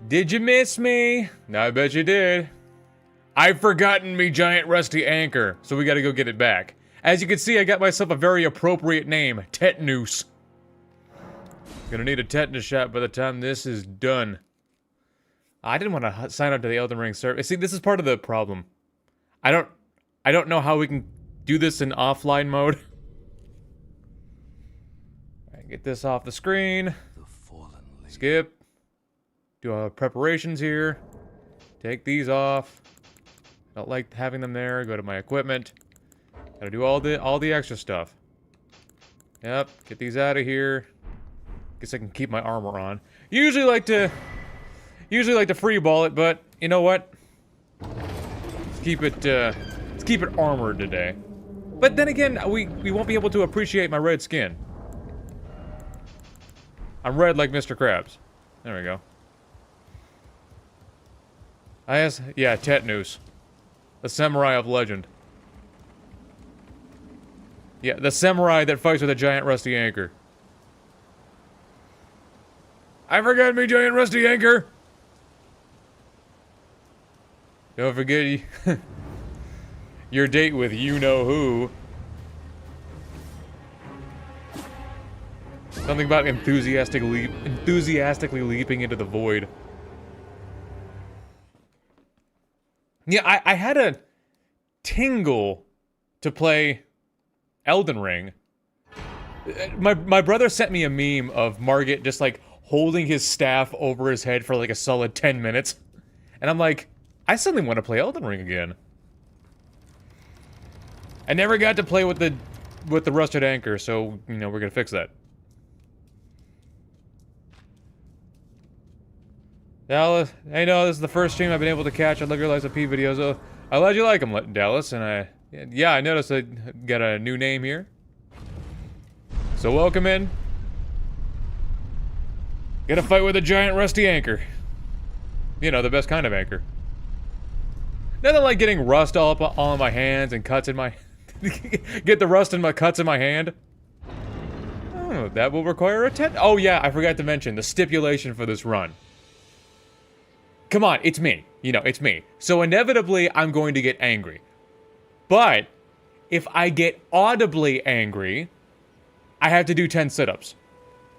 Did you miss me? I bet you did. I've forgotten me giant rusty anchor, so we gotta go get it back. As you can see, I got myself a very appropriate name, Tetanus. Gonna need a tetanus shot by the time this is done. I didn't want to sign up to the Elden Ring server. See, this is part of the problem. I don't know how we can do this in offline mode. Right, get this off the screen. Skip. Do our preparations here. Take these off. Don't like having them there. Go to my equipment. Gotta do all the extra stuff. Yep. Get these out of here. Guess I can keep my armor on. Usually like to free ball it, but you know what? Let's keep it armored today. But then again, we won't be able to appreciate my red skin. I'm red like Mr. Krabs. There we go. Yeah, Tetanus. The samurai of legend. Yeah, the samurai that fights with a giant rusty anchor. I forgot me giant rusty anchor! Don't forget your date with you-know-who. Something about enthusiastically leaping into the void. Yeah, I had a tingle to play Elden Ring. My brother sent me a meme of Margit just like holding his staff over his head for like a solid 10 minutes. And I'm like, I suddenly want to play Elden Ring again. I never got to play with the rusted anchor, so you know we're gonna fix that. Dallas, I know this is the first stream I've been able to catch. I love your Lies of P videos. I'm glad you like them, Dallas. And yeah, I noticed I got a new name here. So welcome in. Gonna fight with a giant rusty anchor. You know, the best kind of anchor. Nothing like getting rust all on my hands and cuts in my... Get the rust in my cuts in my hand. Oh, that will require a Oh yeah, I forgot to mention the stipulation for this run. Come on, it's me. You know, it's me. So inevitably, I'm going to get angry. But, if I get audibly angry, I have to do 10 sit-ups.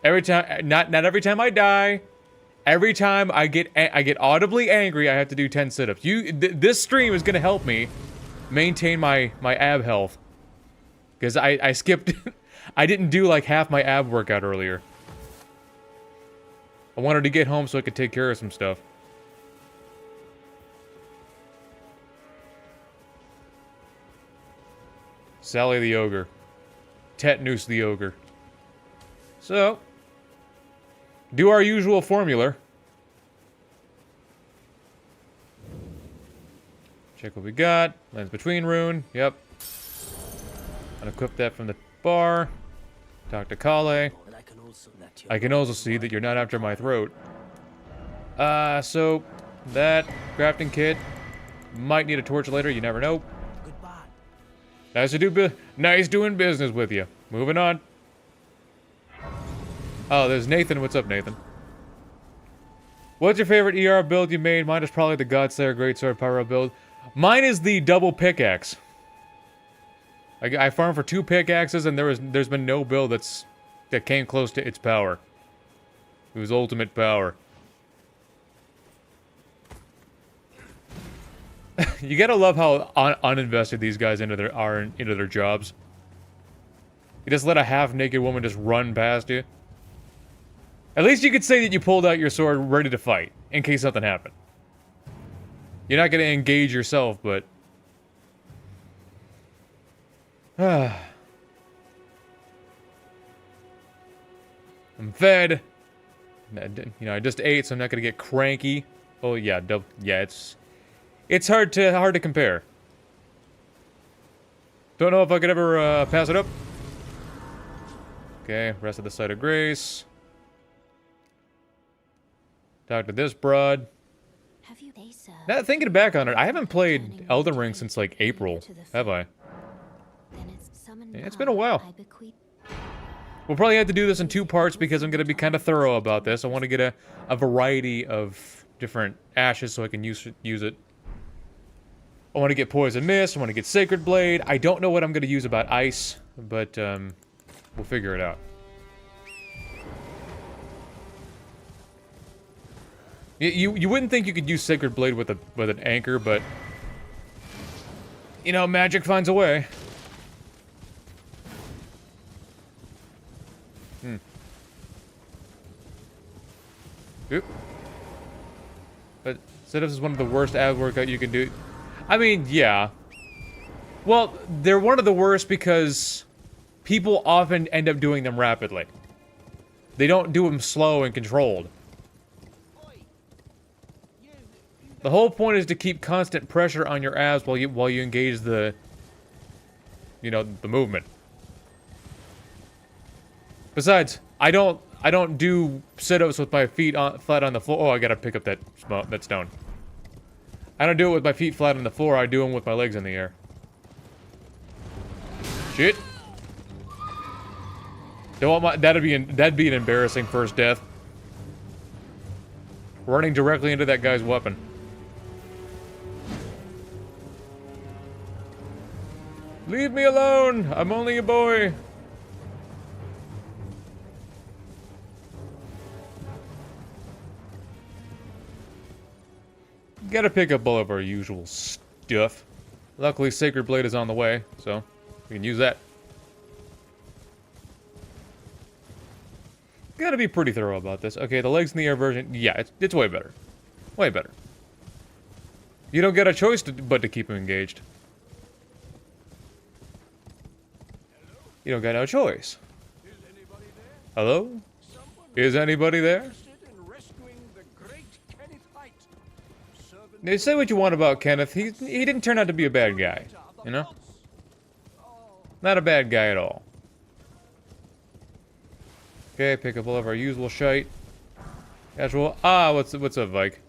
Every time, not every time I die. Every time I get audibly angry, I have to do 10 sit-ups. This stream is gonna help me maintain my ab health. Because I skipped, I didn't do like half my ab workout earlier. I wanted to get home so I could take care of some stuff. Sally the Ogre. Tetanus the Ogre. So, do our usual formula. Check what we got. Lands Between rune. Yep. Unequip that from the bar. Talk to Kale. I can also see that you're not after my throat. So, that crafting kit. Might need a torch later, you never know. Nice doing business with you. Moving on. Oh, there's Nathan. What's up, Nathan? What's your favorite ER build you made? Mine is probably the Godslayer Greatsword Pyro build. Mine is the double pickaxe. I farmed for 2 pickaxes, and there's been no build that came close to its power. It was ultimate power. You gotta love how uninvested these guys into their jobs. You just let a half-naked woman just run past you. At least you could say that you pulled out your sword ready to fight, in case something happened. You're not gonna engage yourself, but... I'm fed. You know, I just ate, so I'm not gonna get cranky. Oh yeah, yeah, it's hard to compare. Don't know if I could ever pass it up. Okay, rest of the Site of Grace. Talk to this broad. Now thinking back on it, I haven't played Elden Ring since like April, have I? Yeah, it's been a while. We'll probably have to do this in 2 parts because I'm going to be kind of thorough about this. I want to get a variety of different ashes so I can use it. I want to get Poison Mist. I want to get Sacred Blade. I don't know what I'm going to use about ice, but we'll figure it out. You wouldn't think you could use Sacred Blade with an anchor, but you know, magic finds a way. Oop. But sit-ups is one of the worst ab workout you can do. I mean, yeah. Well, they're one of the worst because people often end up doing them rapidly. They don't do them slow and controlled. The whole point is to keep constant pressure on your abs while you engage the, you know, the movement. Besides, I don't do sit-ups with my feet flat on the floor. Oh, I gotta pick up that stone. I don't do it with my feet flat on the floor. I do them with my legs in the air. Shit. Don't want that'd be an embarrassing first death. Running directly into that guy's weapon. Leave me alone! I'm only a boy! Gotta pick up all of our usual stuff. Luckily, Sacred Blade is on the way, so we can use that. Gotta be pretty thorough about this. Okay, the legs in the air version, yeah, it's way better. Way better. You don't get a choice but to keep him engaged. You don't got no choice. Hello? Is anybody there? Now, say what you want about Kenneth. He didn't turn out to be a bad guy, you know? Not a bad guy at all. Okay, pick up all of our usual shite. Casual. Ah, what's up, Vike?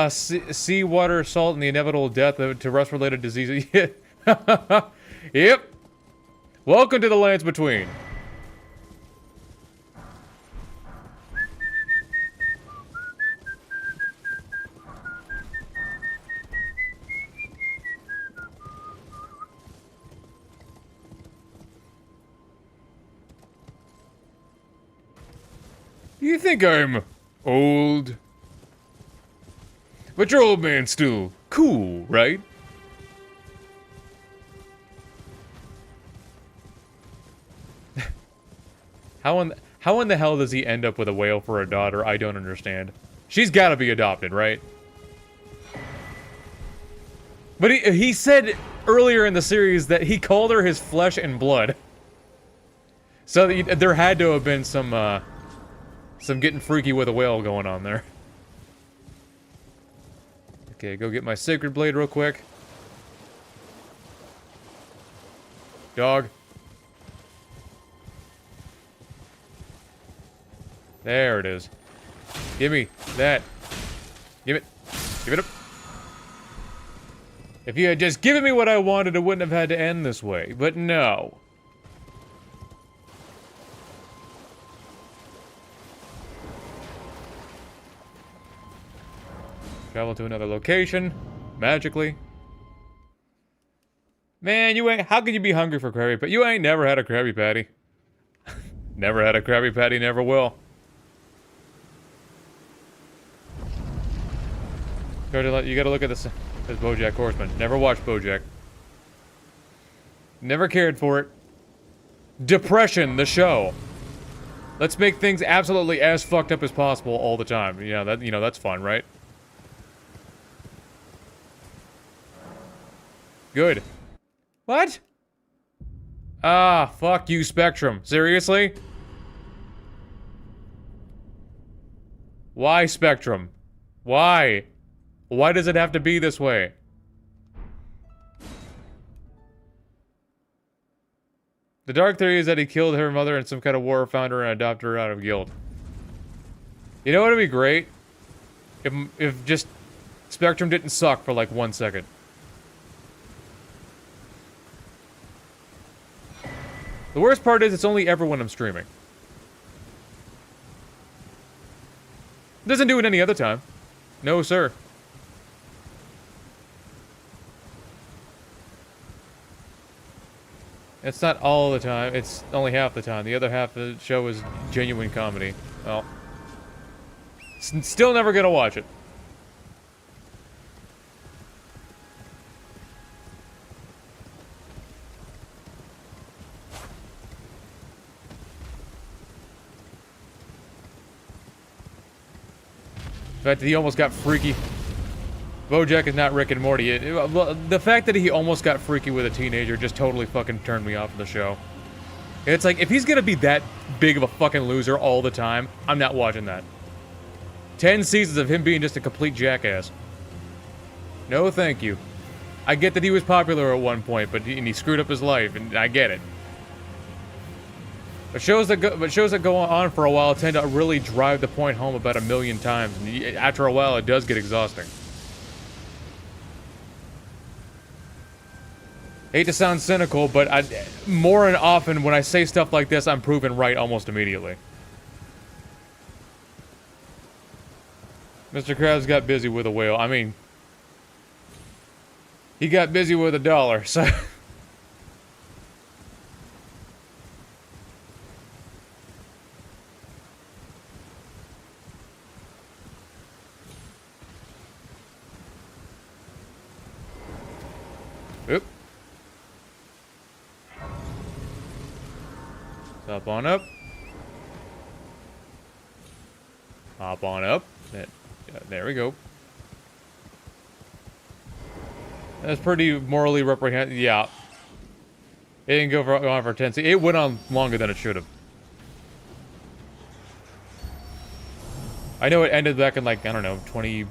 Sea water, salt, and the inevitable death to rust-related diseases. Yep. Welcome to the lands between. You think I'm old? But your old man's still cool, right? How in the hell does he end up with a whale for a daughter? I don't understand. She's gotta be adopted, right? But he said earlier in the series that he called her his flesh and blood. So there had to have been some getting freaky with a whale going on there. Okay, go get my Sacred Blade real quick. Dog. There it is. Give me that. Give it. Give it up. If you had just given me what I wanted, it wouldn't have had to end this way. But no. Travel to another location. Magically. Man, you ain't... How could you be hungry for Krabby Patty? You ain't never had a Krabby Patty. Never had a Krabby Patty, never will. You gotta look at this BoJack Horseman. Never watched BoJack. Never cared for it. Depression, the show. Let's make things absolutely as fucked up as possible all the time. You know, that's fun, right? Good. What? Ah, fuck you, Spectrum. Seriously? Why, Spectrum? Why? Why does it have to be this way? The dark theory is that he killed her mother in some kind of war, found her, and adopted her out of guilt. You know what would be great? If just Spectrum didn't suck for like 1 second. The worst part is it's only ever when I'm streaming. Doesn't do it any other time. No, sir. It's not all the time. It's only half the time. The other half of the show is genuine comedy. Well, still never gonna watch it. The fact that he almost got freaky. BoJack is not Rick and Morty. The fact that he almost got freaky with a teenager just totally fucking turned me off of the show. It's like, if he's gonna be that big of a fucking loser all the time, I'm not watching that. 10 seasons of him being just a complete jackass. No, thank you. I get that he was popular at one point, but he screwed up his life, and I get it. But shows that go on for a while tend to really drive the point home about 1,000,000 times, and after a while, it does get exhausting. Hate to sound cynical, but more and often when I say stuff like this, I'm proven right almost immediately. Mr. Krabs got busy with a whale. I mean, he got busy with $1, so... Oop. Hop on up. Hop on up. There we go. That's pretty morally reprehensible. Yeah. It didn't go on for 10 seconds. It went on longer than it should have. I know it ended back in, like, I don't know, 20...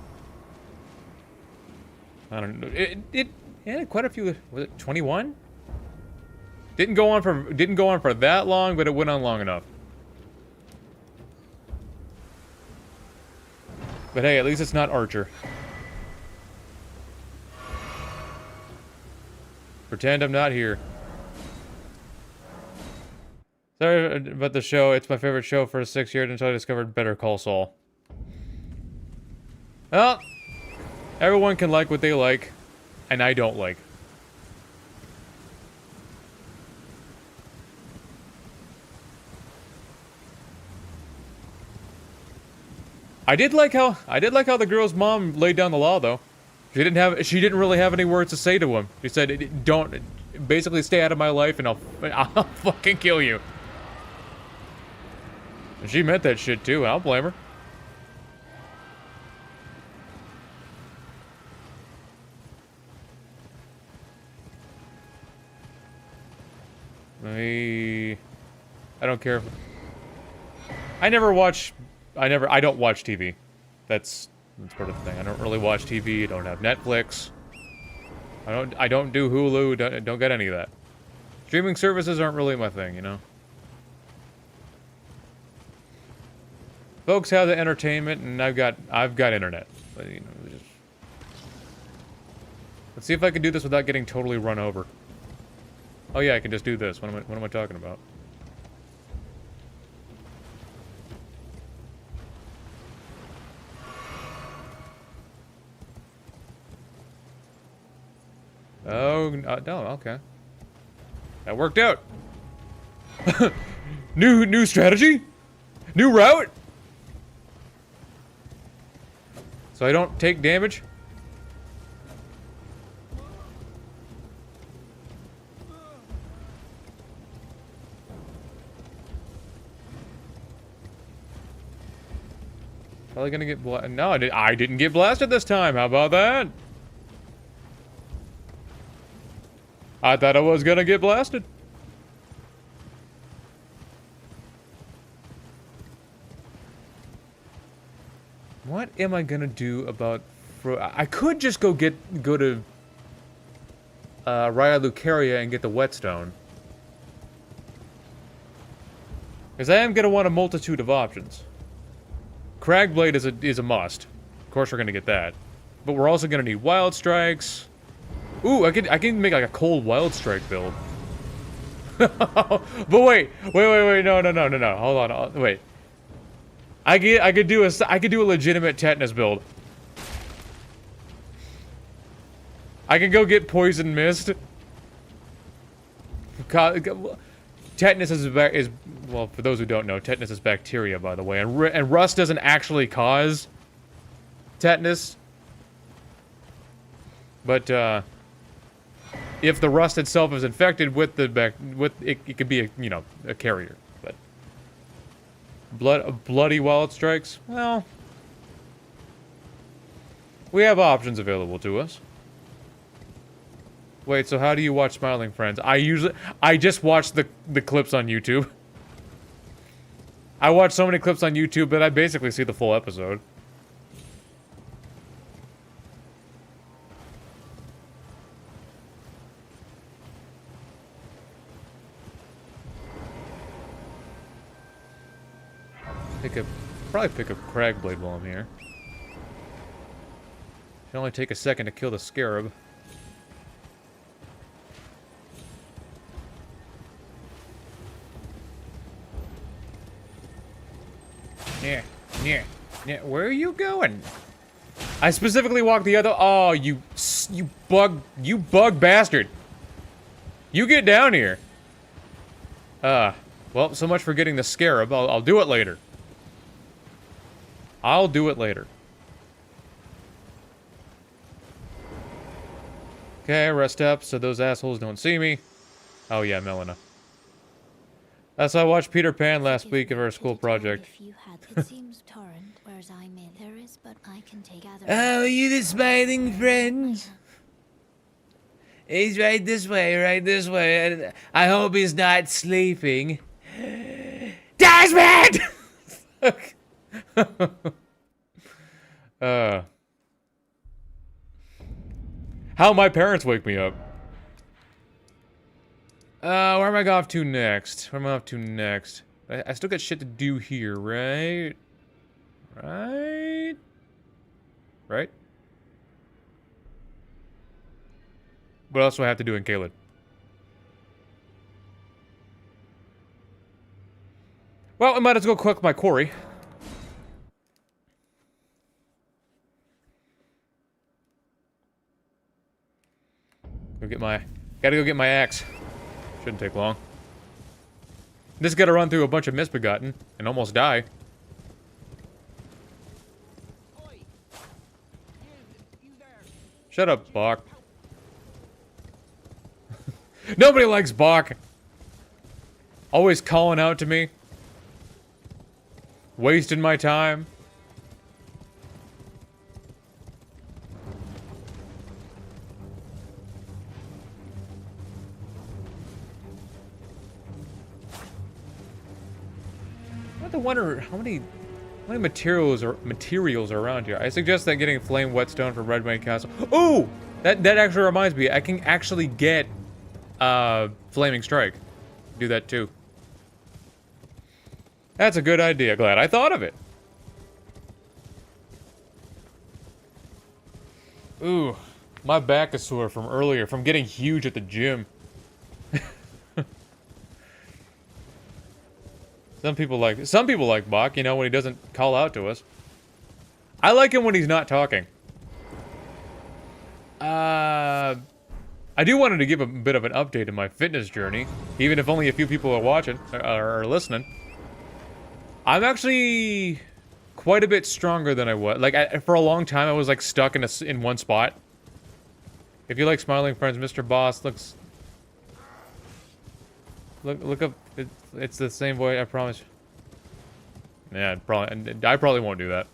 I don't know. It had quite a few... Was it 21? Didn't go on for that long, but it went on long enough. But hey, at least it's not Archer. Pretend I'm not here. Sorry about the show. It's my favorite show for 6 years until I discovered Better Call Saul. Well, everyone can like what they like, and I don't like. I did like how the girl's mom laid down the law, though. She didn't really have any words to say to him. She said, "Don't, basically stay out of my life, and I'll fucking kill you." And she meant that shit too. I don't blame her. I don't care. I don't watch TV. That's part of the thing. I don't really watch TV. I don't have Netflix. I don't do Hulu. Don't get any of that. Streaming services aren't really my thing, you know. Folks have the entertainment, and I've got internet. But, you know, let's see if I can do this without getting totally run over. Oh yeah, I can just do this. What am I talking about? Oh, no, okay. That worked out. New strategy? New route? So I don't take damage? Probably gonna get blasted. No, I didn't get blasted this time. How about that? I thought I was gonna get blasted. What am I gonna do about... I could just go to Raya Lucaria and get the whetstone. Because I am gonna want a multitude of options. Cragblade is a must. Of course we're gonna get that. But we're also gonna need Wild Strikes. Ooh, I can make like a cold Wild Strike build. But wait, no, hold on, wait. I could do a legitimate tetanus build. I can go get poison mist. Tetanus is well, for those who don't know, tetanus is bacteria, by the way, and rust doesn't actually cause tetanus. But if the rust itself is infected with the it could be a, you know, a carrier. But bloody while it strikes. Well, we have options available to us. Wait, so how do you watch Smiling Friends? I just watch the clips on YouTube. I watch so many clips on YouTube that I basically see the full episode. Probably pick up Cragblade while I'm here. Should only take a second to kill the scarab. Yeah. Where are you going? I specifically walked the other. Oh, you bug bastard! You get down here. Well, so much for getting the scarab. I'll do it later. I'll do it later. Okay, rest up so those assholes don't see me. Oh yeah, Melina. That's why I watched Peter Pan last week of our school project. Oh, you the Smiling Friends? He's right this way. I hope he's not sleeping. Desmond! How my parents wake me up. Where am I off to next? I still got shit to do here, right? Right? What else do I have to do in Caelid? Well, I might as well go cook my quarry. Gotta go get my axe. Shouldn't take long. Just gotta run through a bunch of misbegotten and almost die. Shut up, Bach. Nobody likes Bach. Always calling out to me. Wasting my time. I have to wonder how many materials are around here. I suggest that getting flame whetstone from Redway Castle. Ooh! That actually reminds me. I can actually get flaming strike. Do that too. That's a good idea. Glad I thought of it. Ooh, my back is sore from earlier, from getting huge at the gym. Some people like Bach, you know, when he doesn't call out to us. I like him when he's not talking. I do wanted to give a bit of an update in my fitness journey, even if only a few people are watching or listening. I'm actually quite a bit stronger than I was. Like, for a long time, I was like stuck in one spot. If you like Smiling Friends, Mr. Boss looks. Look up. It's the same voice, I promise. Yeah, I probably won't do that.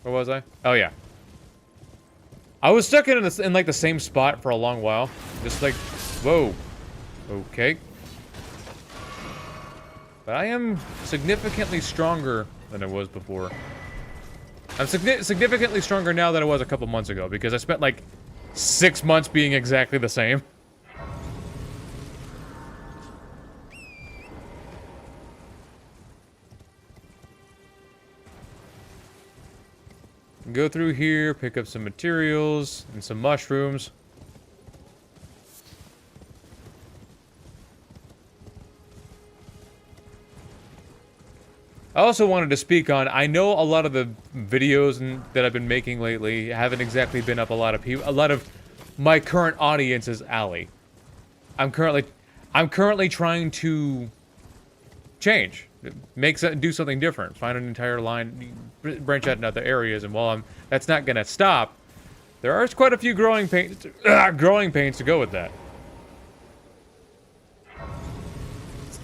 Where was I? Oh yeah. I was stuck in like the same spot for a long while. Just like, whoa. Okay. But I am significantly stronger than I was before. I'm significantly stronger now than I was a couple months ago, because I spent like 6 months being exactly the same. Go through here, pick up some materials and some mushrooms. I also wanted to speak on, I know a lot of the videos that I've been making lately haven't exactly been up a lot of my current audience's alley. I'm currently trying to change, do something different, find an entire line, branch out in other areas, and while that's not gonna stop, there are quite a few growing pains to go with that.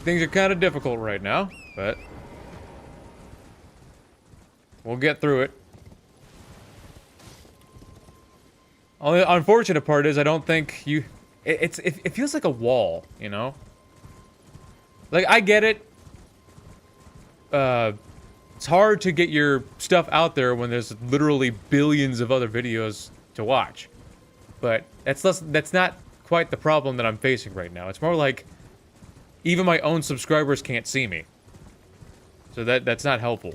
Things are kind of difficult right now, but we'll get through it. Only unfortunate part is I don't think you... It feels like a wall, you know? Like, I get it. It's hard to get your stuff out there when there's literally billions of other videos to watch. But that's not quite the problem that I'm facing right now. It's more like even my own subscribers can't see me. So that's not helpful.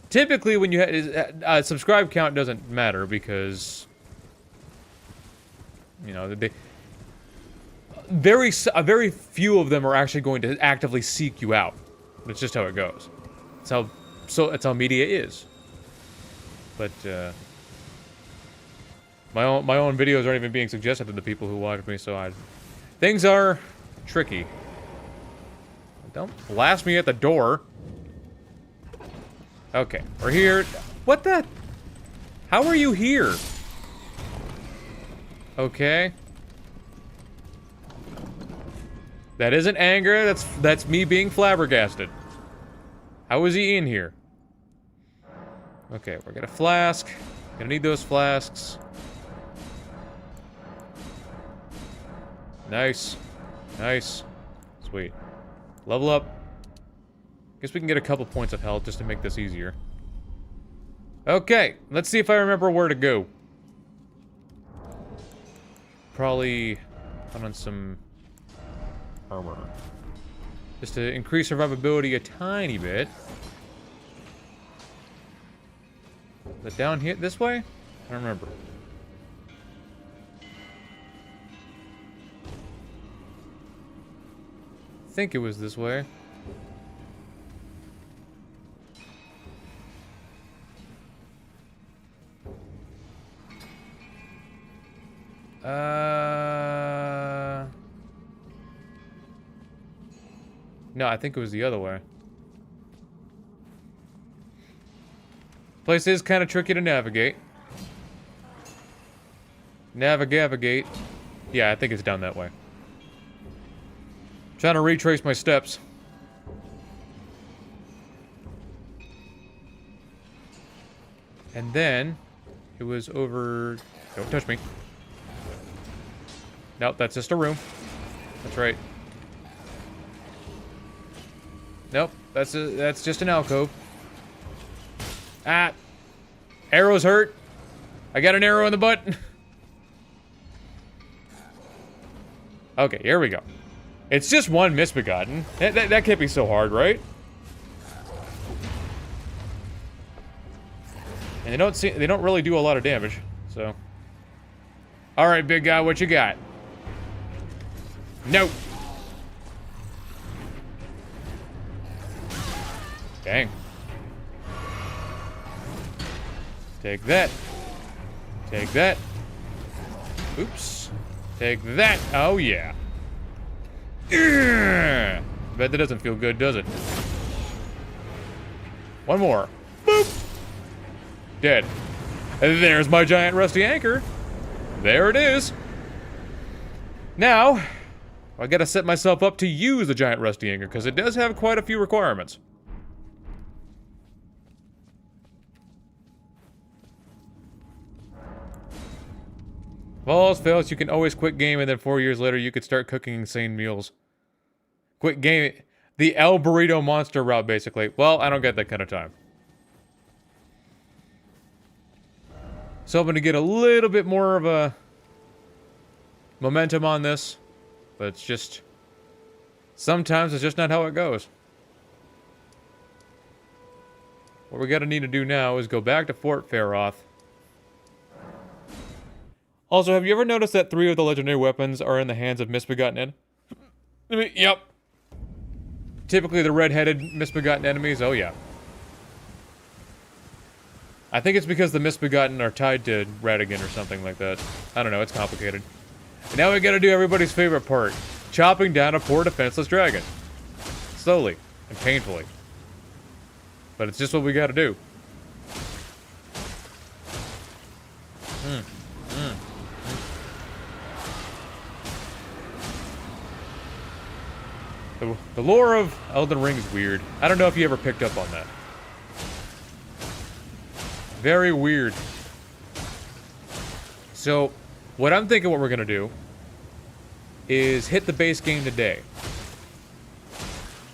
Typically, when you subscribe count doesn't matter because, you know, very few of them are actually going to actively seek you out. That's just how it goes. That's how media is. But my own videos aren't even being suggested to the people who watch me, so things are tricky. Don't blast me at the door. Okay, we're here. What the? How are you here? Okay. That isn't anger, that's me being flabbergasted. How is he in here? Okay, we're gonna flask. Gonna need those flasks. Nice. Nice. Sweet. Level up. Guess we can get a couple points of health just to make this easier. Okay, let's see if I remember where to go. Probably put on some armor. Just to increase survivability a tiny bit. Is it down here this way? I don't remember. I think it was this way. No, I think it was the other way. Place is kind of tricky to navigate. Navigate. Yeah, I think it's down that way. Trying to retrace my steps. And then it was over. Don't touch me. Nope, that's just a room. That's right. Nope, that's just an alcove. Ah! Arrows hurt. I got an arrow in the butt. Okay, here we go. It's just one misbegotten. That can't be so hard, right? And they don't really do a lot of damage, so. All right, big guy, what you got? Nope. Dang. Take that. Take that. Oops. Take that. Oh, yeah. Bet that doesn't feel good, does it? One more. Boop. Dead. And there's my giant rusty anchor. There it is. Now, I gotta set myself up to use the giant rusty anchor, because it does have quite a few requirements. If all else fails, you can always quit game, and then 4 years later, you could start cooking insane meals. Quit game. The El Burrito Monster route, basically. Well, I don't get that kind of time. So I'm going to get a little bit more of a momentum on this. But it's just... sometimes it's just not how it goes. What we're going to need to do now is go back to Fort Faroth. Also, have you ever noticed that 3 of the legendary weapons are in the hands of Misbegotten Ed? Yep. Typically the red-headed, misbegotten enemies, oh yeah. I think it's because the misbegotten are tied to Radigan or something like that. I don't know, it's complicated. And now we gotta do everybody's favorite part. Chopping down a poor defenseless dragon. Slowly and painfully. But it's just what we gotta do. The lore of Elden Ring is weird. I don't know if you ever picked up on that. Very weird. So, what I'm thinking what we're gonna do is hit the base game today.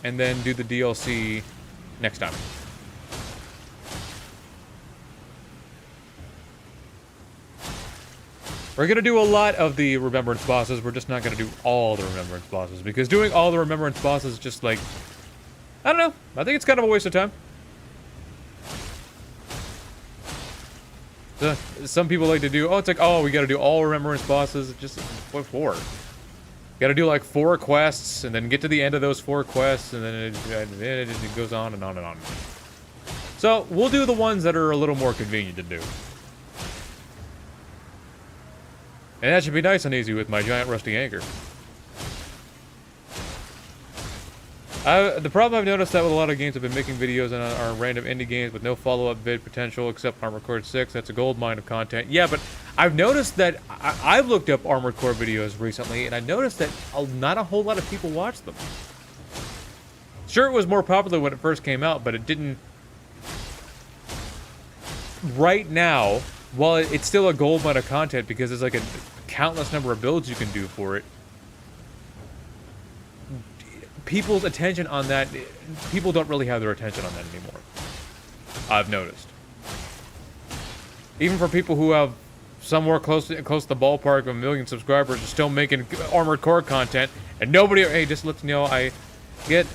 And then do the DLC next time. We're gonna do a lot of the Remembrance bosses, we're just not gonna do all the Remembrance bosses, because doing all the Remembrance bosses is just like, I don't know, I think it's kind of a waste of time. So, some people like to do, oh, it's like, oh, we gotta do all Remembrance bosses, just, what for? Gotta do like 4 quests, and then get to the end of those 4 quests, and then it goes on and on and on. So, we'll do the ones that are a little more convenient to do. And that should be nice and easy with my giant rusty anchor. The problem I've noticed that with a lot of games I've been making videos on are random indie games with no follow-up vid potential except Armored Core 6. That's a gold mine of content. Yeah, but I've noticed that I've looked up Armored Core videos recently, and I noticed that not a whole lot of people watch them. Sure, it was more popular when it first came out, but it didn't... Right now, while it's still a gold mine of content because there's like a countless number of builds you can do for it, people's attention on that, people don't really have their attention on that anymore. I've noticed. Even for people who have somewhere close to the ballpark of 1 million subscribers are still making Armored Core content, and nobody, hey, just let you know, I get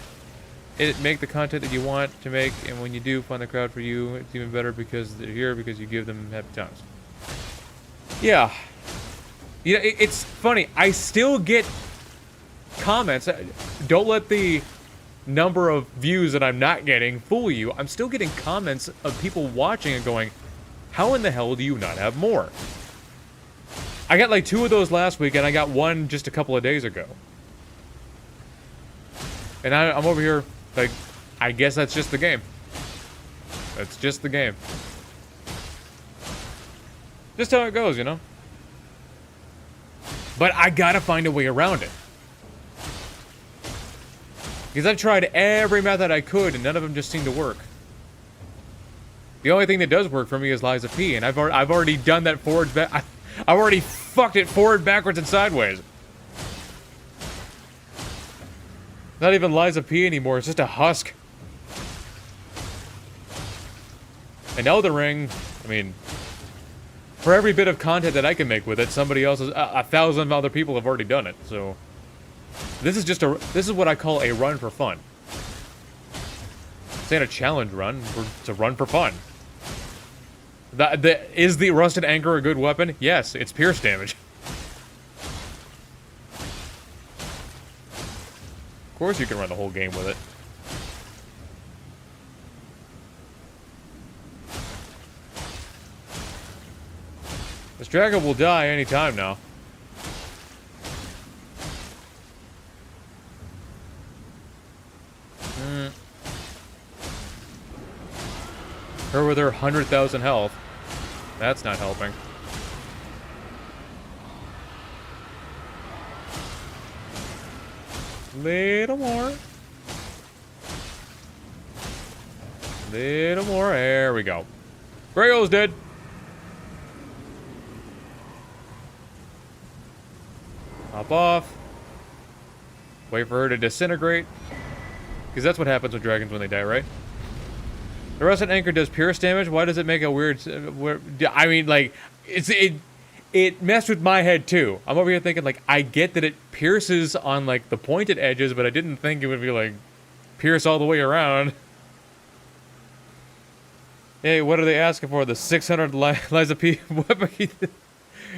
it, make the content that you want to make, and when you do find the crowd for you, it's even better because they're here, because you give them happy times. Yeah. You know, it's funny, I still get comments. Don't let the number of views that I'm not getting fool you. I'm still getting comments of people watching and going, how in the hell do you not have more? I got like 2 of those last week, and I got 1 just a couple of days ago. And I'm over here like, I guess that's just the game. That's just the game. Just how it goes, you know? But I gotta find a way around it. Because I've tried every method I could, and none of them just seem to work. The only thing that does work for me is Liza P, and I've already done that forward back. I've already fucked it forward, backwards, and sideways. Not even Liza P anymore, it's just a husk. And Elden Ring, I mean, for every bit of content that I can make with it, somebody else, 1,000 other people have already done it, so... This is what I call a run for fun. This ain't a challenge run, it's a run for fun. Is the rusted anchor a good weapon? Yes, it's pierce damage. Of course you can run the whole game with it. This dragon will die any time now. Her with her 100,000 health. That's not helping. Little more. Little more. There we go. Grail's dead. Hop off. Wait for her to disintegrate. Because that's what happens with dragons when they die, right? The rusted anchor does pierce damage. Why does it make a weird... I mean, like, it messed with my head, too. I'm over here thinking, like, I get that it pierces on, like, the pointed edges, but I didn't think it would be, like, pierce all the way around. Hey, what are they asking for? The 600 Liza P weapon?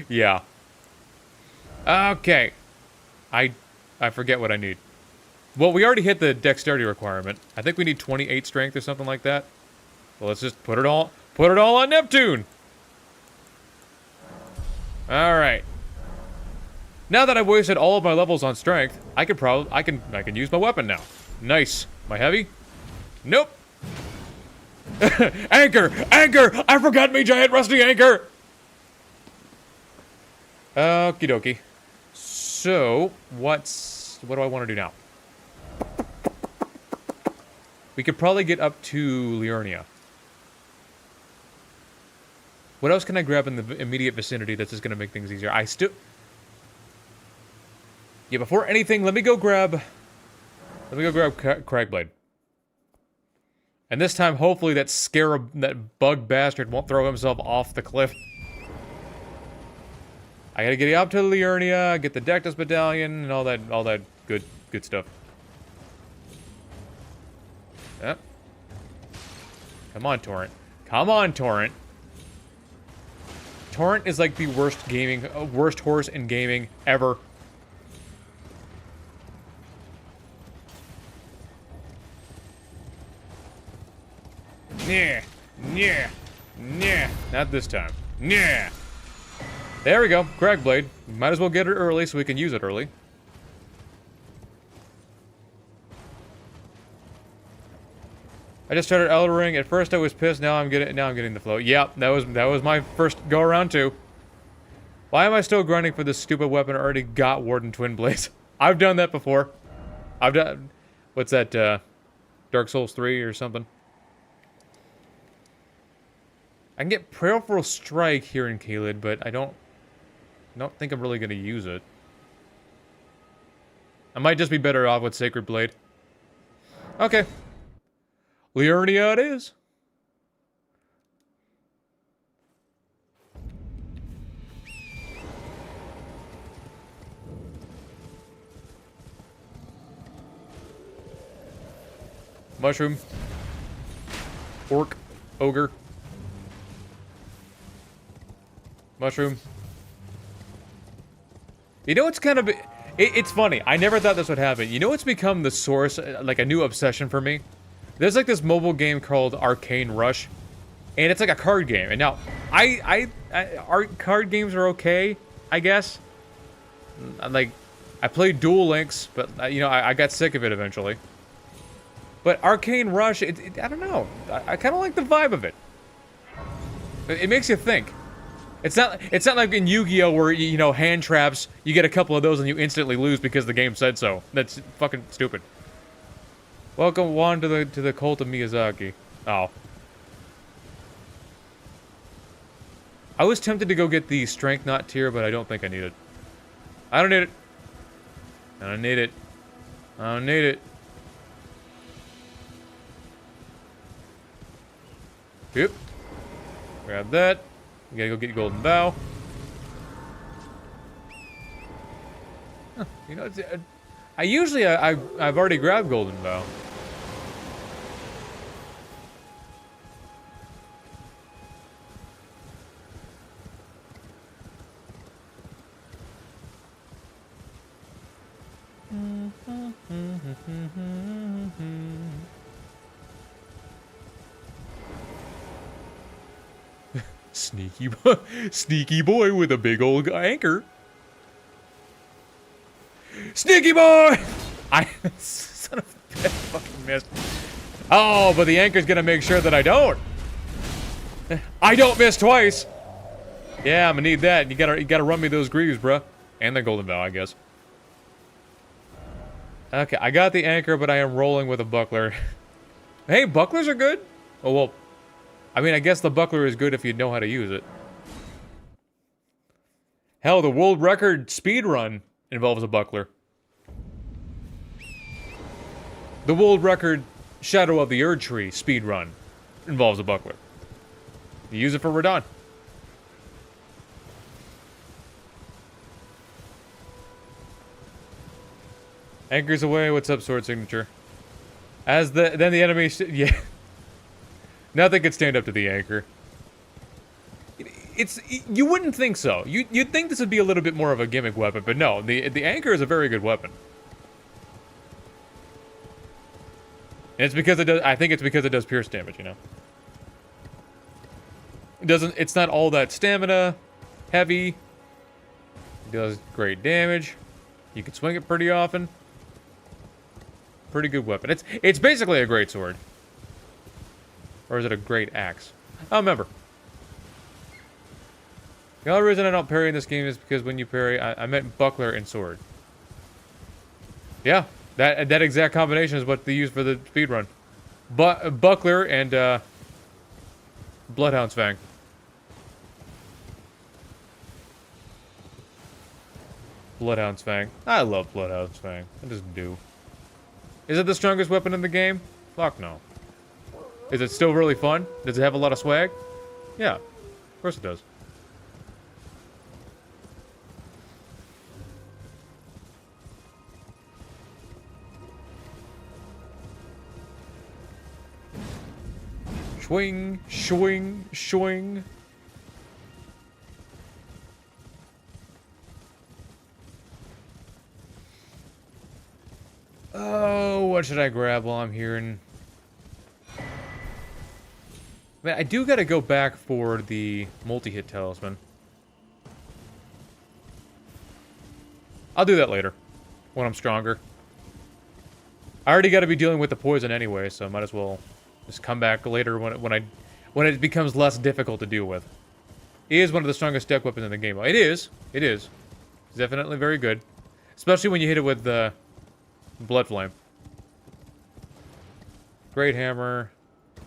Yeah. Okay. I forget what I need. Well, we already hit the dexterity requirement. I think we need 28 strength or something like that. Well, let's just put it all on Neptune. All right. Now that I've wasted all of my levels on strength, I can use my weapon now. Nice. Am I heavy? Nope. Anchor! Anchor! I forgot me giant rusty anchor! Okie dokie. So, what do I want to do now? We could probably get up to Liurnia. What else can I grab in the immediate vicinity that's just going to make things easier? Yeah, before anything, let me go grab Cragblade. And this time, hopefully that bug bastard won't throw himself off the cliff. I gotta get up to Liurnia, get the Dectus Medallion, and all that good stuff. Yep. Come on, Torrent. Come on, Torrent. Torrent is like the worst horse in gaming ever. Yeah, yeah, yeah. Not this time. Yeah. There we go. Cragblade. Might as well get it early so we can use it early. I just started Elden Ring. At first I was pissed. Now I'm getting the flow. Yep, that was my first go around too. Why am I still grinding for this stupid weapon? I already got Warden Twin Blades. I've done that before. I've done. What's that? Dark Souls 3 or something. I can get Prayerful Strike here in Caelid, but I don't think I'm really going to use it. I might just be better off with Sacred Blade. Okay. Liurnia it is. Mushroom. Orc. Ogre. Mushroom. You know what's kind of... It's funny. I never thought this would happen. You know what's become the source, like a new obsession for me? There's like this mobile game called Arcane Rush. And it's like a card game. And now, our card games are okay, I guess. Like, I played Duel Links, but, you know, I got sick of it eventually. But Arcane Rush, I don't know. I kind of like the vibe of it. It makes you think. It's not like in Yu-Gi-Oh! Where, you know, hand traps, you get a couple of those and you instantly lose because the game said so. That's fucking stupid. Welcome, Juan, to the cult of Miyazaki. Oh. I was tempted to go get the Strength Knot tier, but I don't think I need it. I don't need it. I don't need it. I don't need it. Yep. Grab that. We gotta go get Golden Bow. Huh, you know, I've already grabbed Golden Bow. Sneaky boy with a big old anchor. Sneaky boy! Son of a bitch, fucking missed. Oh, but the anchor's gonna make sure that I don't. I don't miss twice. Yeah, I'm gonna need that. You gotta run me those greaves, bruh. And the Golden Bow, I guess. Okay, I got the anchor, but I am rolling with a buckler. Hey, bucklers are good? Oh, well, I mean, I guess the buckler is good if you know how to use it. Hell, the world record speed run involves a buckler. The world record Shadow of the Erd Tree speed run involves a buckler. You use it for Radon. Anchors away. What's up, Sword Signature? Then the enemy. Yeah. Nothing could stand up to the anchor. You wouldn't think so. You'd think this would be a little bit more of a gimmick weapon, but no. The anchor is a very good weapon. And it's because it does. I think it's because it does pierce damage. You know. It doesn't. It's not all that stamina heavy. It does great damage. You can swing it pretty often. Pretty good weapon. It's basically a great sword. Or is it a great axe? I don't remember. The only reason I don't parry in this game is because when you parry, I meant buckler and sword. Yeah, that exact combination is what they use for the speedrun. Buckler and Bloodhound's Fang. Bloodhound's Fang. I love Bloodhound's Fang. I just do. Is it the strongest weapon in the game? Fuck no. Is it still really fun? Does it have a lot of swag? Yeah, of course it does. Swing, swing, swing. Oh, what should I grab while I'm here? And man, I do gotta go back for the multi-hit talisman. I'll do that later, when I'm stronger. I already gotta be dealing with the poison anyway, so I might as well just come back later when it becomes less difficult to deal with. It is one of the strongest deck weapons in the game. It is. It is. It's definitely very good. Especially when you hit it with the Blood Flame. Great hammer.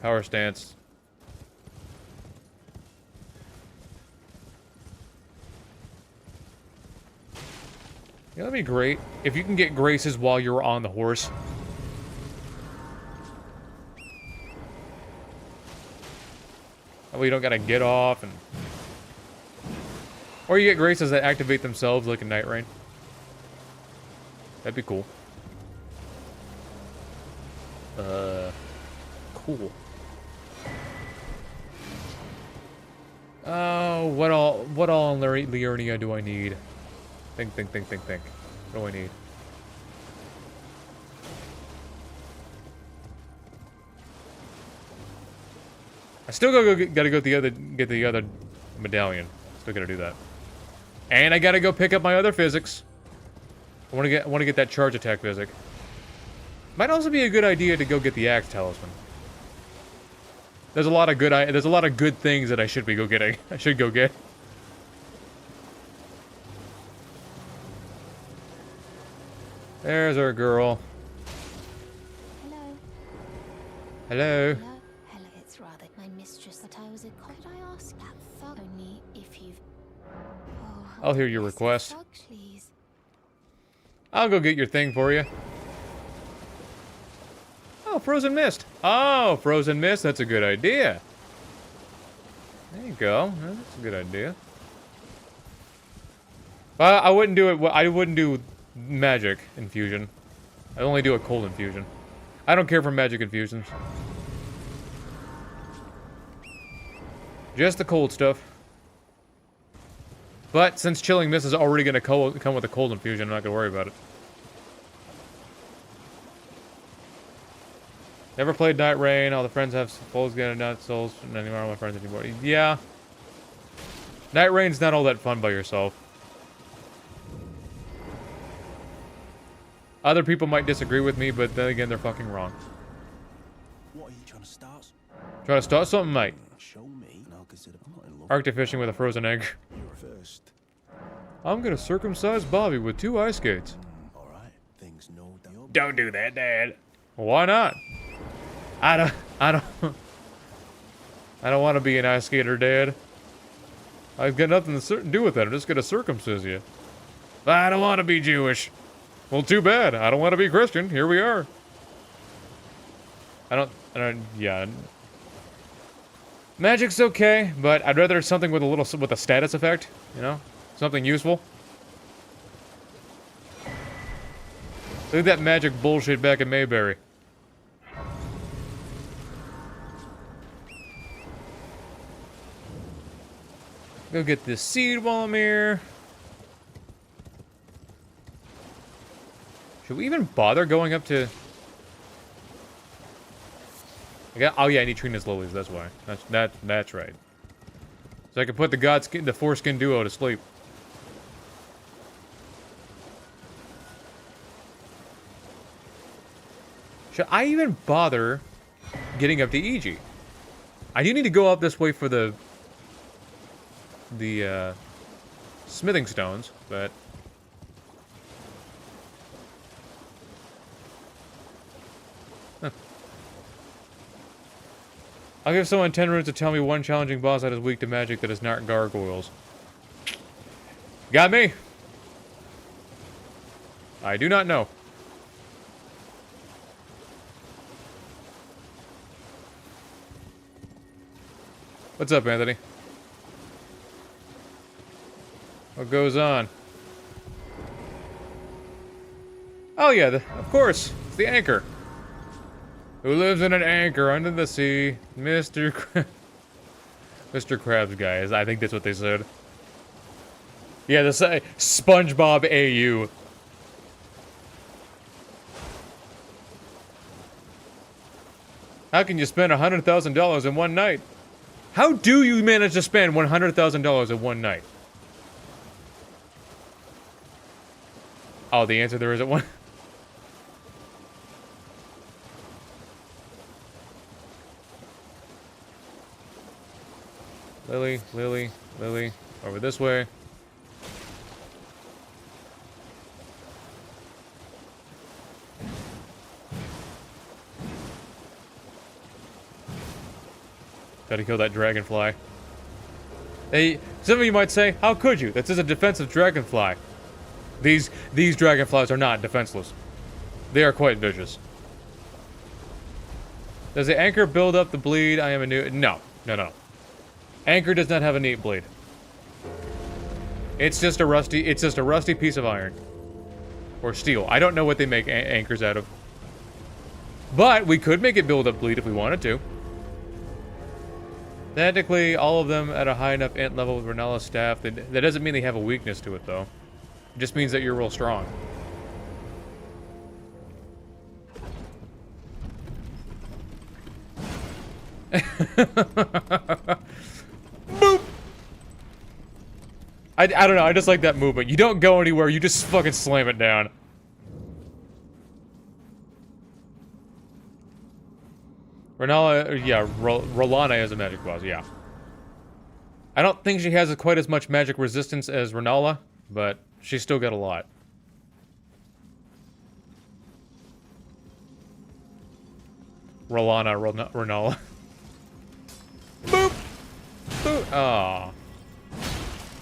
Power stance. Yeah, that'd be great. If you can get graces while you're on the horse. That way you don't gotta get off and... Or you get graces that activate themselves like a Night Rain. That'd be cool. Cool. Oh, what all in Liurnia do I need? Think. What do I need? I still gotta go get the other medallion. Still gotta do that. And I gotta go pick up my other physics. I wanna get that charge attack physic. Might also be a good idea to go get the axe talisman. There's a lot of good things that I should be getting. I should go get. There's our girl. Hello. Hello. Hello, it's rather my mistress that I was a... Could I ask that thug only if you've... Oh, I'll hear your request. Thug, please. I'll go get your thing for you. Oh, Frozen Mist. Oh, Frozen Mist. That's a good idea. There you go. That's a good idea. I wouldn't do it. I wouldn't do magic infusion. I only do a cold infusion. I don't care for magic infusions. Just the cold stuff. But since Chilling Mist is already going to come with a cold infusion, I'm not going to worry about it. Never played Night Rain. All the friends have souls, get not souls. None of my friends anymore. Yeah. Night Rain's not all that fun by yourself. Other people might disagree with me, but then again, they're fucking wrong. What are you trying to start? Trying to start something, mate. Show me, and I'll consider I'm not in love. Arctic fishing with a frozen egg. You're first. I'm gonna circumcise Bobby with 2 ice skates. All right, things no doubt. Don't do that, Dad. Why not? I don't want to be an ice skater, Dad. I've got nothing to do with that. I'm just gonna circumcise you. I don't want to be Jewish. Well, too bad. I don't want to be Christian. Here we are. Yeah. Magic's okay, but I'd rather something with a status effect, you know? Something useful. Look at that magic bullshit back in Mayberry. Go get this seed while I'm here. Should we even bother going up to... Oh yeah, I need Trina's lilies. That's why. That's right. So I can put the foreskin duo to sleep. Should I even bother getting up to EG? I do need to go up this way for the smithing stones, but I'll give someone 10 runes to tell me one challenging boss that is weak to magic that is not gargoyles. Got me! I do not know. What's up, Anthony? What goes on? Oh yeah, of course! It's the anchor! Who lives in an anchor under the sea? Mr. Mr. Krabs, guys. I think that's what they said. Yeah, this SpongeBob AU. How can you spend $100,000 in one night? How do you manage to spend $100,000 in one night? Oh, the answer there isn't one. Lily, Lily, Lily. Over this way. Gotta kill that dragonfly. Hey, some of you might say, how could you? This is a defensive dragonfly. These dragonflies are not defenseless. They are quite vicious. Does the anchor build up the bleed? I am a new... No. No. Anchor does not have a neat bleed. It's just a rusty piece of iron. Or steel. I don't know what they make anchors out of. But we could make it build up bleed if we wanted to. Technically, all of them at a high enough int level with Renella's staff. That doesn't mean they have a weakness to it, though. It just means that you're real strong. Boop! I don't know, I just like that movement. You don't go anywhere, you just fucking slam it down. Renala, yeah, Rolana is a magic boss, yeah. I don't think she has quite as much magic resistance as Renala, but she's still got a lot. Renala. Boop! Boop! Aw.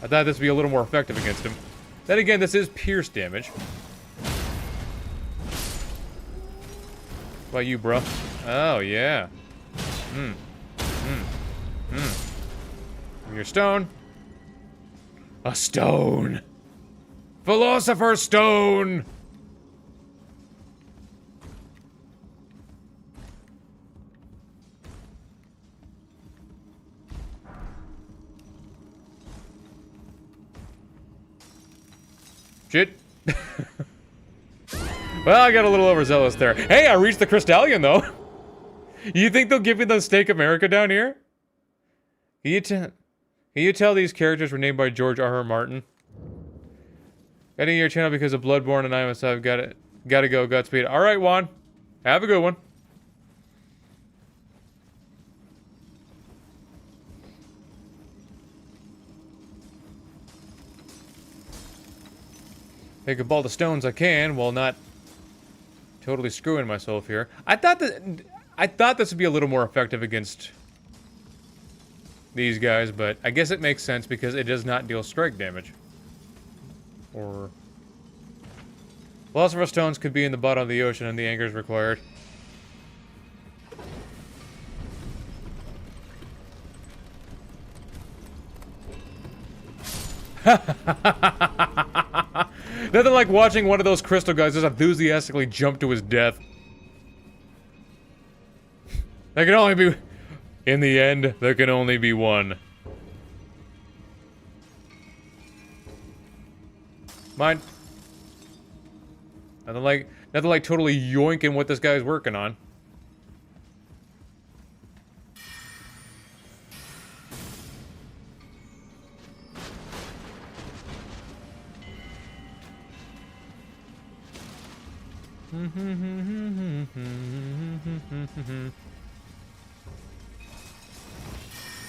I thought this would be a little more effective against him. Then again, this is pierce damage. What about you, bro? Oh, yeah. Your stone. A stone. Philosopher's Stone! Shit. Well, I got a little overzealous there. Hey, I reached the Crystallion, though. You think they'll give me the Steak America down here? Can you tell these characters were named by George R.R. Martin? Getting your channel because of Bloodborne and I myself gotta go. Godspeed. All right, Juan. Have a good one. Pick up all the stones I can while not totally screwing myself here. I thought this would be a little more effective against these guys, but I guess it makes sense because it does not deal strike damage. Or Philosopher's Stones could be in the bottom of the ocean and the anchor is required. Nothing like watching one of those crystal guys just enthusiastically jump to his death. There can only be... In the end, there can only be one. Mine. Nothing like totally yoinking what this guy's working on.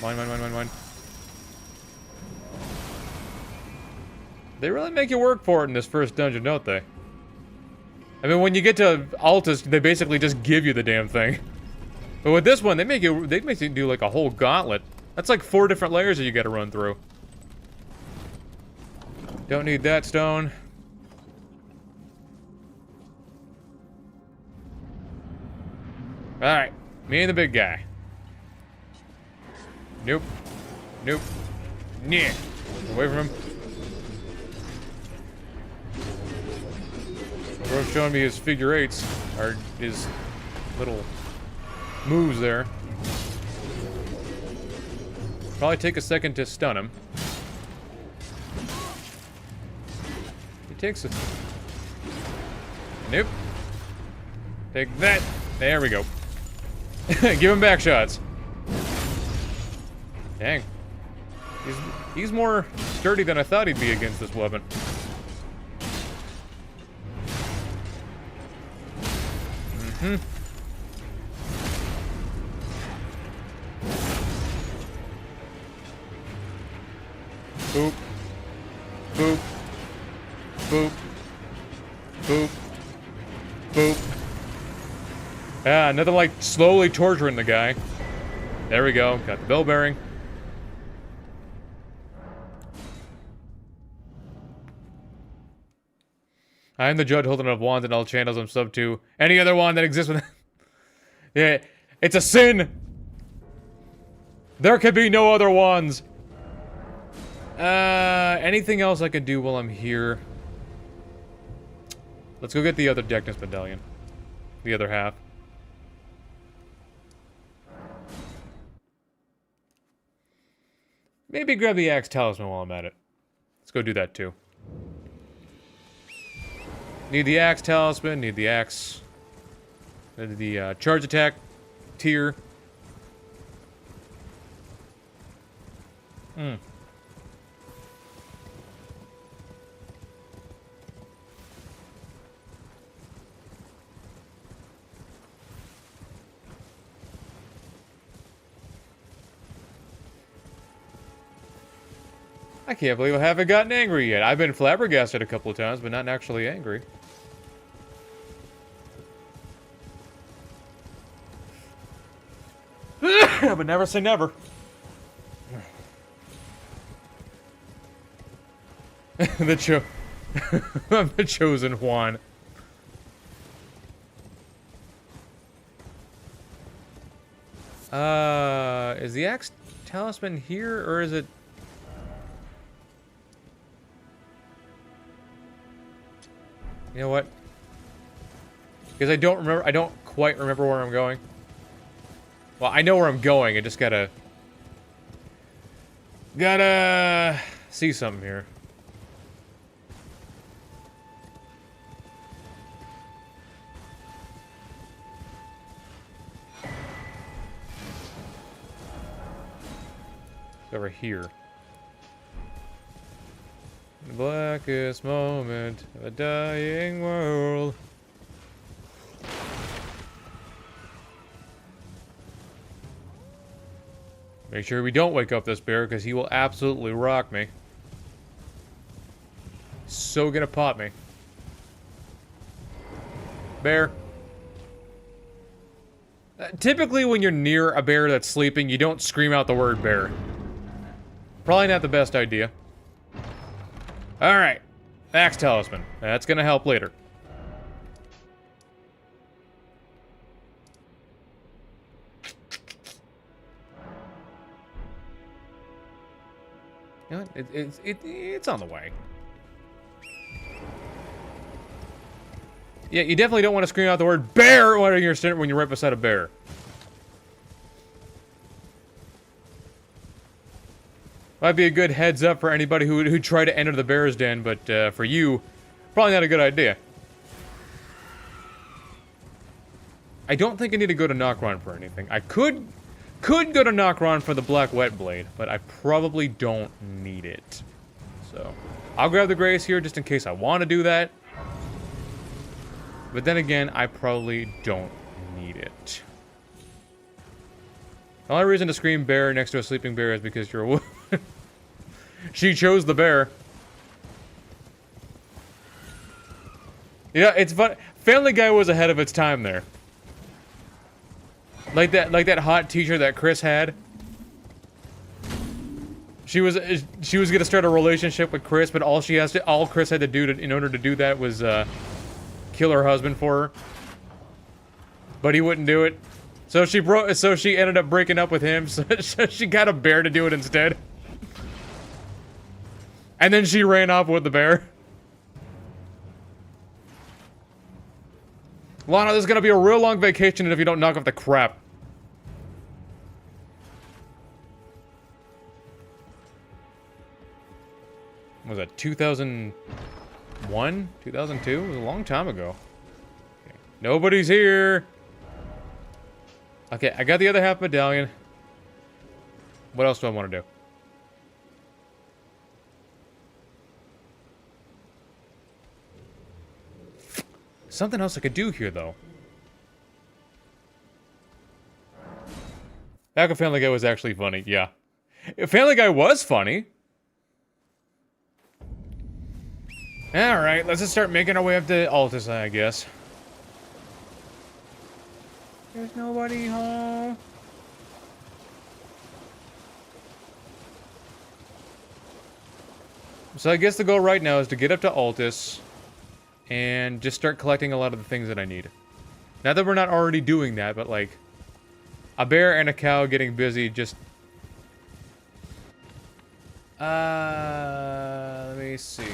Mine. They really make you work for it in this first dungeon, don't they? I mean, when you get to Altus, they basically just give you the damn thing. But with this one, they make you do like a whole gauntlet. That's like 4 different layers that you gotta run through. Don't need that stone. Alright, me and the big guy. Nope. Nope. Yeah. Away from him. Bro's showing me his figure eights, or his little moves there. Probably take a second to stun him. He takes it. Nope. Take that. There we go. Give him back shots. Dang. He's more sturdy than I thought he'd be against this weapon. Mm-hmm. Boop. Boop. Boop. Boop. Boop. Ah, nothing like slowly torturing the guy. There we go. Got the bell bearing. I am the judge holding up wands and all channels I'm sub to any other wand that exists with. Yeah, it's a sin. There could be no other wands. Anything else I could do while I'm here? Let's go get the other Tetanus medallion. The other half. Maybe grab the axe talisman while I'm at it. Let's go do that too. Need the axe talisman, need the axe. The charge attack tier. I can't believe I haven't gotten angry yet. I've been flabbergasted a couple of times, but not actually angry. But never say never. I'm the chosen one. Is the axe talisman here, or is it? You know what? Because I don't quite remember where I'm going. Well, I know where I'm going, I just gotta see something here. It's over here. The blackest moment of a dying world. Make sure we don't wake up this bear, because he will absolutely rock me. So gonna pop me. Bear. Typically when you're near a bear that's sleeping, you don't scream out the word bear. Probably not the best idea. Alright. Axe talisman. That's gonna help later. You know what? It's on the way. Yeah, you definitely don't want to scream out the word bear when you're right beside a bear. Might be a good heads up for anybody who tried to enter the bear's den, but for you, probably not a good idea. I don't think I need to go to Nokron for anything. I could go to Nokron for the Black Wet Blade, but I probably don't need it. So, I'll grab the Grace here just in case I want to do that. But then again, I probably don't need it. The only reason to scream bear next to a sleeping bear is because you're a woman. She chose the bear. Yeah, it's fun. Family Guy was ahead of its time there. Like that hot teacher that Chris had. She was gonna start a relationship with Chris, but all Chris had to do in order to do that was kill her husband for her. But he wouldn't do it. So she ended up breaking up with him, so she got a bear to do it instead. And then she ran off with the bear. Lana, this is gonna be a real long vacation if you don't knock off the crap. Was that 2001? 2002? It was a long time ago. Okay. Nobody's here. Okay, I got the other half medallion. What else do I want to do? Something else I could do here, though. Back when Family Guy was actually funny, yeah. If Family Guy was funny. Alright, let's just start making our way up to Altus, I guess. There's nobody home. So I guess the goal right now is to get up to Altus and just start collecting a lot of the things that I need. Not that we're not already doing that, but like a bear and a cow getting busy just... let me see.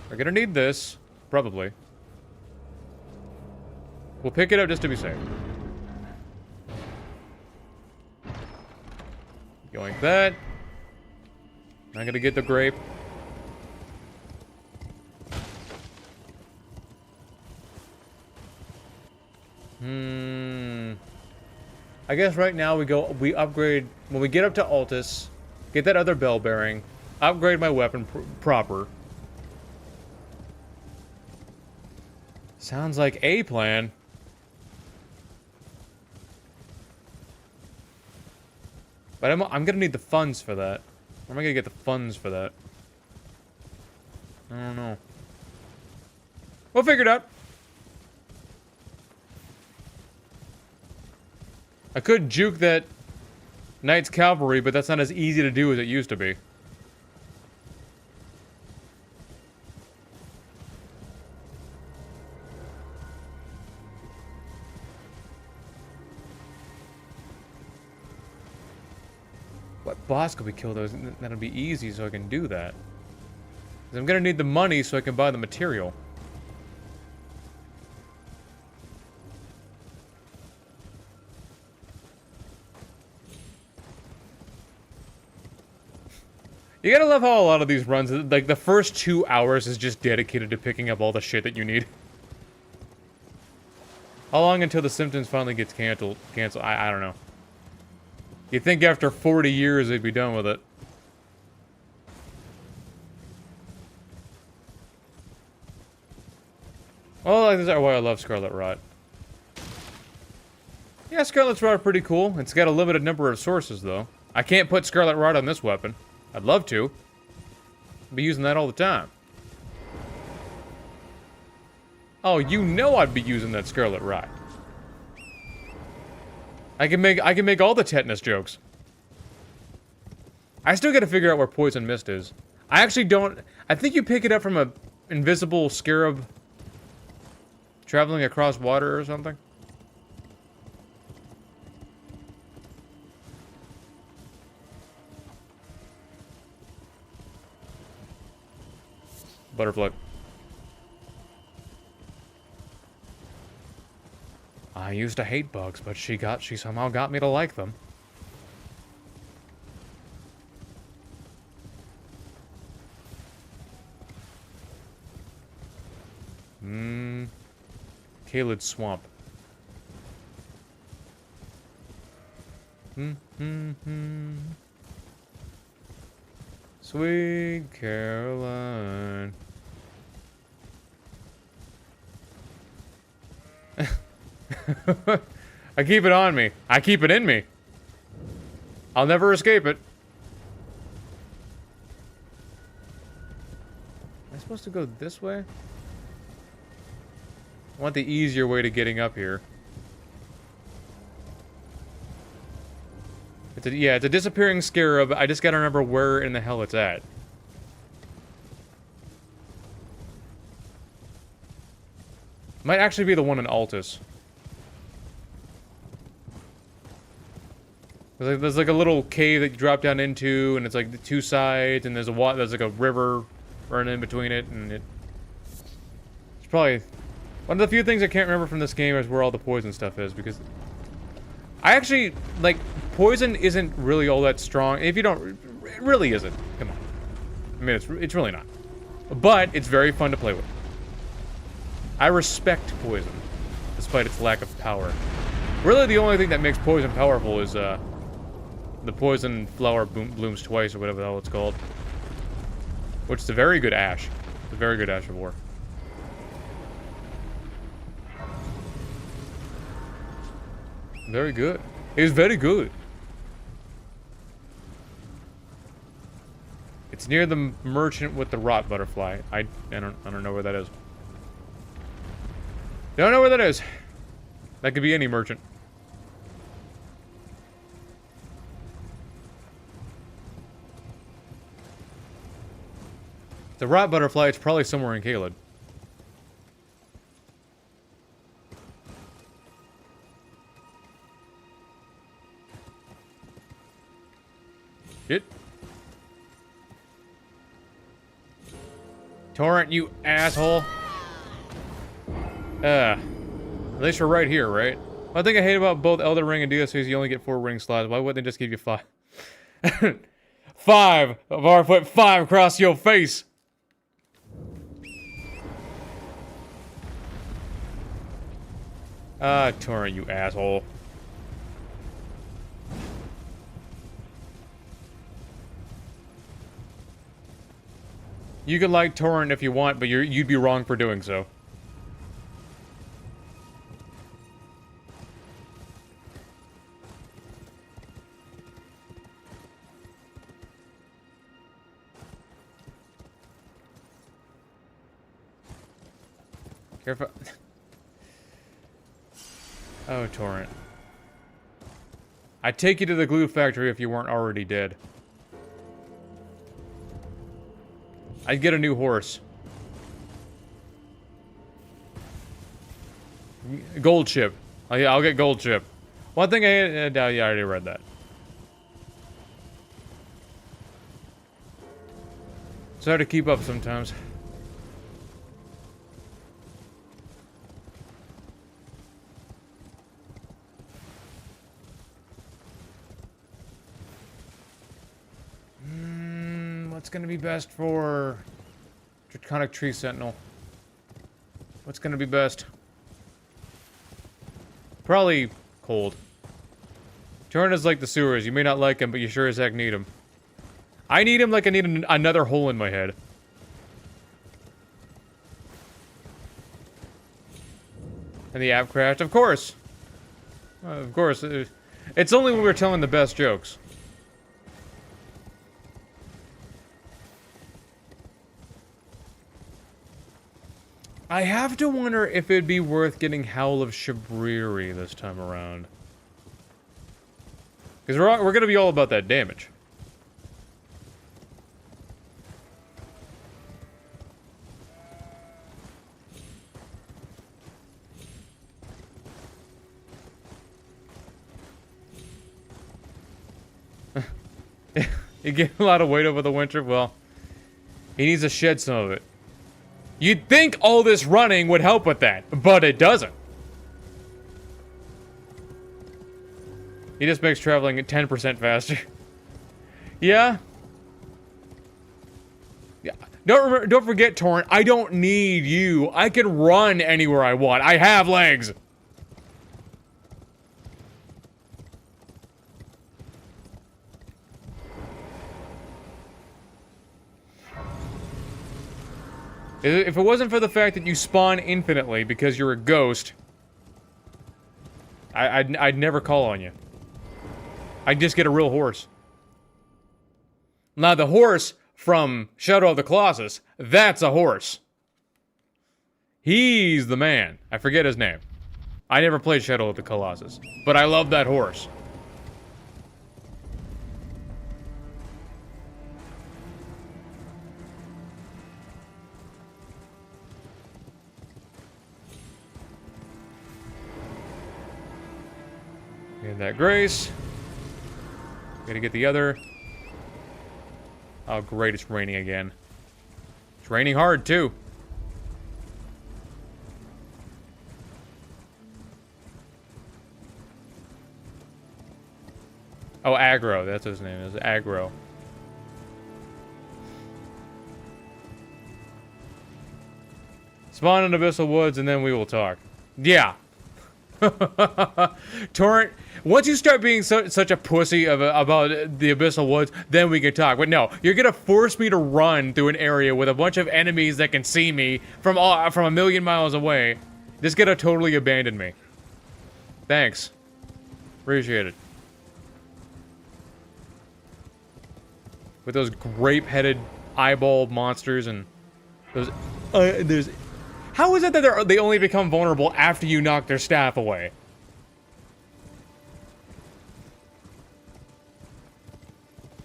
We're gonna need this, probably. We'll pick it up just to be safe. Going that. I'm gonna get the grape. I guess right now we upgrade, when we get up to Altus, get that other bell bearing, upgrade my weapon proper. Sounds like a plan. But I'm gonna need the funds for that. Where am I gonna get the funds for that? I don't know. We'll figure it out. I could juke that Knight's Cavalry, but that's not as easy to do as it used to be. What boss could we kill those? That'll be easy so I can do that. 'Cause I'm gonna need the money so I can buy the material. You gotta love how a lot of these runs, like the first 2 hours is just dedicated to picking up all the shit that you need. How long until the symptoms finally gets canceled? I don't know. You'd think after 40 years they'd be done with it. Well, like, this is why I love Scarlet Rot. Yeah, Scarlet Rot are pretty cool. It's got a limited number of sources, though. I can't put Scarlet Rot on this weapon. I'd love to. I'd be using that all the time. Oh, you know I'd be using that Scarlet Rot. I can make all the tetanus jokes. I still gotta figure out where Poison Mist is. I actually don't... I think you pick it up from a invisible scarab traveling across water or something. Butterfly. I used to hate bugs, but she somehow got me to like them. Kaled Swamp. Sweet Caroline. I keep it on me. I keep it in me. I'll never escape it. Am I supposed to go this way? I want the easier way to getting up here. Yeah, it's a disappearing scarab. I just gotta remember where in the hell it's at. Might actually be the one in Altus. There's like a little cave that you drop down into, and it's like the two sides, and there's like a river running in between it, and it's probably one of the few things I can't remember from this game is where all the poison stuff is, because I actually, like, poison isn't really all that strong. If you don't, it really isn't. Come on. I mean, it's really not. But it's very fun to play with. I respect poison, despite its lack of power. Really, the only thing that makes poison powerful is, the poison flower blooms twice, or whatever the hell it's called. Which is a very good ash. It's a very good ash of war. Very good. It is very good. It's near the merchant with the rot butterfly. I don't know where that is. Don't know where that is. That could be any merchant. The rot butterfly, it's probably somewhere in Caelid. Shit. Torrent, you asshole. At least we're right here, right? One thing I hate about both Elden Ring and DLC is you only get 4 ring slots. Why wouldn't they just give you 5? 5 of our foot 5 across your face. Torrent, you asshole. You can like Torrent if you want, but you'd be wrong for doing so. Careful. Oh, Torrent. I'd take you to the glue factory if you weren't already dead. I'd get a new horse. Gold chip. Oh, yeah, I'll get gold chip. One thing yeah, I already read that. It's hard to keep up sometimes. What's gonna be best for Draconic Tree Sentinel? What's gonna be best? Probably cold. Torrent is like the sewers. You may not like him, but you sure as heck need him. I need him like I need another hole in my head. And the app crashed? Of course. Of course. It's only when we're telling the best jokes. I have to wonder if it'd be worth getting Howl of Shabriri this time around. Because we're gonna be all about that damage. He gained a lot of weight over the winter. Well, he needs to shed some of it. You'd think all this running would help with that, but it doesn't. He just makes traveling 10% faster. Yeah. Yeah. Don't forget, Torrent, I don't need you. I can run anywhere I want. I have legs. If it wasn't for the fact that you spawn infinitely because you're a ghost, I'd never call on you. I'd just get a real horse. Now, the horse from Shadow of the Colossus, that's a horse. He's the man. I forget his name. I never played Shadow of the Colossus, but I love that horse. And that grace. Gotta get the other. Oh, great, it's raining again. It's raining hard, too. Oh, Aggro. That's what his name is. Aggro. Spawn in Abyssal Woods, and then we will talk. Yeah. Torrent, once you start being such a pussy about the Abyssal Woods, then we can talk. But no, you're gonna force me to run through an area with a bunch of enemies that can see me from a million miles away. Just gonna totally abandon me. Thanks. Appreciate it. With those grape-headed eyeball monsters and those... How is it that they only become vulnerable after you knock their staff away?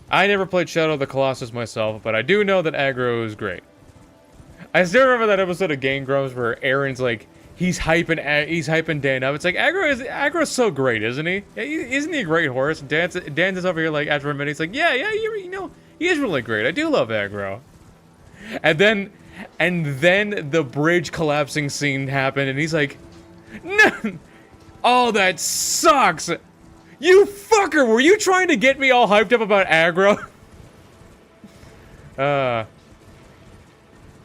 I never played Shadow of the Colossus myself, but I do know that aggro is great. I still remember that episode of Game Grumps where Aaron's like, he's hyping Dan up. It's like, aggro's so great, isn't he? Isn't he a great horse? Dan's is over here like, after a minute, he's like, yeah, you know, he is really great. I do love aggro. And then the bridge collapsing scene happened, and he's like, no! Oh, that sucks! You fucker! Were you trying to get me all hyped up about aggro?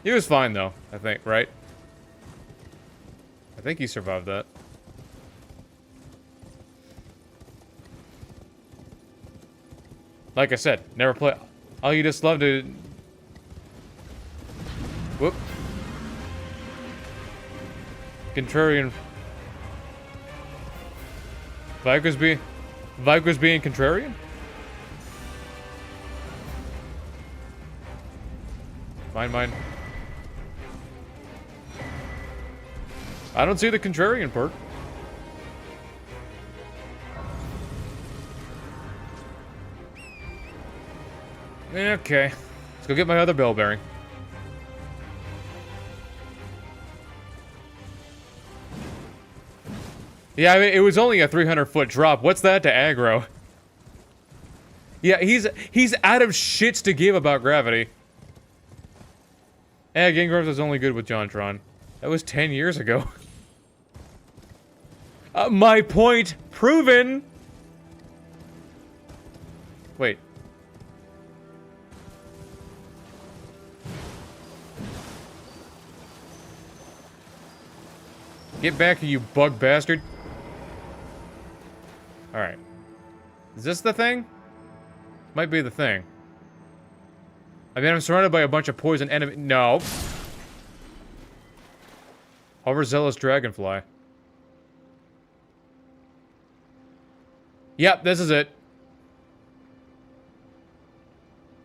He was fine, though, I think, right? I think he survived that. Like I said, never play... Oh, you just love to... Whoop. Contrarian. Viker's being contrarian? Mine. I don't see the contrarian part. Okay. Let's go get my other bell bearing. Yeah, I mean, it was only a 300-foot drop. What's that to aggro? Yeah, he's out of shits to give about gravity. Game Grumps was only good with JonTron. That was 10 years ago. My point proven! Wait. Get back here, you bug bastard. Alright. Is this the thing? Might be the thing. I mean, I'm surrounded by a bunch of poison enemy- No. Overzealous dragonfly. Yep, this is it.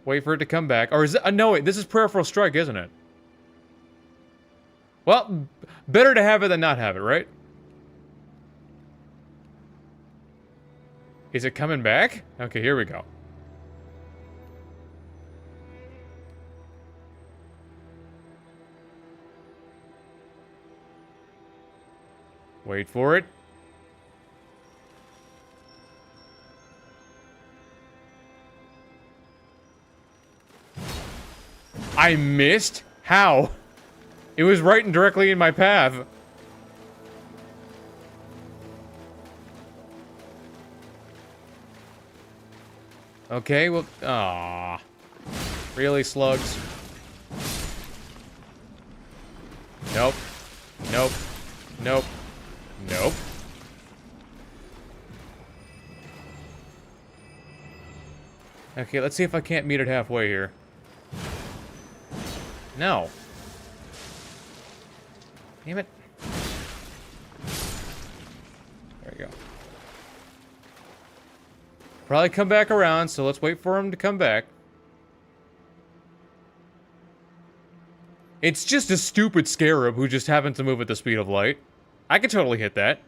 Wait for it to come back. Or is it- no, wait, this is Peripheral Strike, isn't it? Well, better to have it than not have it, right? Is it coming back? Okay, here we go. Wait for it. I missed? How? It was right and directly in my path. Okay, well, ah, really, slugs? Nope. Nope. Nope. Nope. Okay, let's see if I can't meet it halfway here. No. Damn it. There you go. Probably come back around, so let's wait for him to come back. It's just a stupid scarab who just happens to move at the speed of light. I could totally hit that.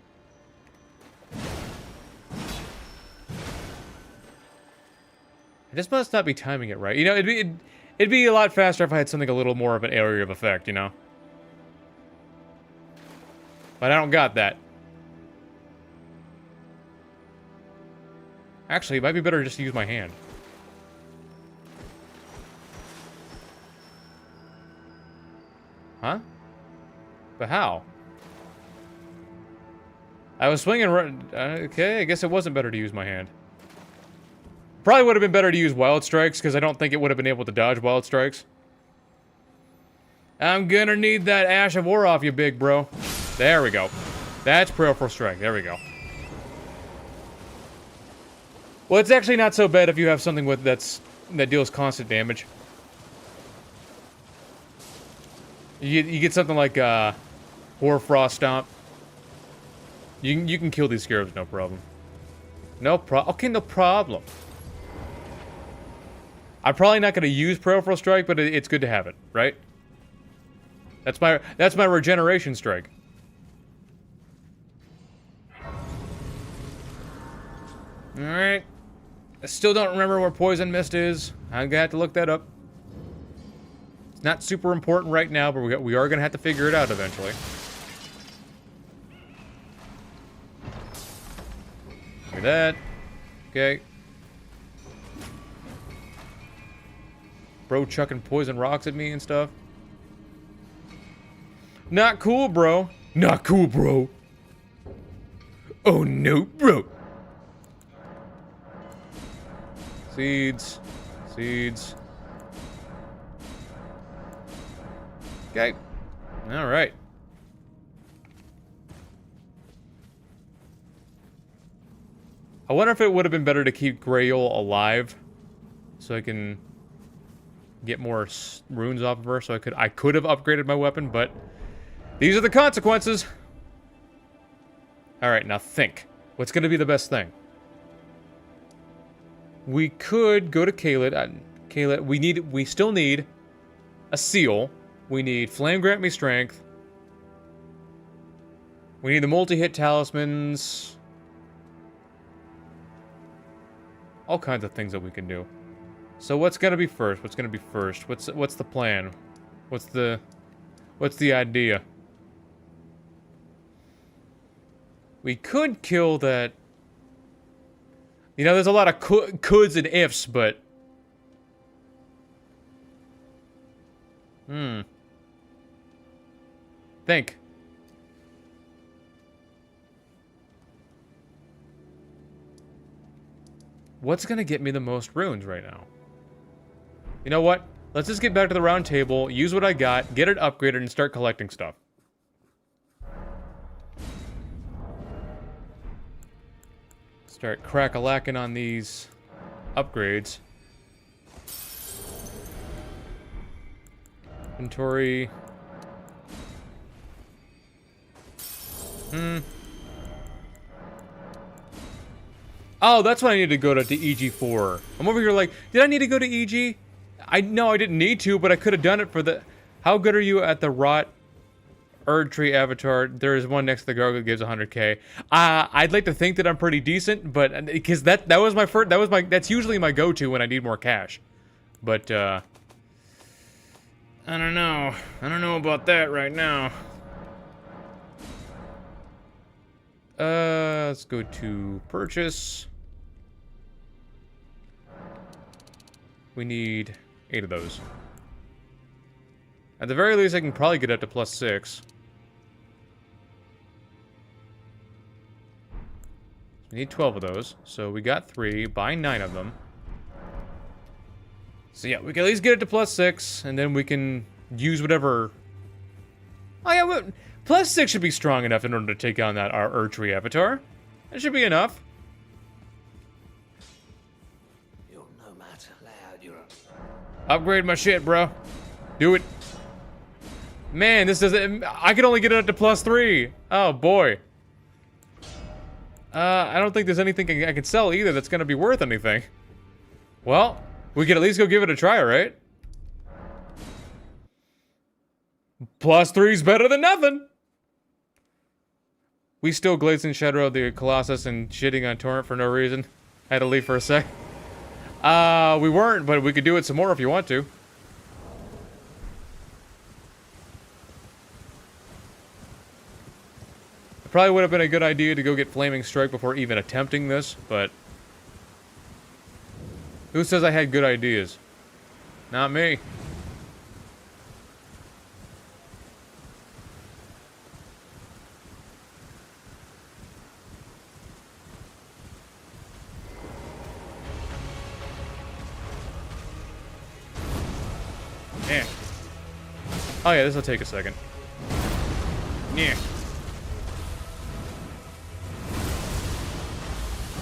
I just must not be timing it right. You know, it'd be a lot faster if I had something a little more of an area of effect, you know? But I don't got that. Actually, it might be better just to use my hand. Huh? But how? I was swinging right... okay, I guess it wasn't better to use my hand. Probably would have been better to use Wild Strikes, because I don't think it would have been able to dodge Wild Strikes. I'm gonna need that Ash of War off you, big bro. There we go. That's Prayerful Strike. There we go. Well, it's actually not so bad if you have something with that deals constant damage. You get something like Hoarfrost Stomp. You can kill these scarabs, no problem. Okay, no problem. I'm probably not going to use Prayerful Strike, but it's good to have it, right? That's my regeneration strike. All right. I still don't remember where Poison Mist is. I'm gonna have to look that up. It's not super important right now, but we are gonna have to figure it out eventually. Look at that. Okay. Bro chucking poison rocks at me and stuff. Not cool, bro. Not cool, bro. Oh no, bro. Seeds. Seeds. Okay. Alright. I wonder if it would have been better to keep Grail alive. So I can get more runes off of her. So I could have upgraded my weapon, but these are the consequences. Alright, now think. What's going to be the best thing? We could go to Caelid. Caelid, we still need a seal. We need Flame Grant Me Strength. We need the multi-hit talismans. All kinds of things that we can do. So what's gonna be first? What's gonna be first? What's the plan? What's the idea? We could kill that. You know, there's a lot of coulds and ifs, but... Think. What's gonna get me the most runes right now? You know what? Let's just get back to the round table, use what I got, get it upgraded, and start collecting stuff. Start crack-a-lacking on these upgrades. Inventory. Oh, that's what I need to go to EG4. I'm over here like, did I need to go to EG? No, I didn't need to, but I could have done it for the... How good are you at the Rot Erd Tree Avatar? There is one next to the gargoyle that gives 100k. I'd like to think that I'm pretty decent, but... Because that was my first... That's usually my go-to when I need more cash. But, I don't know. I don't know about that right now. Let's go to purchase. We need 8 of those. At the very least, I can probably get up to +6. We need 12 of those. So we got 3. Buy 9 of them. So yeah, we can at least get it to +6, and then we can use whatever... Oh yeah, +6 should be strong enough in order to take on that our Erd Tree Avatar. That should be enough. You're no matter loud, you're Upgrade my shit, bro. Do it. Man, this doesn't... I can only get it up to +3. Oh, boy. I don't think there's anything I can sell either that's gonna be worth anything. Well, we could at least go give it a try, right? +3's better than nothing! We still glazed and shadowed the Colossus and shitting on Torrent for no reason. I had to leave for a sec. We weren't, but we could do it some more if you want to. It probably would have been a good idea to go get Flaming Strike before even attempting this, but... Who says I had good ideas? Not me. Yeah. Oh yeah, this will take a second. Yeah.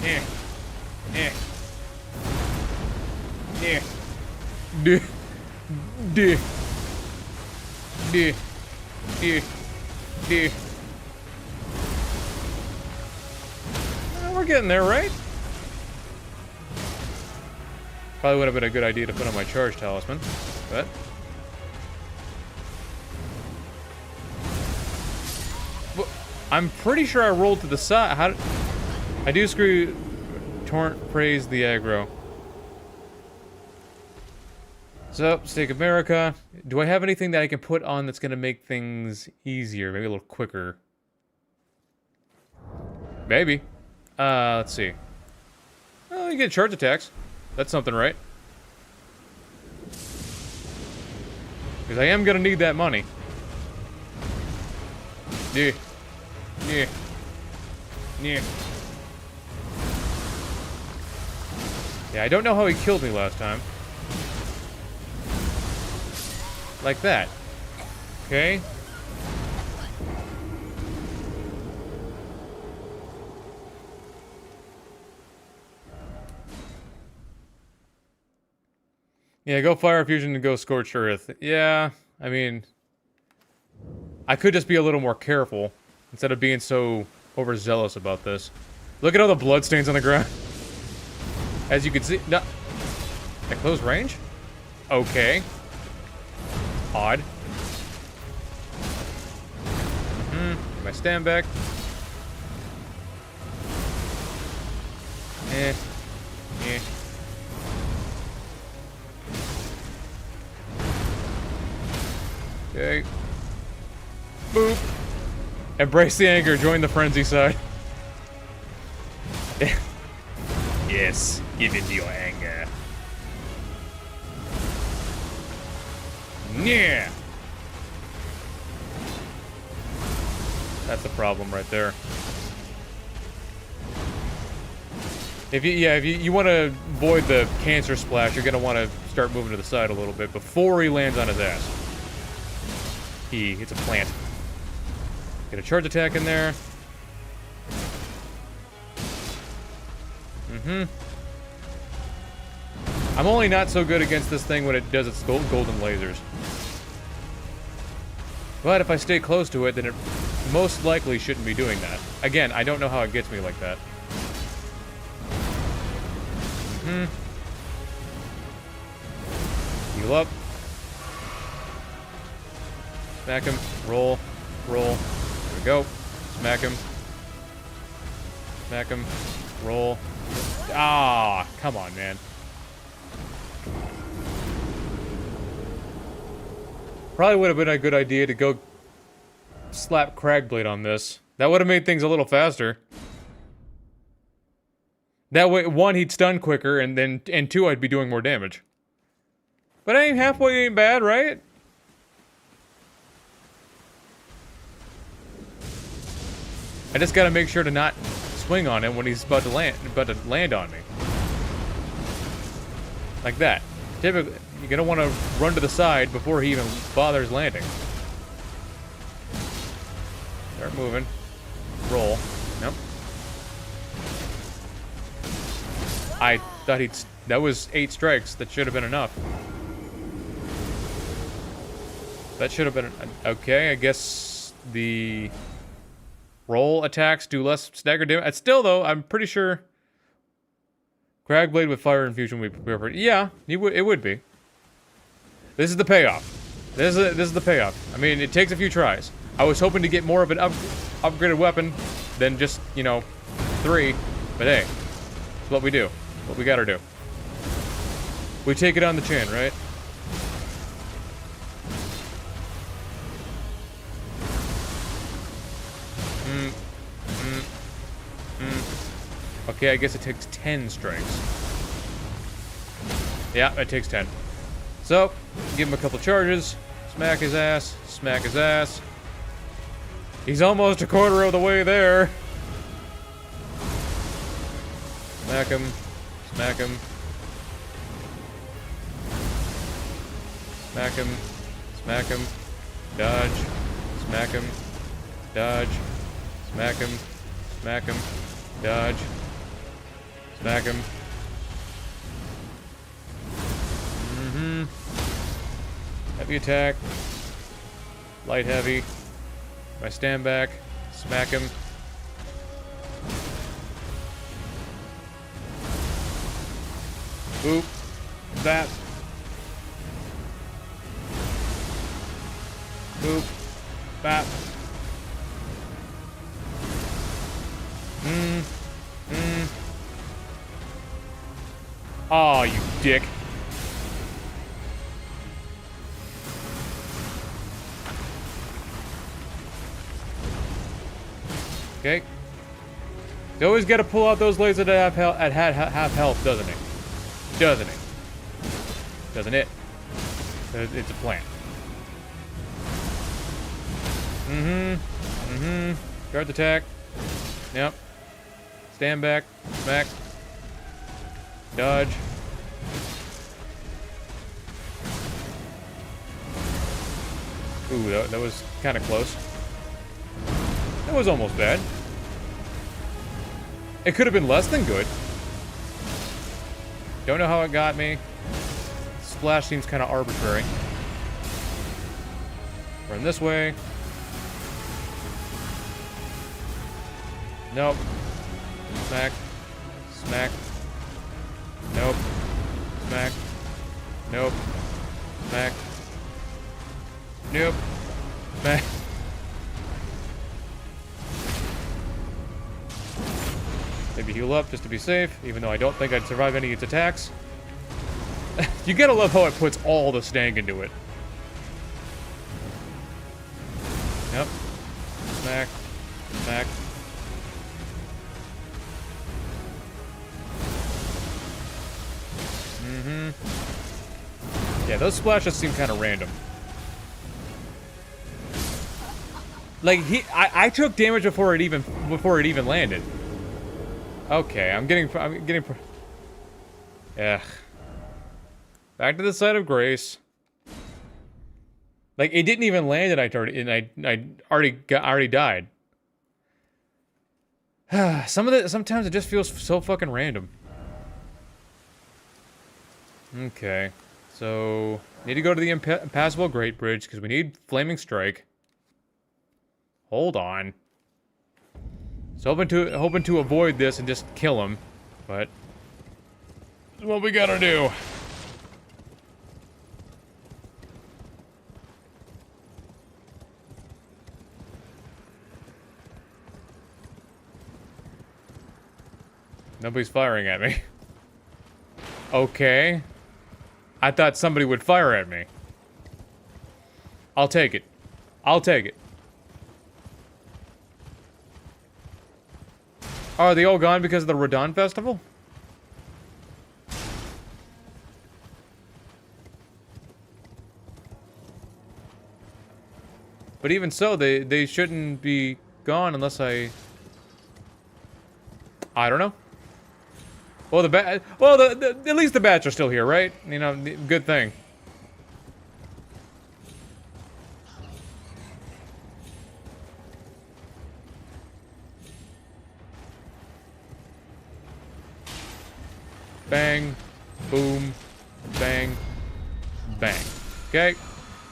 Yeah. Yeah. Yeah. Duh. Duh. Duh. Duh. Duh. We're getting there, right? Probably would have been a good idea to put on my charge talisman, but... I'm pretty sure I rolled to the side. How did... I do screw... Torrent praise the aggro. So, Stake of America. Do I have anything that I can put on that's gonna make things easier? Maybe a little quicker. Maybe. Let's see. Oh, you get charge attacks. That's something, right? Because I am gonna need that money. Yeah. Yeah. Yeah. Yeah, I don't know how he killed me last time. Like that. Okay. Yeah, go Fire Fusion and go Scorched Earth. Yeah, I mean... I could just be a little more careful, instead of being so overzealous about this. Look at all the bloodstains on the ground. As you can see... No. At close range? Okay. Odd. My stand back. Eh. Eh. Okay. Boop. Embrace the anger, join the frenzy side. Yes, give in to your anger. Yeah. That's the problem right there. If you want to avoid the cancer splash, you're gonna want to start moving to the side a little bit before he lands on his ass. It's a plant. Get a charge attack in there. I'm only not so good against this thing when it does its golden lasers. But if I stay close to it, then it most likely shouldn't be doing that. Again, I don't know how it gets me like that. Heal up. Smack him. Roll. Roll. There we go. Smack him. Smack him. Roll. Ah, come on, man. Probably would have been a good idea to go slap Cragblade on this. That would have made things a little faster. That way, one, he'd stun quicker, and two, I'd be doing more damage. But ain't halfway ain't bad, right? I just gotta make sure to not swing on him when he's about to land on me. Like that. Typically, you're gonna want to run to the side before he even bothers landing. Start moving. Roll. Nope. I thought that was 8 strikes. That should have been enough. That should have been... Okay, I guess the... Roll attacks do less stagger damage. Still, though, I'm pretty sure... Crag Blade with Fire Infusion would be... Yeah, it would be. This is the payoff. This is the payoff. I mean, it takes a few tries. I was hoping to get more of an upgraded weapon than just, you know, 3. But hey, it's what we do. What we gotta do. We take it on the chin, right? Okay, I guess it takes 10 strikes. Yeah, it takes 10. So, give him a couple charges. Smack his ass. Smack his ass. He's almost a quarter of the way there. Smack him. Smack him. Smack him. Smack him. Dodge. Smack him. Dodge. Smack him. Smack him. Dodge. Smack him. Heavy attack. Light heavy. My stand back. Smack him. Boop. That. Boop. Bap. Aw, you dick. Okay. You always gotta pull out those lasers at half health, doesn't it? Doesn't it? Doesn't it? It's a plan. Guard attack. Yep. Stand back. Smack. Dodge. Ooh, that was kind of close. That was almost bad. It could have been less than good. Don't know how it got me. Splash seems kind of arbitrary. Run this way. Nope. Smack. Smack. Nope. Smack. Nope. Smack. Nope. Smack. Maybe heal up just to be safe, even though I don't think I'd survive any of its attacks. You gotta love how it puts all the stank into it. Yep. Smack. Smack. Yeah, those splashes seem kind of random. Like I took damage before it even landed. Okay, I'm getting. Ugh. Back to the side of grace. Like it didn't even land, and I already died. Sometimes it just feels so fucking random. Okay, so need to go to the impassable Great Bridge because we need Flaming Strike. Hold on. So hoping to avoid this and just kill him, but this is what we gotta do. Nobody's firing at me. Okay. I thought somebody would fire at me. I'll take it. I'll take it. Oh, are they all gone because of the Radon Festival? But even so, they shouldn't be gone unless I don't know. Well, at least the bats are still here, right? You know, good thing. Bang, boom, bang, bang. Okay,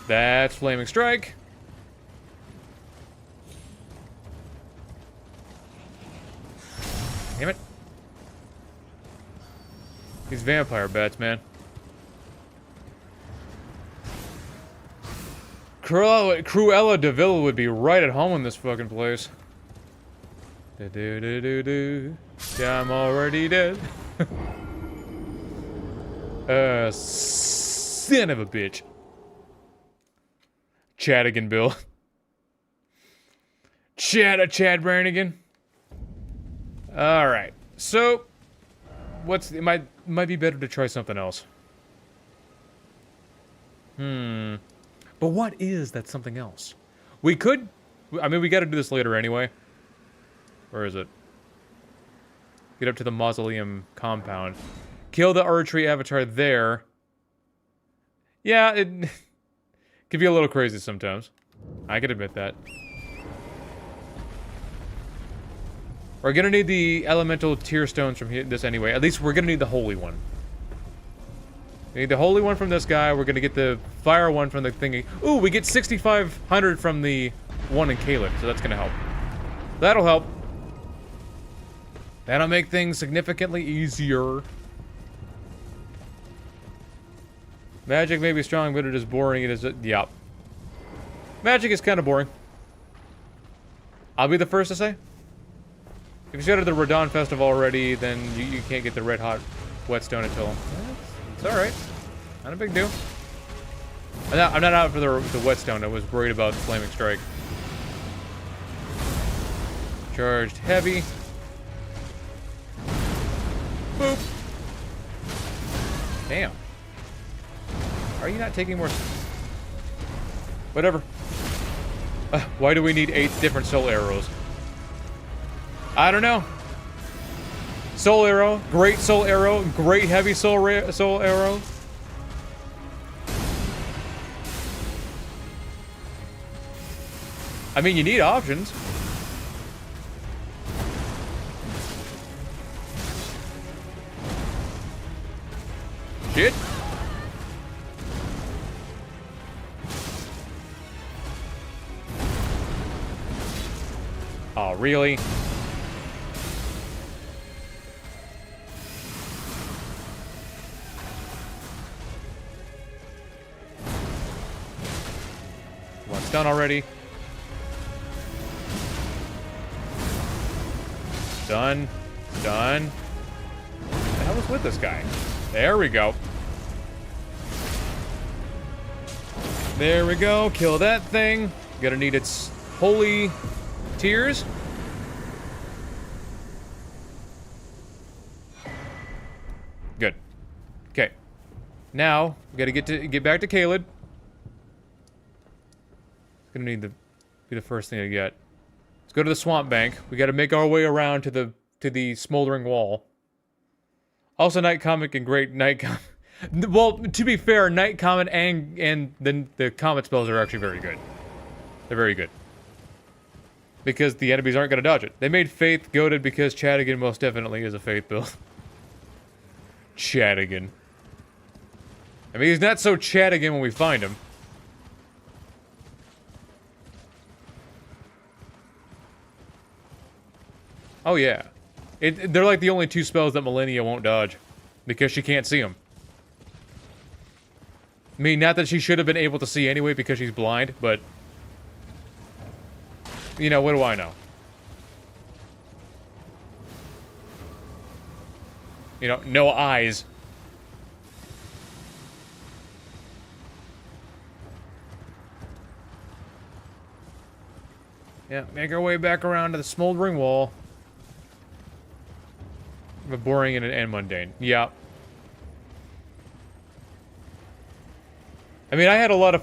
that's Flaming Strike. Damn it. These vampire bats, man. Cruella de Vil would be right at home in this fucking place. Do-do-do-do-do. Yeah, I'm already dead. Son of a bitch. Chadigan Bill. Chad Brannigan. Alright. So, it might be better to try something else. But what is that something else? We could... I mean, we gotta do this later anyway. Where is it? Get up to the mausoleum compound. Kill the archery avatar there. Yeah, it can be a little crazy sometimes. I can admit that. We're gonna need the elemental tear stones from this anyway. At least we're gonna need the holy one. We need the holy one from this guy. We're gonna get the fire one from the thingy. Ooh, we get 6,500 from the one in Caelid, so that's gonna help. That'll help. That'll make things significantly easier. Magic may be strong, but it is boring. It is... Yep. Magic is kind of boring. I'll be the first to say. If you go to the Radon Festival already, then you can't get the red hot whetstone until... It's alright. Not a big deal. I'm not out for the whetstone. I was worried about Flaming Strike. Charged heavy. Boop. Damn. Are you not taking more... Whatever. Why do we need 8 different soul arrows? I don't know. Soul arrow, great soul arrow, great heavy soul arrow. I mean, you need options. Shit. Oh, really? One's done already. Done. Done. What the hell is with this guy? There we go. There we go. Kill that thing. Gonna need its holy tears. Good. Okay. Now we gotta get back to Caelid. Gonna need be the first thing to get. Let's go to the swamp bank. We gotta make our way around to the smoldering wall. Also, Night Comet and Great Night Comet. Well, to be fair, Night Comet and the Comet spells are actually very good. They're very good. Because the enemies aren't going to dodge it. They made Faith goated because Chadigan most definitely is a Faith build. Chadigan. I mean, he's not so Chadigan when we find him. Oh, yeah. They're like the only 2 spells that Millennia won't dodge. Because she can't see them. I mean, not that she should have been able to see anyway because she's blind, but... You know, what do I know? You know, no eyes. Yeah, make our way back around to the smoldering wall. But boring and mundane. Yeah. I mean, I had a lot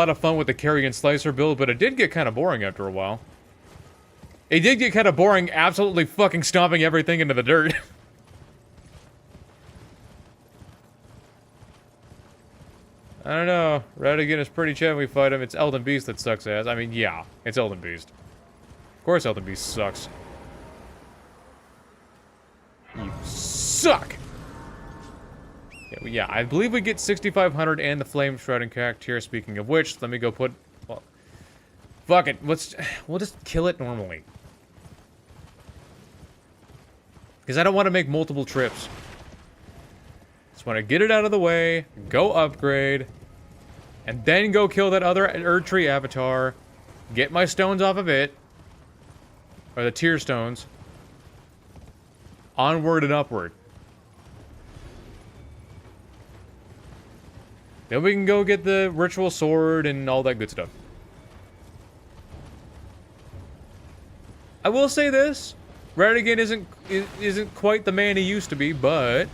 of fun with the Carrion Slicer build, but it did get kind of boring after a while. It did get kind of boring, absolutely fucking stomping everything into the dirt. I don't know. Radigan is pretty chill when we fight him. It's Elden Beast that sucks ass. I mean, yeah, it's Elden Beast. Of course Elden Beast sucks. You suck! Yeah, I believe we get 6,500 and the Flame Shrouding character. Speaking of which, let me go put... Well, fuck it. We'll just kill it normally. Because I don't want to make multiple trips. Just want to get it out of the way, go upgrade, and then go kill that other Erdtree avatar, get my stones off of it, or the tier stones, onward and upward. Then we can go get the ritual sword and all that good stuff. I will say this, Radigan isn't quite the man he used to be, but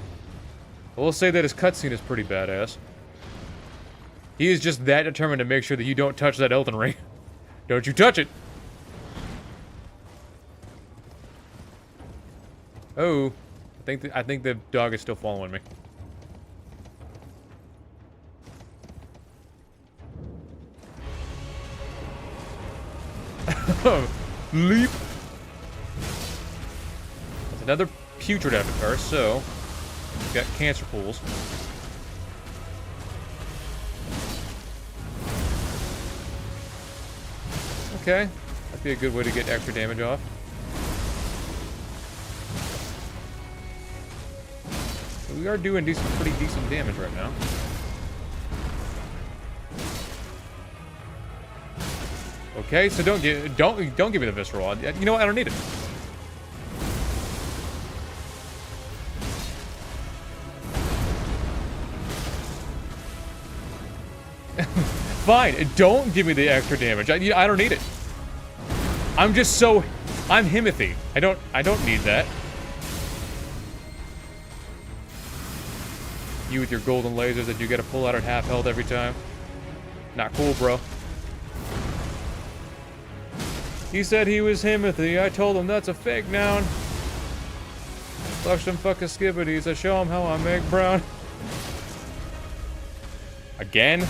I will say that his cutscene is pretty badass. He is just that determined to make sure that you don't touch that Elden Ring. Don't you touch it! Oh, I think the dog is still following me. Leap. That's another putrid avatar, so we've got cancer pools. Okay, that'd be a good way to get extra damage off. We are doing pretty decent damage right now. Okay, so don't give me the visceral. You know what? I don't need it. Fine, don't give me the extra damage. I don't need it. I'm Himothy. I don't need that. You with your golden lasers that you gotta pull out at half health every time. Not cool, bro. He said he was Himothy. I told him that's a fake noun. Flush them fucking skibbities. I show him how I make brown. Again?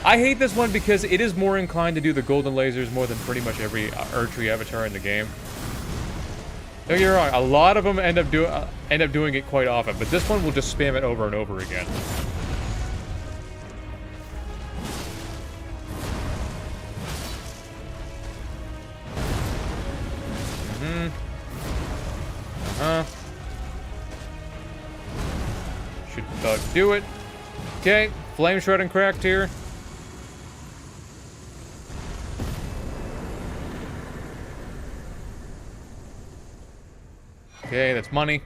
I hate this one because it is more inclined to do the golden lasers more than pretty much every Erdtree avatar in the game. Don't get me wrong, a lot of them end up doing it quite often, but this one will just spam it over and over again. Should do it. Okay, flame shred and cracked here. Okay, that's money.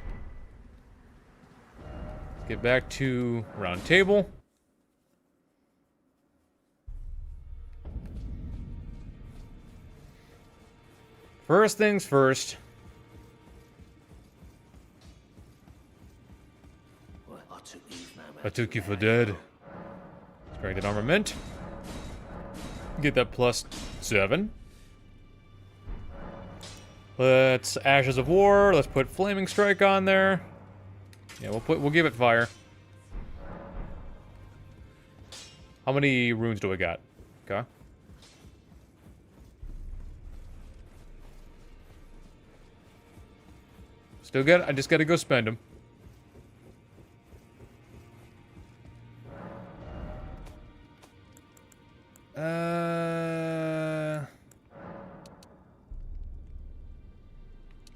Let's get back to round table. First things first. I took you for dead. Strengthened armament. Get that +7. Let's Ashes of War. Let's put Flaming Strike on there. Yeah, we'll give it fire. How many runes do I got? Okay. Still got. I just got to go spend them.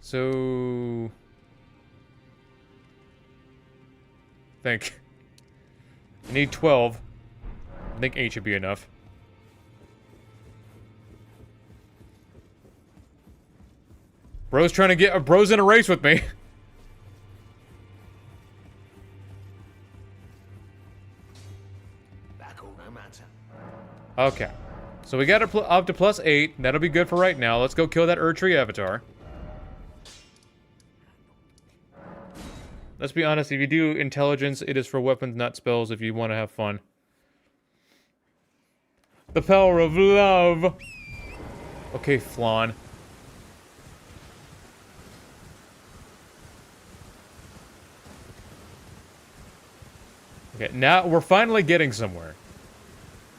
So, I need 12. I think 8 should be enough. Bro's bro's in a race with me. Okay. So we got it up to +8. That'll be good for right now. Let's go kill that Erdtree avatar. Let's be honest, if you do intelligence, it is for weapons, not spells, if you want to have fun. The power of love. Okay, Flan. Okay, now we're finally getting somewhere.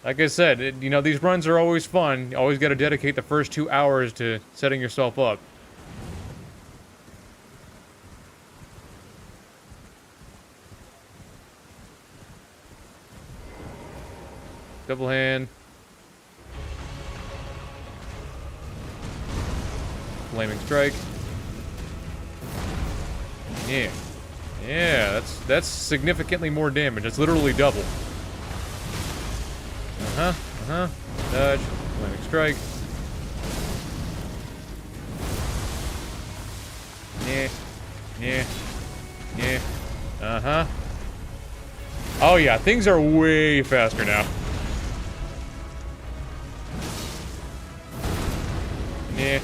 Like I said, you know, these runs are always fun. You always got to dedicate the first 2 hours to setting yourself up. Double hand. Flaming strike. Yeah. Yeah, that's significantly more damage. It's literally double. Dodge. Flaming strike. Yeah. Yeah. Yeah. Oh yeah, things are way faster now. Yeah.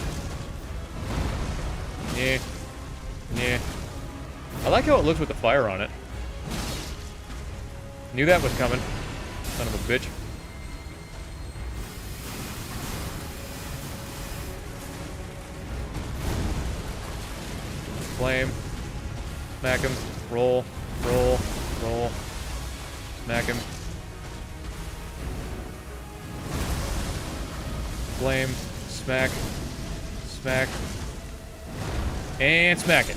Yeah. Yeah. I like how it looks with the fire on it. Knew that was coming. Son of a bitch. Flame. Smack him. Roll. Roll. Roll. Smack him. Flame. Smack. Smack. And smack it.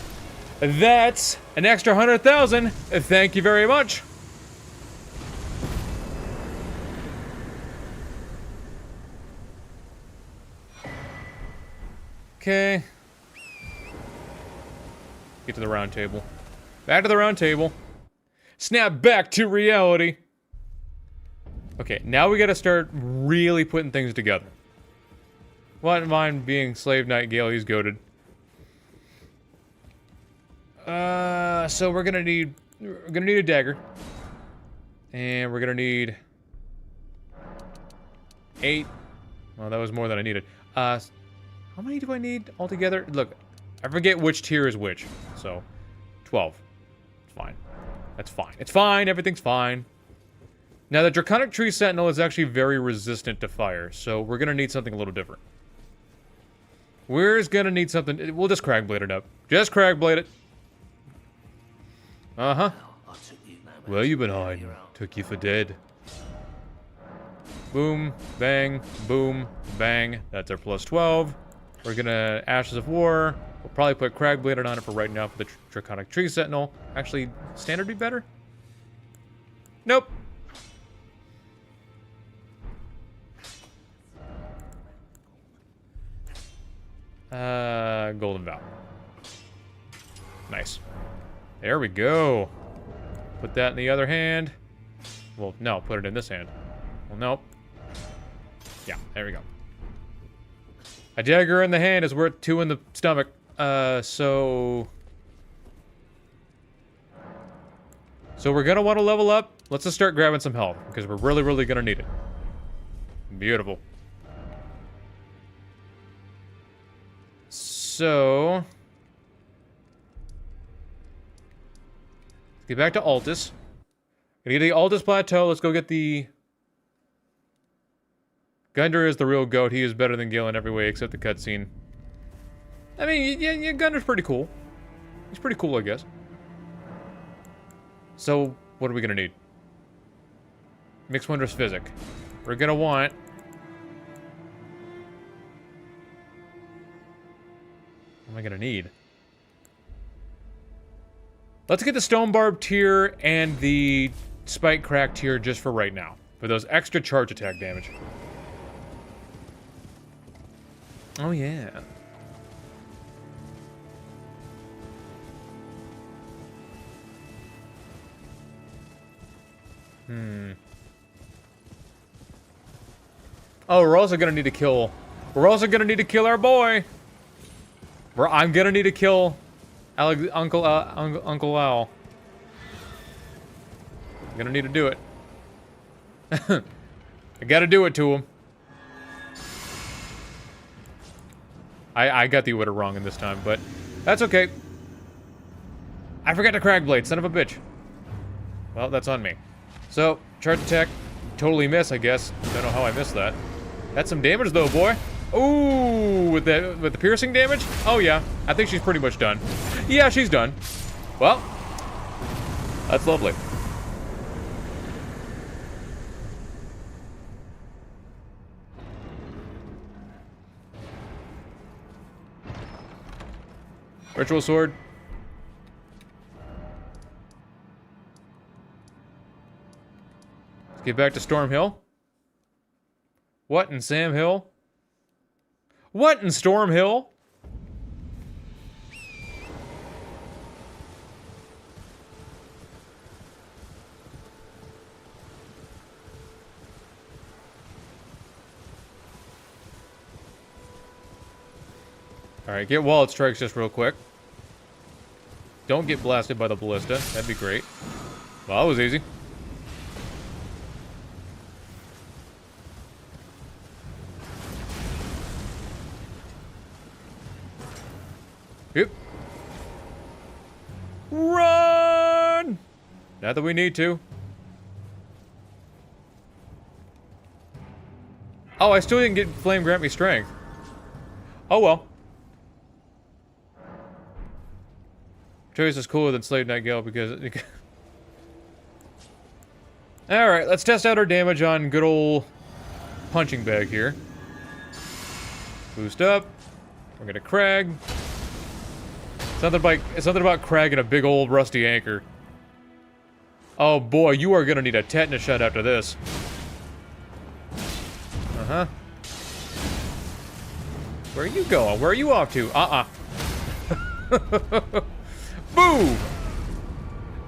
That's an extra 100,000. Thank you very much. Okay. Get to the round table. Back to the round table. Snap back to reality. Okay, now we gotta start really putting things together. Wouldn't mind being Slave Knight Gale, he's goated. So we're gonna need a dagger. And we're gonna need 8. Well, that was more than I needed. How many do I need altogether? Look, I forget which tier is which. So, 12. It's fine. That's fine. It's fine. Everything's fine. Now, the Draconic Tree Sentinel is actually very resistant to fire, so we're gonna need something a little different. We're gonna need something. We'll just Cragblade it up. Just Cragblade it. Uh-huh. Where you been hiding? Took you for dead. Boom, bang, boom, bang. That's our plus 12. We're gonna Ashes of War. We'll probably put Cragblade on it for right now for the Draconic Tree Sentinel. Actually, standard be better? Nope. Golden Vow. Nice. There we go. Put that in the other hand. Well, no, put it in this hand. Well, nope. Yeah, there we go. A dagger in the hand is worth 2 in the stomach. So we're gonna want to level up. Let's just start grabbing some health, because we're really, really gonna need it. Beautiful. So... let's get back to Altus. Gonna get the Altus Plateau. Let's go get the... Gundar is the real goat. He is better than Gale in every way except the cutscene. I mean, yeah, Gundar's pretty cool. He's pretty cool, I guess. So, what are we gonna need? Mixed Wondrous Physic. We're gonna want... what am I gonna need? Let's get the Stone Barb tier and the Spike Crack tier just for right now. For those extra charge attack damage. Oh, yeah. Oh, we're also gonna need to kill... we're also gonna need to kill our boy! I'm gonna need to kill... Uncle Owl. I'm gonna need to do it. I gotta do it to him. I got the order wrong in this time, but that's okay. I forgot to Cragblade, son of a bitch. Well, that's on me. So, charge attack, totally miss, I guess. Don't know how I missed that. That's some damage though, boy. Ooh, with the piercing damage? Oh yeah, I think she's pretty much done. Yeah, she's done. Well, that's lovely. Ritual Sword. Let's get back to Storm Hill. What in Sam Hill? What in Storm Hill? Alright, get walled strikes just real quick. Don't get blasted by the ballista. That'd be great. Well, that was easy. Yep. Run! Not that we need to. Oh, I still didn't get Flame grant me strength. Oh well. Choice is cooler than Slave Knight Gale because... Alright, let's test out our damage on good old punching bag here. Boost up. We're gonna Crag. Something about Crag and a big old rusty anchor. Oh boy, you are gonna need a tetanus shot after this. Uh-huh. Where are you going? Where are you off to? Boom!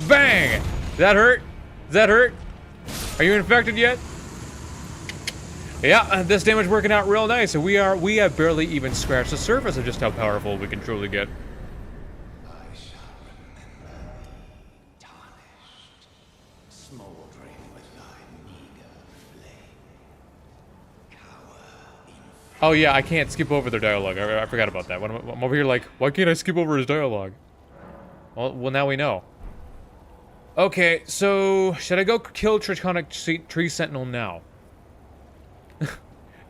Bang! Does that hurt? Does that hurt? Are you infected yet? Yeah, this damage working out real nice, and we have barely even scratched the surface of just how powerful we can truly get. I shall remember, tarnished, smouldering with thy meager flame. Cower in Oh yeah, I can't skip over their dialogue. I forgot about that. I'm over here like, why can't I skip over his dialogue? Well, now we know. Okay, so should I go kill Tritonic Tree Sentinel now? Do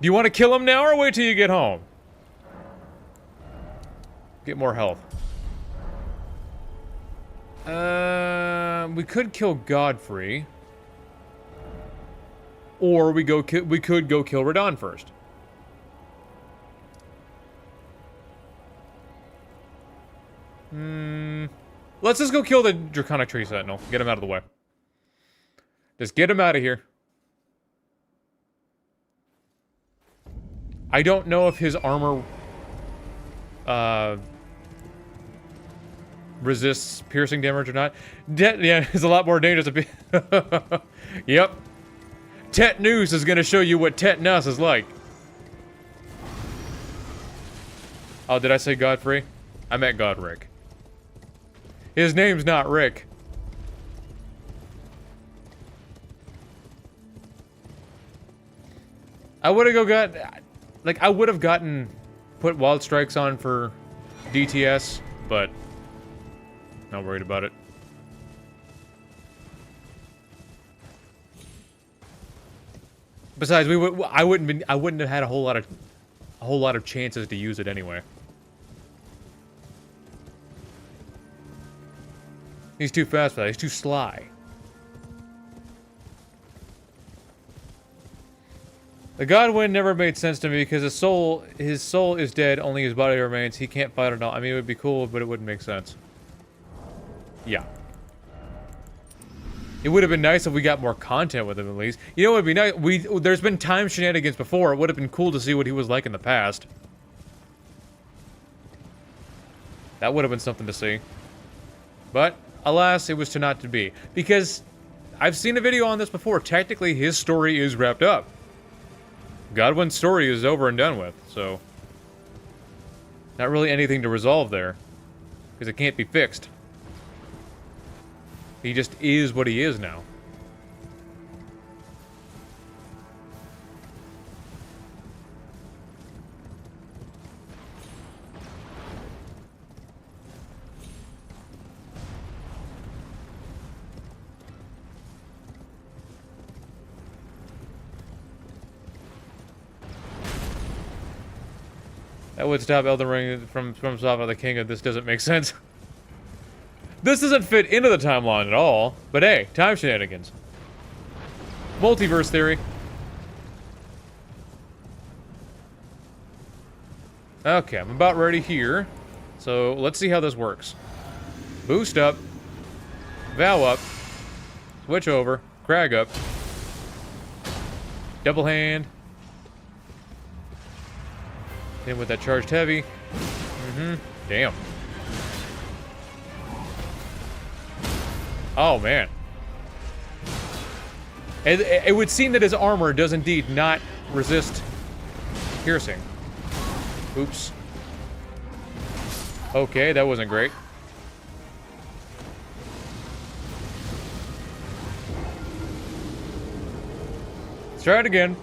you want to kill him now or wait till you get home? Get more health. We could kill Godfrey, or we could go kill Radon first. Let's just go kill the Draconic Tree Sentinel. Get him out of the way. Just get him out of here. I don't know if his armor resists piercing damage or not. Yeah, it's a lot more dangerous to be. Yep. Tetanus is gonna show you what tetanus is like. Oh, did I say Godfrey? I meant Godric. His name's not Rick. I would have put Wild Strikes on for DTS, but not worried about it. Besides, I wouldn't have had a whole lot of chances to use it anyway. He's too fast for that. He's too sly. The Godwind never made sense to me because his soul is dead, only his body remains. He can't fight at all. I mean, it would be cool, but it wouldn't make sense. Yeah. It would have been nice if we got more content with him, at least. You know what would be nice? There's been time shenanigans before. It would have been cool to see what he was like in the past. That would have been something to see. But, alas, it was not to be. Because I've seen a video on this before. Technically, his story is wrapped up. Godwin's story is over and done with, so... not really anything to resolve there. Because it can't be fixed. He just is what he is now. That would stop Elden Ring from Sava the King if this doesn't make sense. This doesn't fit into the timeline at all, but hey, time shenanigans. Multiverse theory. Okay, I'm about ready here. So let's see how this works. Boost up. Vow up. Switch over. Crag up. Double hand. In with that charged heavy. Damn. Oh, man. It would seem that his armor does indeed not resist piercing. Oops. Okay, that wasn't great. Let's try it again.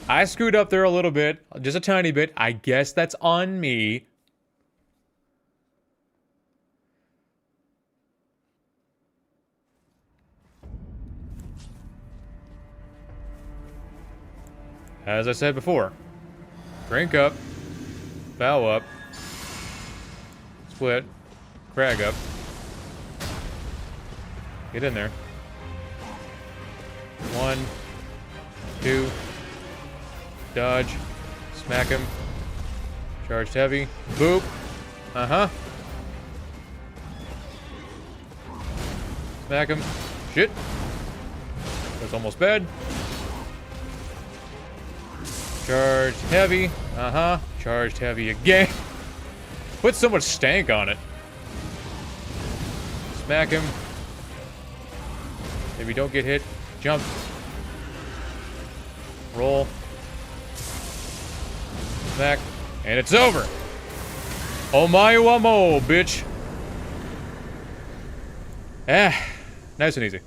I screwed up there a little bit. Just a tiny bit. I guess that's on me. As I said before, drink up, bow up, split, crag up. Get in there. 1, 2, dodge, smack him, charged heavy, boop, smack him, shit, that's almost bad. Charged heavy. Charged heavy again. Put so much stank on it. Smack him. Maybe don't get hit. Jump. Roll. Smack. And it's over. Omayu amo, bitch. Nice and easy.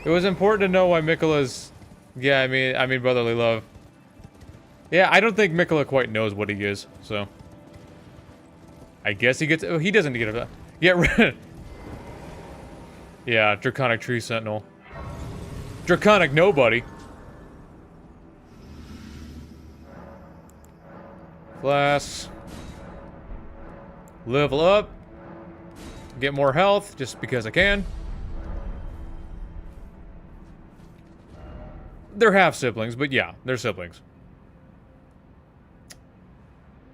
It was important to know why Miquella's... Yeah, I mean brotherly love. Yeah, I don't think Miquella quite knows what he is, so... I guess he gets... Oh, he doesn't get it. Yeah, yeah, Draconic Tree Sentinel. Draconic nobody. Class. Level up. Get more health, just because I can. They're half-siblings, but yeah, they're siblings.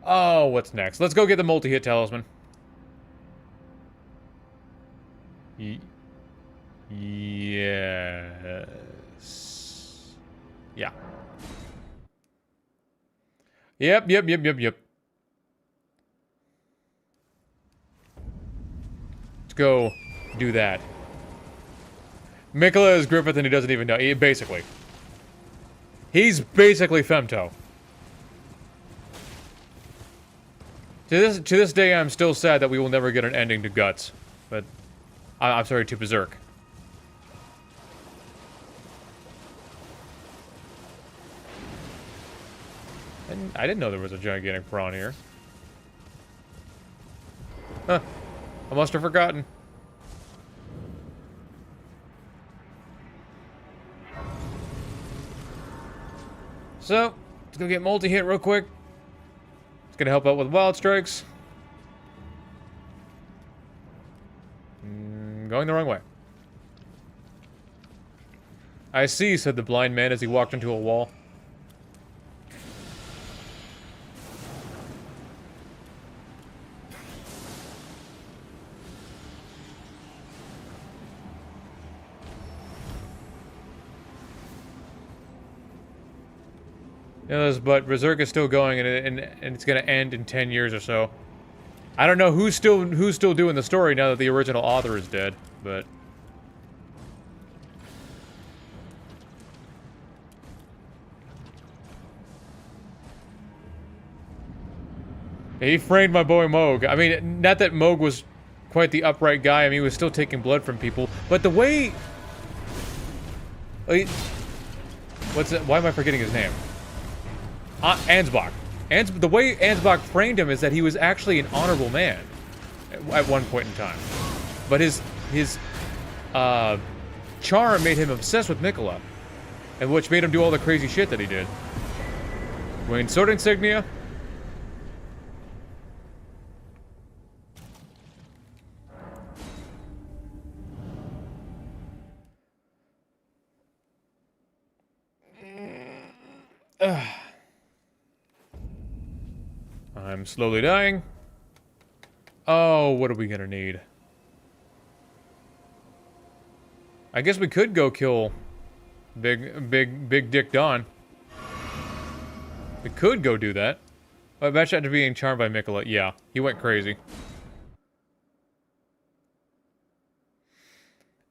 Oh, what's next? Let's go get the multi-hit talisman. Yes. Yeah. Yep. Let's go do that. Miquella is Griffith and he doesn't even know. Basically. He's basically Femto. To this day, I'm still sad that we will never get an ending to Guts. But, I'm sorry, to Berserk. And I didn't know there was a gigantic prawn here. Huh. I must have forgotten. So, let's go get multi-hit real quick. It's gonna help out with wild strikes. Going the wrong way. I see, said the blind man as he walked into a wall. Yes, but Berserk is still going, and it's gonna end in 10 years or so. I don't know who's still doing the story now that the original author is dead, but he framed my boy Moog. I mean, not that Moog was quite the upright guy. I mean, he was still taking blood from people, but the way, what's it? Why am I forgetting his name? Ansbach. The way Ansbach framed him is that he was actually an honorable man at one point in time. But his charm made him obsessed with Miquella, and which made him do all the crazy shit that he did. Wayne Sword Insignia. I'm slowly dying. Oh, what are we gonna need? I guess we could go kill Big Dick Don. We could go do that. But match after being charmed by Miquella. Yeah, he went crazy.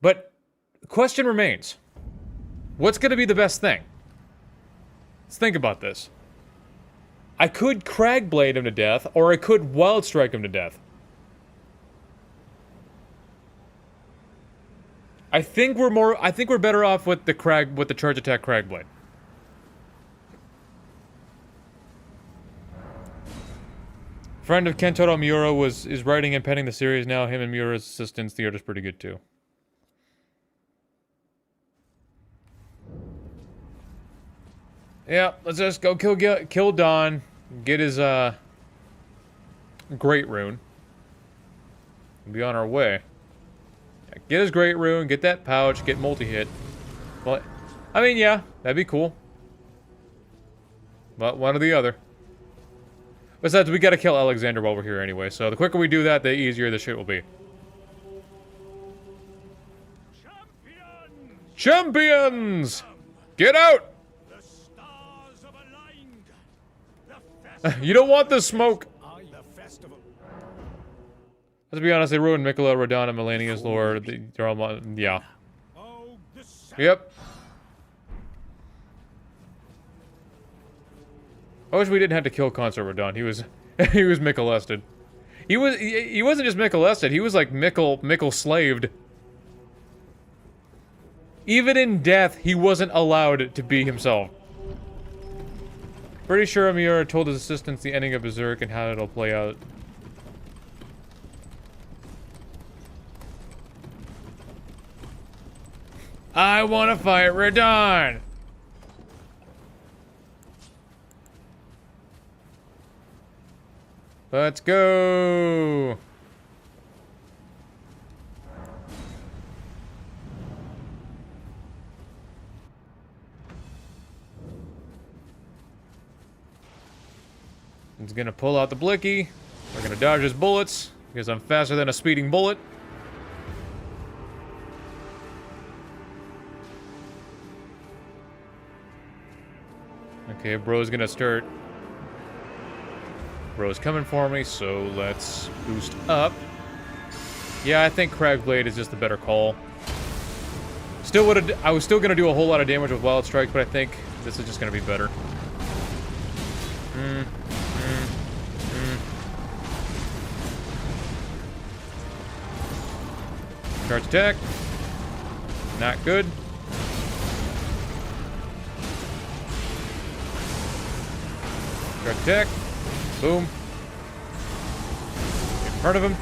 But the question remains. What's gonna be the best thing? Let's think about this. I could Cragblade him to death, or I could Wild Strike him to death. I think we're better off with the charge attack Cragblade. Friend of Kentaro Miura is writing and penning the series now. Him and Miura's assistants, the art is pretty good too. Yeah, let's just go kill Don, get his Great Rune. We'll be on our way. Yeah, get his Great Rune, get that pouch, get multi-hit. Well, I mean, yeah, that'd be cool. But one or the other. Besides, we gotta kill Alexander while we're here anyway, so the quicker we do that, the easier the shit will be. Champions! Get out! You don't want the smoke! Let's be honest, they ruined Miquella, Radon, and Melania's lore. They're all... yeah. Yep. I wish we didn't have to kill Consort Radon. He was... he was Miquelasted. He wasn't just Miquelasted, he was like Miquel-slaved. Even in death, he wasn't allowed to be himself. Pretty sure Miura told his assistants the ending of Berserk and how it'll play out. I wanna fight Radon! Let's go! He's gonna pull out the blicky. We're gonna dodge his bullets, because I'm faster than a speeding bullet. Okay, bro's gonna start. Bro's coming for me, so let's boost up. Yeah, I think Cragblade is just the better call. I was still gonna do a whole lot of damage with Wild Strike, but I think this is just gonna be better. Charge attack. Not good. Charge attack. Boom. Get in front of him.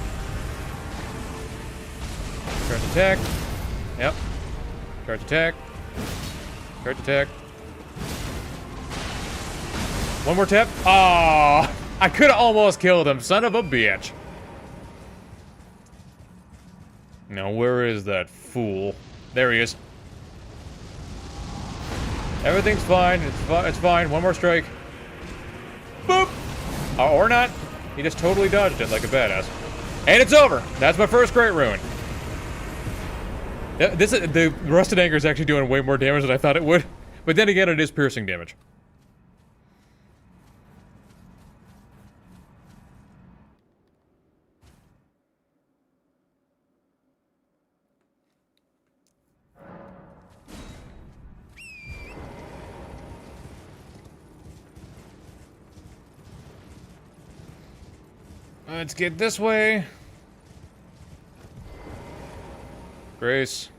Charge attack. Yep. Charge attack. Charge attack. One more tap. Ah! I could have almost killed him, son of a bitch. Now, where is that fool? There he is. Everything's fine. It's fine. One more strike. Boop! Or not. He just totally dodged it like a badass. And it's over. That's my first Great Rune. The Rusted Anchor is actually doing way more damage than I thought it would. But then again, it is piercing damage. Let's get this way. Grace.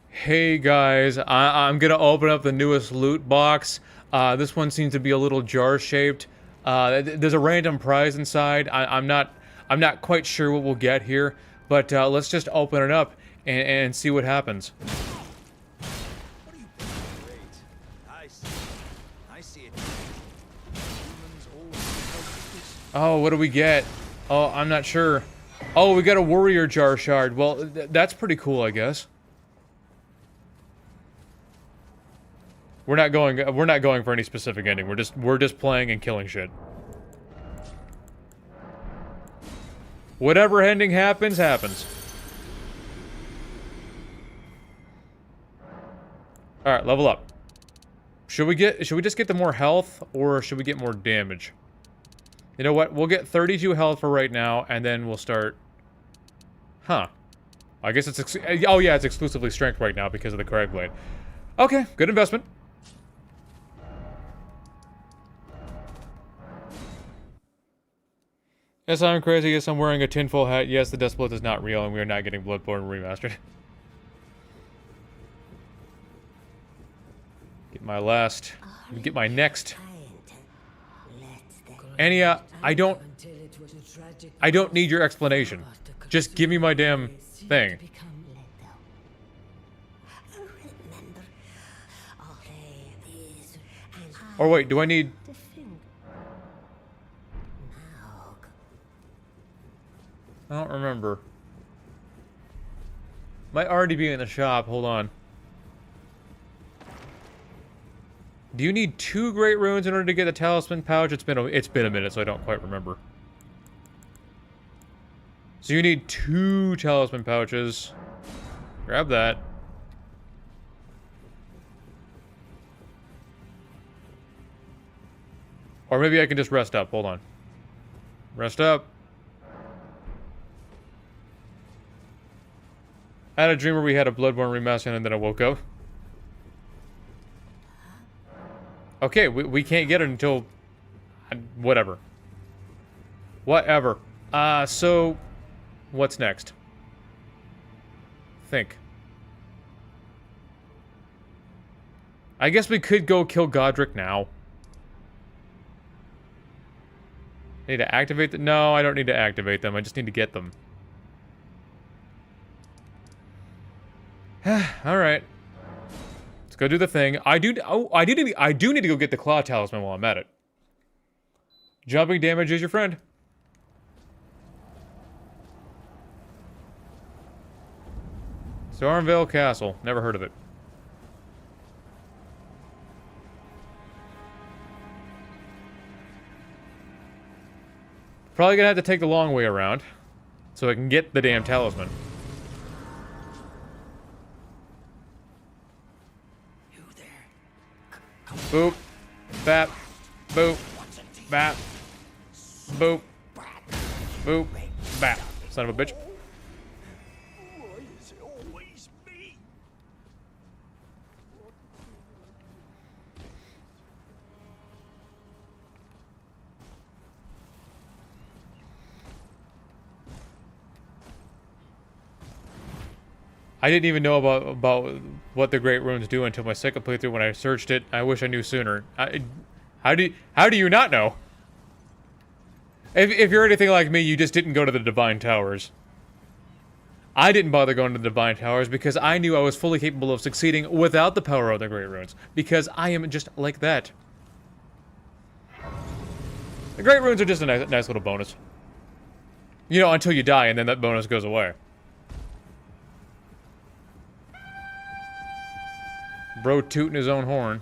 Hey guys, I'm gonna open up the newest loot box. This one seems to be a little jar-shaped. There's a random prize inside. I'm not quite sure what we'll get here, but let's just open it up and see what happens. Oh, what do we get? Oh, I'm not sure. Oh, we got a warrior jar shard. Well, that's pretty cool, I guess. We're not going for any specific ending. We're just playing and killing shit. Whatever ending happens, happens. All right, level up. Should we just get the more health, or should we get more damage? You know what? We'll get 32 health for right now, and then we'll start... Huh. I guess it's... oh, yeah, it's exclusively strength right now because of the Crag Blade. Okay, good investment. Yes, I'm crazy. Yes, I'm wearing a tinfoil hat. Yes, the Deathblood is not real, and we are not getting Bloodborne remastered. Get my last... Get my next... Anya, I don't need your explanation. Just give me my damn thing. Or wait, do I need... I don't remember. Might already be in the shop. Hold on. Do you need 2 Great Runes in order to get the Talisman Pouch? It's been a minute, so I don't quite remember. So you need 2 Talisman Pouches. Grab that. Or maybe I can just rest up. Hold on. Rest up. I had a dream where we had a Bloodborne remaster and then I woke up. Okay, we can't get it until... whatever. Whatever. So... what's next? Think. I guess we could go kill Godric now. Need to activate them? No, I don't need to activate them. I just need to get them. Alright. Let's go do the thing. I do need to go get the Claw Talisman while I'm at it. Jumping damage is your friend. Stormvale Castle. Never heard of it. Probably gonna have to take the long way around, so I can get the damn talisman. You there? Boop. Bap. Boop. Bap. Boop. Boop. Bap. Son of a bitch. Why is it always me? I didn't even know about what the Great Runes do until my second playthrough when I searched it. I wish I knew sooner. How do you not know? If you're anything like me, you just didn't go to the Divine Towers. I didn't bother going to the Divine Towers because I knew I was fully capable of succeeding without the power of the Great Runes. Because I am just like that. The Great Runes are just a nice little bonus. You know, until you die and then that bonus goes away. Bro tooting his own horn.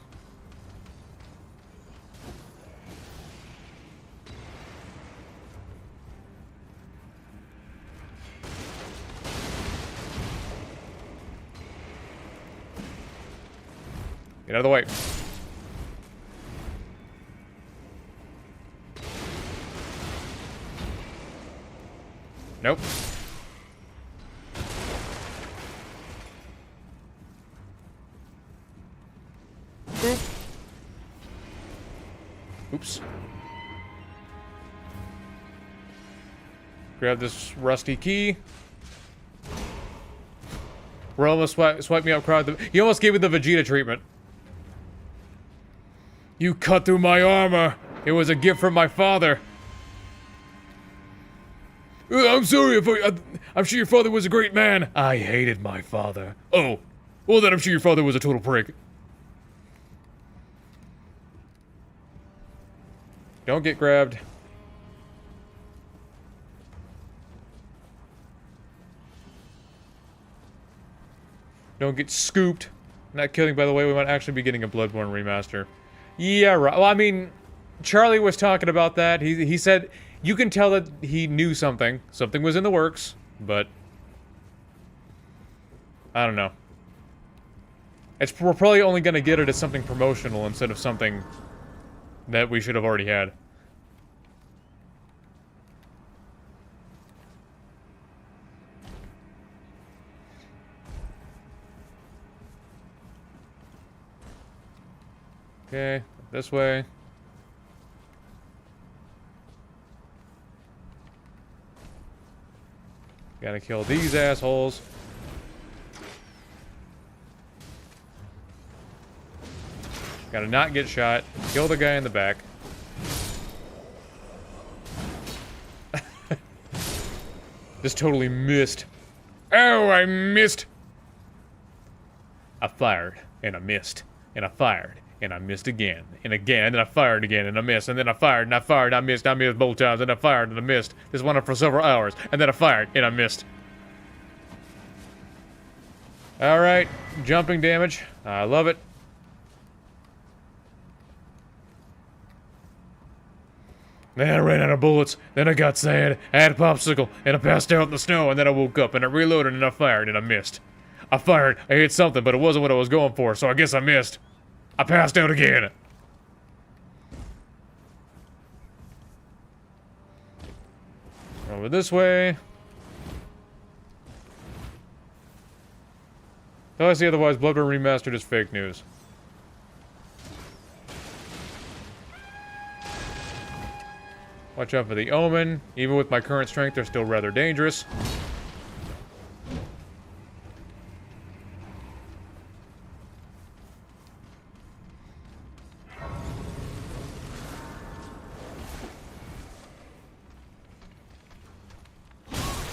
Get out of the way. Nope. Oops. Grab this rusty key. We're almost swipe me up, crowd. He almost gave me the Vegeta treatment. You cut through my armor. It was a gift from my father. I'm sorry if I'm sure your father was a great man. I hated my father. Oh, well then I'm sure your father was a total prick. Don't get grabbed. Don't get scooped. Not kidding, by the way, we might actually be getting a Bloodborne remaster. Yeah, right. Well, I mean, Charlie was talking about that. He said you can tell that he knew something. Something was in the works, but I don't know. We're probably only going to get it as something promotional instead of something that we should have already had. Okay, this way. Gotta kill these assholes. Gotta not get shot. Kill the guy in the back. This totally missed. Oh, I missed! I fired, and I missed. And I fired, and I missed again. And again, and then I fired again, and I missed. And then I fired, and I fired, and I missed. I missed both times, and I fired, and I missed. This went on for several hours. And then I fired, and I missed. Alright, jumping damage. I love it. Then I ran out of bullets, then I got sad, I had a popsicle, and I passed out in the snow, and then I woke up, and I reloaded, and I fired, and I missed. I fired, I hit something, but it wasn't what I was going for, so I guess I missed. I passed out again. Over this way. Though I see otherwise, Bloodborne Remastered is fake news. Watch out for the Omen. Even with my current strength, they're still rather dangerous.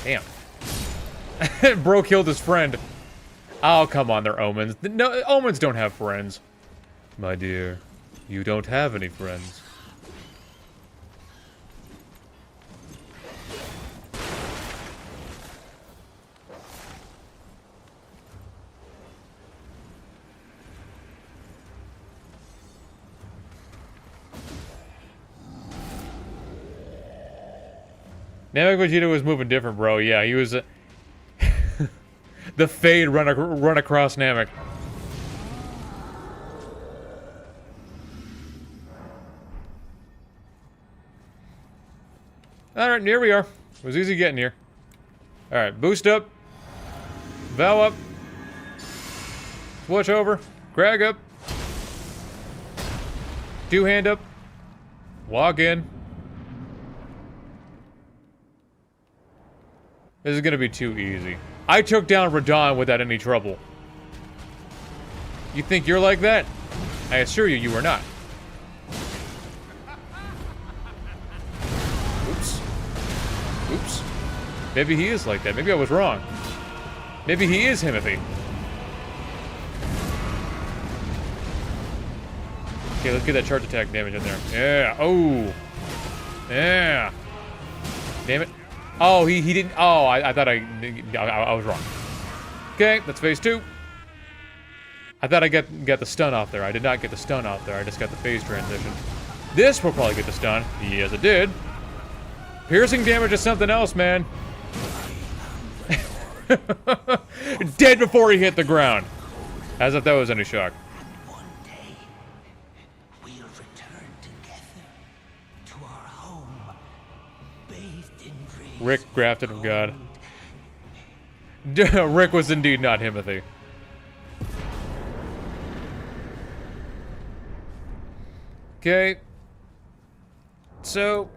Damn. Bro killed his friend. Oh, come on, they're Omens. No, Omens don't have friends. My dear, you don't have any friends. Namek Vegeta was moving different, bro. Yeah, he was... the Fade run across Namek. Alright, here we are. It was easy getting here. Alright, boost up. Vow up. Switch over. Crag up. Two-hand up. Walk in. This is gonna be too easy. I took down Radon without any trouble. You think you're like that? I assure you, you are not. Oops. Oops. Maybe he is like that. Maybe I was wrong. Maybe he is Himothy. Okay, let's get that charge attack damage in there. Yeah. Oh. Yeah. Damn it. Oh, he didn't. Oh, I thought I was wrong. Okay, that's phase 2. I thought I got the stun off there. I did not get the stun off there. I just got the phase transition. This will probably get the stun. Yes, it did. Piercing damage is something else, man. Dead before he hit the ground. As if that was any shock. One day, we'll return together to our home, bathed in rays Rick, of grafted of God. gold. Rick was indeed not Himothy. Okay. So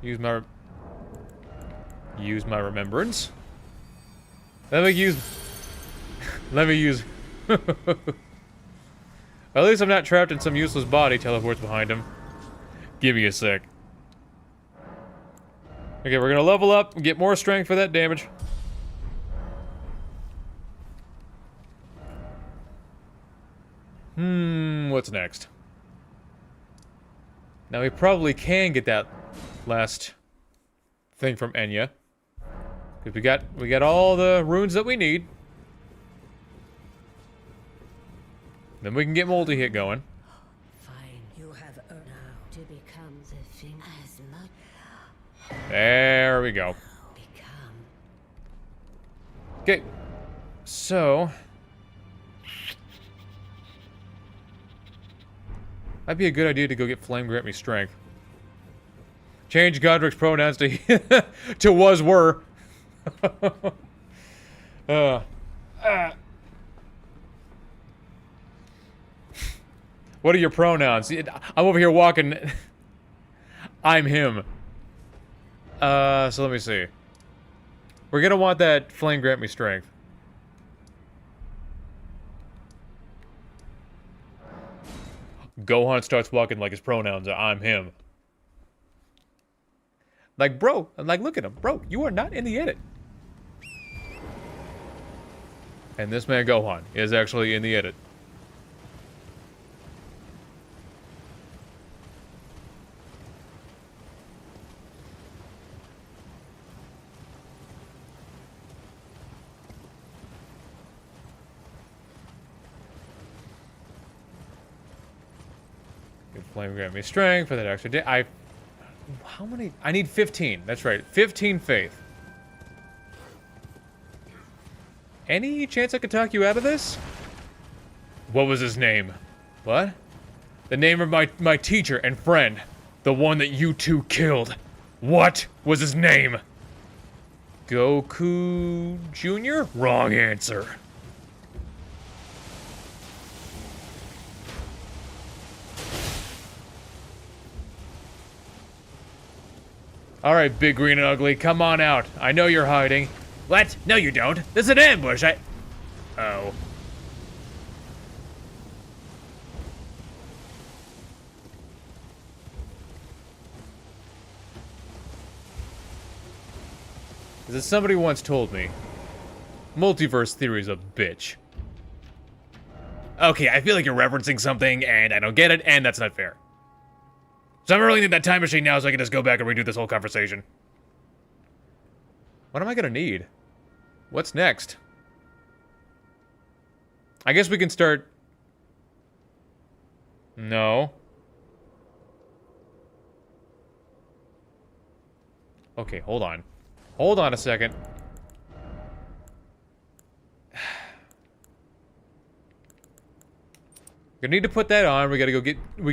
use my remembrance. Let me use at least I'm not trapped in some useless body teleports behind him. Give me a sec. Okay, we're gonna level up and get more strength for that damage. What's next? Now we probably can get that last thing from Enya. Because we got all the runes that we need. Then we can get multi-hit going. Fine, you have earned now to become the thing As much There we go. become. Okay. So that'd be a good idea to go get Flame grant me strength. Change Godric's pronouns to to was were. What are your pronouns? I'm over here walking. I'm him. So let me see. We're gonna want that flame grant me strength. Gohan starts walking like his pronouns are I'm him. Like, bro, like, look at him. Bro, you are not in the edit. And this man Gohan is actually in the edit. Good flame grant me strength for that extra day. How many? I need 15. That's right. 15 faith. Any chance I could talk you out of this? What was his name? What? The name of my teacher and friend. The one that you two killed. What was his name? Goku Jr.? Wrong answer. Alright, big green and ugly, come on out. I know you're hiding. What? No, you don't. This is an ambush. Oh. As somebody once told me, multiverse theory's a bitch. Okay, I feel like you're referencing something, and I don't get it, and that's not fair. So I'm really need that time machine now so I can just go back and redo this whole conversation. What am I gonna need? What's next? I guess we can start... No. Okay, hold on. Hold on a second. Gonna need to put that on. We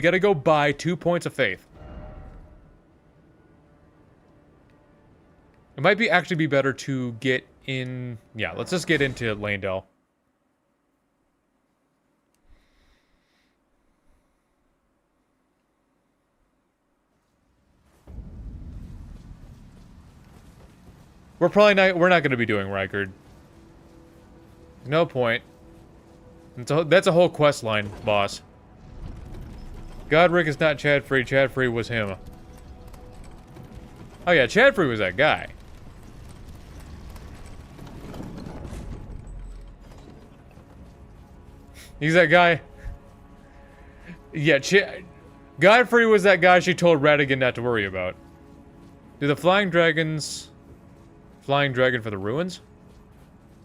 gotta go buy 2 points of faith. It might actually be better to get in... Yeah, let's just get into Landell. We're not gonna be doing Rykard. No point. That's a whole quest line, boss. Godric is not Chadfree. Chadfree was him. Oh yeah, Chadfree was that guy. He's that guy. Yeah, Godfrey was that guy she told Radigan not to worry about. Do the flying dragons... Flying dragon for the ruins?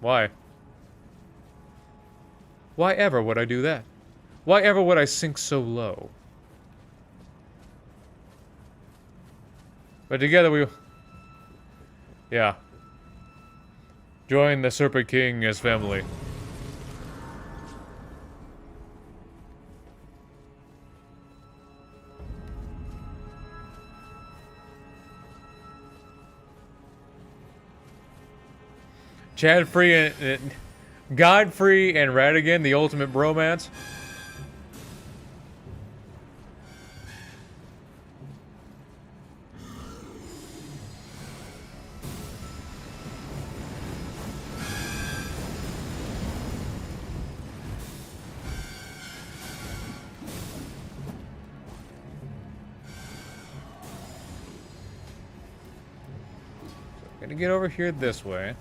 Why? Why ever would I do that? Why ever would I sink so low? But together we... Yeah. Join the Serpent King as family. Chadfree and Godfrey and Radigan, the ultimate bromance. Gonna get over here this way.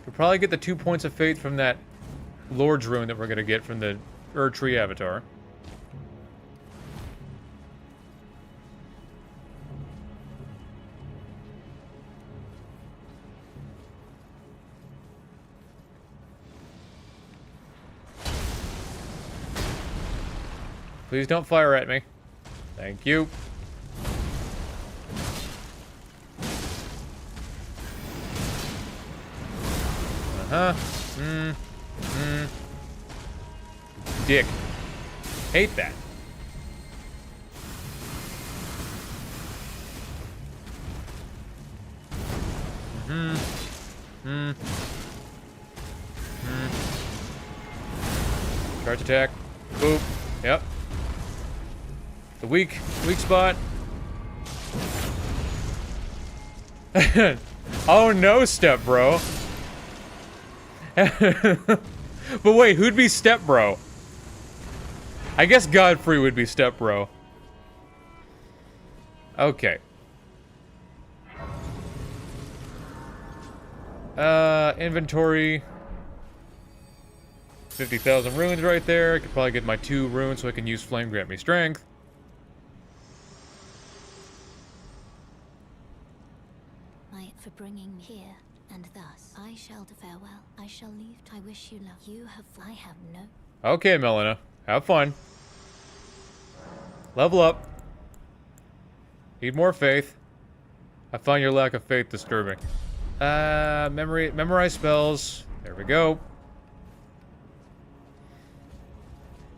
We'll probably get the 2 points of faith from that Lord's Rune that we're gonna get from the Tree Avatar. Please don't fire at me. Thank you. Dick. Hate that. Charge attack. Boop. Yep. The weak spot. Oh no, step bro. But wait, who'd be step bro? I guess Godfrey would be step bro. Okay. Inventory. 50,000 runes right there. I could probably get my 2 runes so I can use flame, grant me strength. For bringing me here, and thus I shall farewell. I shall leave. I wish you luck. I have no. Okay, Melina. Have fun. Level up. Need more faith. I find your lack of faith disturbing. Memorize spells. There we go.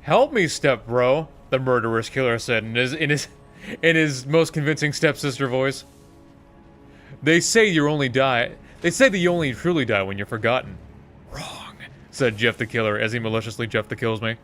Help me, step bro, the murderous killer said in his most convincing stepsister voice. They say you only die. They say that you only truly die when you're forgotten. Wrong, said Jeff the Killer as he maliciously Jeff the Kills me.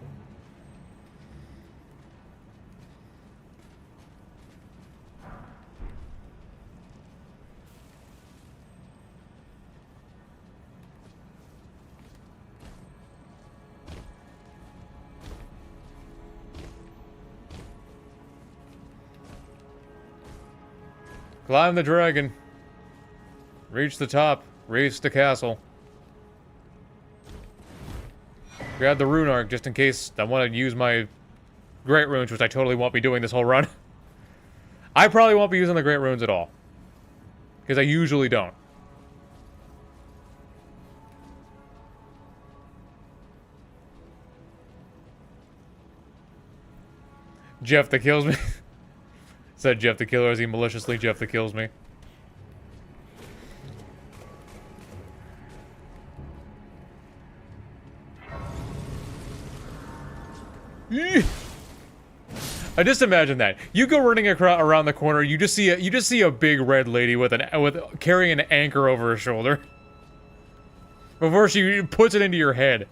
Climb the dragon. Reach the top. Reach the castle. Grab the rune arc just in case I want to use my great runes, which I totally won't be doing this whole run. I probably won't be using the great runes at all. Because I usually don't. Jeff the Kills me. Said Jeff the Killer as he maliciously Jeff the Kills me. I just imagine that you go running around the corner, you just see a big red lady with carrying an anchor over her shoulder before she puts it into your head.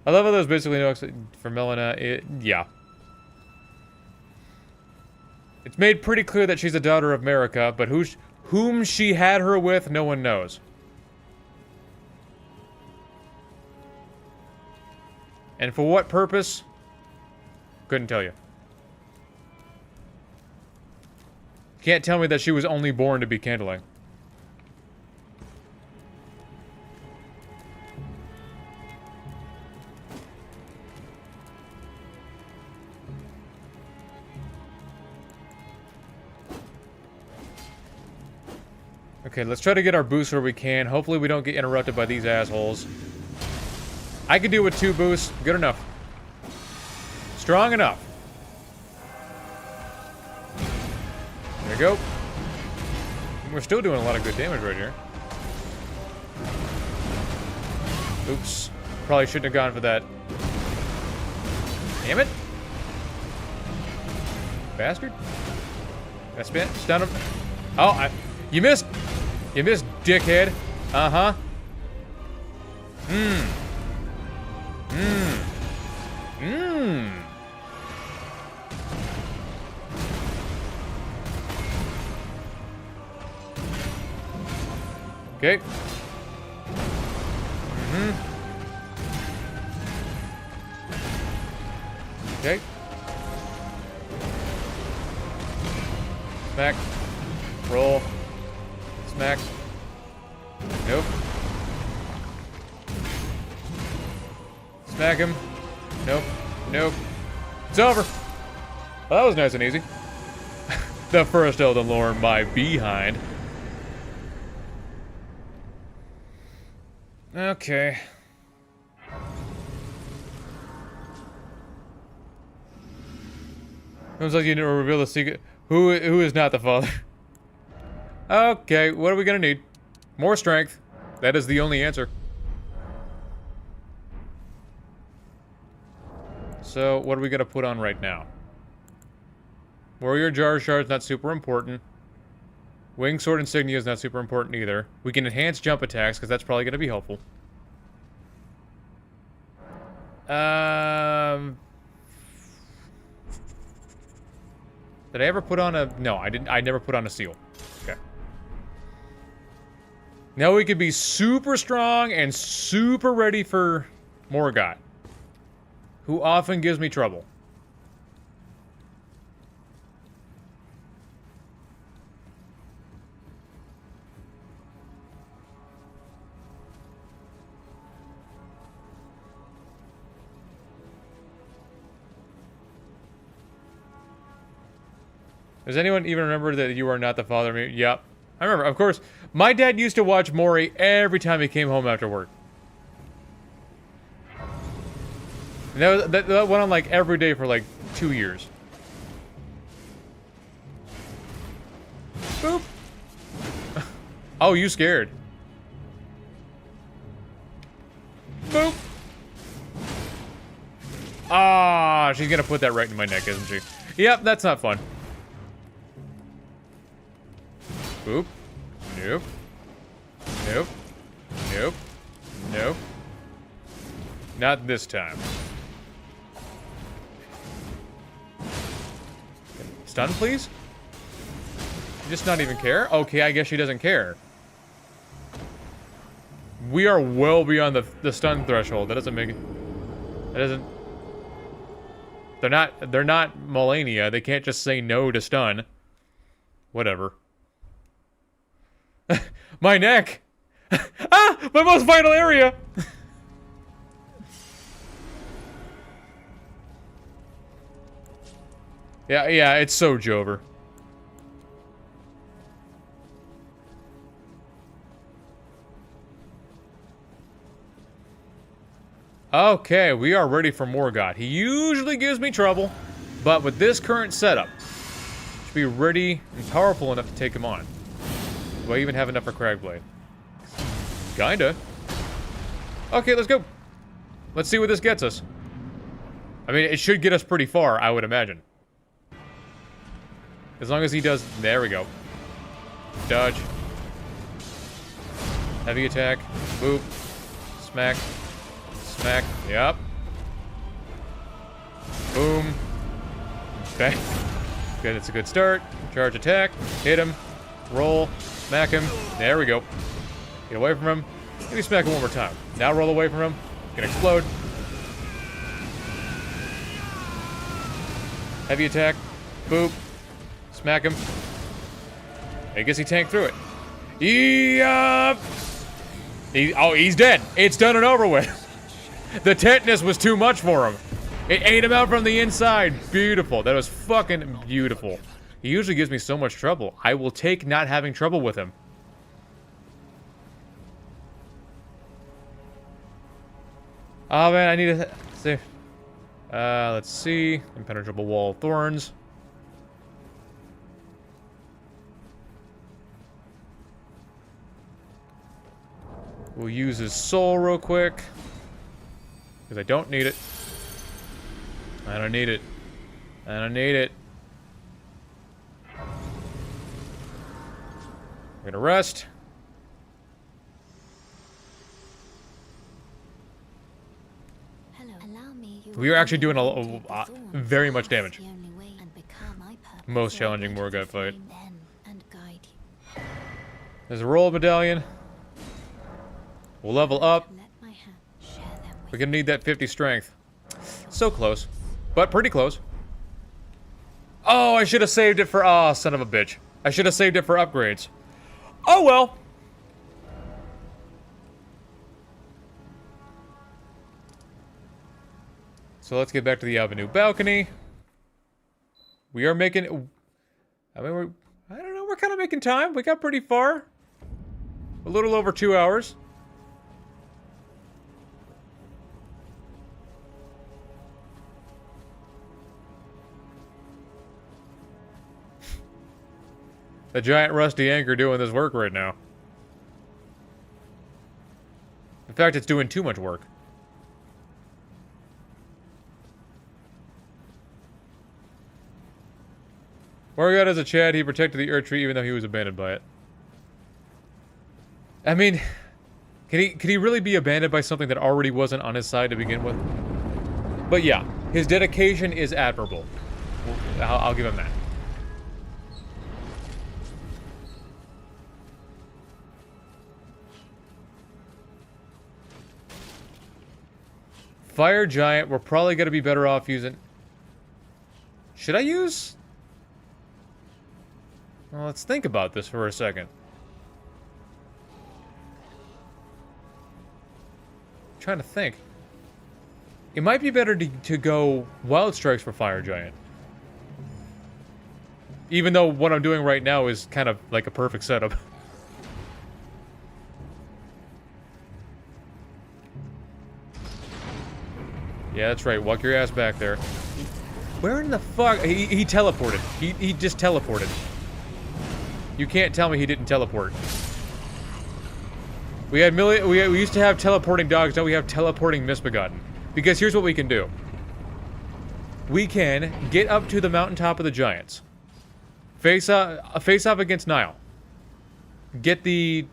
I love how there's basically no for Melina. Yeah, it's made pretty clear that she's a daughter of America, but whom she had her with, no one knows. And for what purpose? Couldn't tell you. Can't tell me that she was only born to be candling. Okay, let's try to get our boost where we can. Hopefully we don't get interrupted by these assholes. I could do with 2 boosts. Good enough. Strong enough. There we go. We're still doing a lot of good damage right here. Oops. Probably shouldn't have gone for that. Damn it. Bastard. That's been stun him. Oh, you missed. You missed, dickhead. Uh-huh. Okay. Okay. Smack. Roll. Smack. Nope. Smack him. Nope. Nope. It's over. Well, that was nice and easy. The first Elden Ring, my behind. Okay. Looks like you need to reveal the secret. Who is not the father? Okay, what are we gonna need? More strength. That is the only answer. So, what are we gonna put on right now? Warrior Jar Shard's not super important. Wing Sword Insignia is not super important either. We can enhance jump attacks, because that's probably gonna be helpful. Did I ever put on a... No, I didn't. I never put on a seal. Okay. Now we could be super strong and super ready for Morgott, who often gives me trouble. Does anyone even remember that you are not the father of me? Yep. I remember, of course. My dad used to watch Maury every time he came home after work. And that went on like every day for like 2 years. Boop. Oh, you scared. Boop. Ah, she's gonna put that right in my neck, isn't she? Yep, that's not fun. Boop. Nope. Nope. Nope. Nope. Not this time. Stun, please? Just not even care? Okay, I guess she doesn't care. We are well beyond the stun threshold. That doesn't make it... That doesn't... They're not Melania. They can't just say no to stun. Whatever. My neck! Ah! My most vital area! Yeah, it's so Jover. Okay, we are ready for Morgott. He usually gives me trouble, but with this current setup, should be ready and powerful enough to take him on. Do I even have enough for Cragblade? Kinda. Okay, let's go. Let's see what this gets us. I mean, it should get us pretty far, I would imagine. As long as he does... There we go. Dodge. Heavy attack. Boop. Smack. Smack. Yep. Boom. Okay. Good, it's a good start. Charge attack. Hit him. Roll. Smack him. There we go. Get away from him. Maybe smack him one more time. Now roll away from him. Can explode. Heavy attack. Boop. Smack him. I guess he tanked through it. Yup. He's dead. It's done and over with. The tetanus was too much for him. It ate him out from the inside. Beautiful. That was fucking beautiful. He usually gives me so much trouble. I will take not having trouble with him. Oh man, I need to see. Let's see. Impenetrable wall of thorns. We'll use his soul real quick. Because I don't need it. I don't need it. I don't need it. We're gonna rest. Hello. Allow me, We are actually doing very much damage. Most challenging Morgott fight. There's a roll medallion. We'll level up. We're gonna need that 50 strength. So close. But pretty close. Oh, I should have saved it for... Oh, son of a bitch. I should have saved it for upgrades. Oh, well. So let's get back to the avenue balcony. We are making... I mean, I don't know, we're kind of making time. We got pretty far. A little over 2 hours. The giant rusty anchor doing this work right now. In fact, it's doing too much work. Morgott as a Chad, he protected the Earth Tree even though he was abandoned by it. I mean, can he really be abandoned by something that already wasn't on his side to begin with? But yeah, his dedication is admirable. I'll give him that. Fire Giant, we're probably going to be better off using... Should I use... Well, let's think about this for a second. I'm trying to think. It might be better to go Wild Strikes for Fire Giant. Even though what I'm doing right now is kind of like a perfect setup. Yeah, that's right. Walk your ass back there. Where in the fuck? He teleported. He just teleported. You can't tell me he didn't teleport. We used to have teleporting dogs. Now we have teleporting misbegotten. Because here's what we can do. We can get up to the mountaintop of the giants. Face off against Nile. Get the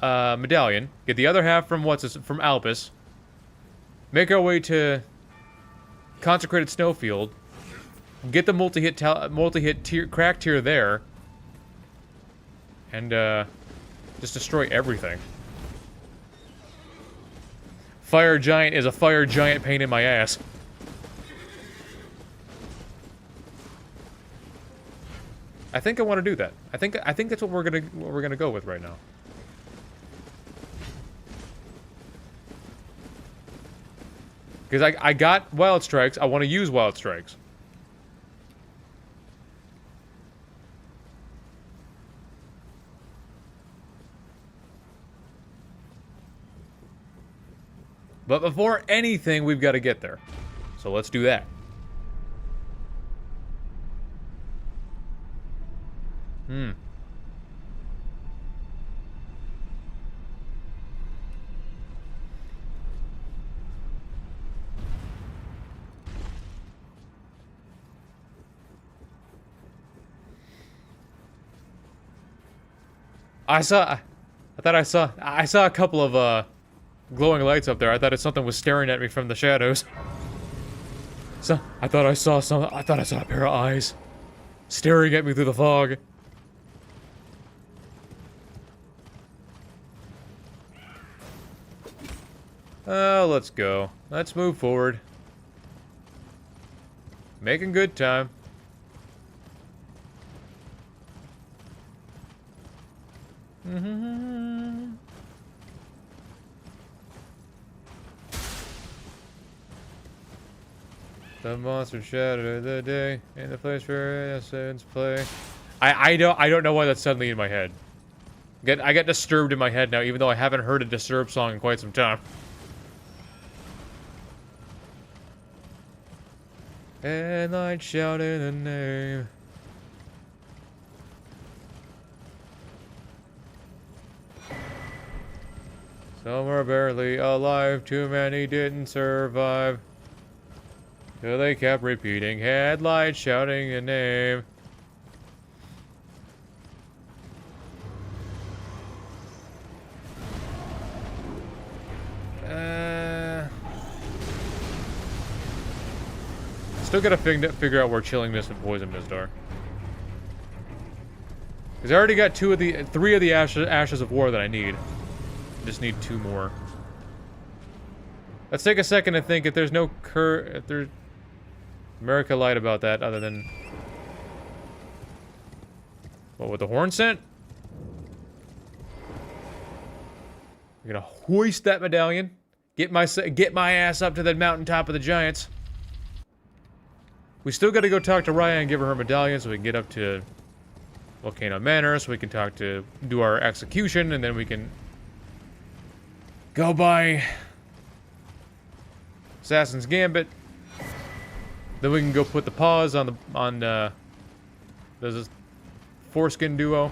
medallion. Get the other half from from Albus. Make our way to Consecrated Snowfield. Get the multi-hit crack tier there. And just destroy everything. Fire Giant is a fire giant pain in my ass. I think I want to do that. I think that's what we're gonna go with right now. Because I got Wild Strikes. I want to use Wild Strikes. But before anything, we've got to get there. So let's do that. I saw a couple of glowing lights up there. I thought something was staring at me from the shadows. So I thought I saw a pair of eyes staring at me through the fog. Let's go. Let's move forward. Making good time. The monster shattered the day in the place where innocents play. I don't know why that's suddenly in my head. I get disturbed in my head now, even though I haven't heard a Disturbed song in quite some time. And I'd shout in the name. Some are barely alive, too many didn't survive. So they kept repeating headlights, shouting a name. Still gotta figure out where Chilling Mist and Poison Mist are. Because I already got three of the ashes of war that I need. I just need 2 more. Let's take a second to think if there's no if there's America lied about that other than what with the horn scent? We're gonna hoist that medallion. Get my ass up to the mountaintop of the giants. We still gotta go talk to Raya and give her medallion so we can get up to Volcano Manor, so we can do our execution, and then we can go by Assassin's Gambit. Then we can go put the paws on there's a foreskin duo.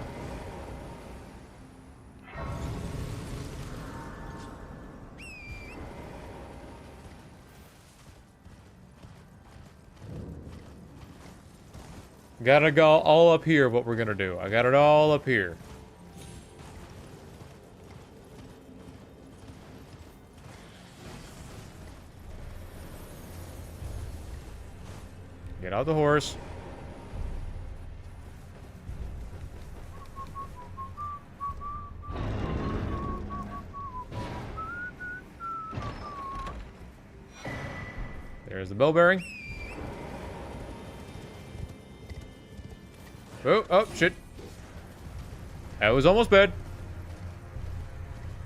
Got it all up here, what we're gonna do. I got it all up here. Get out the horse. There's the bell bearing. Oh, oh, shit. That was almost bad.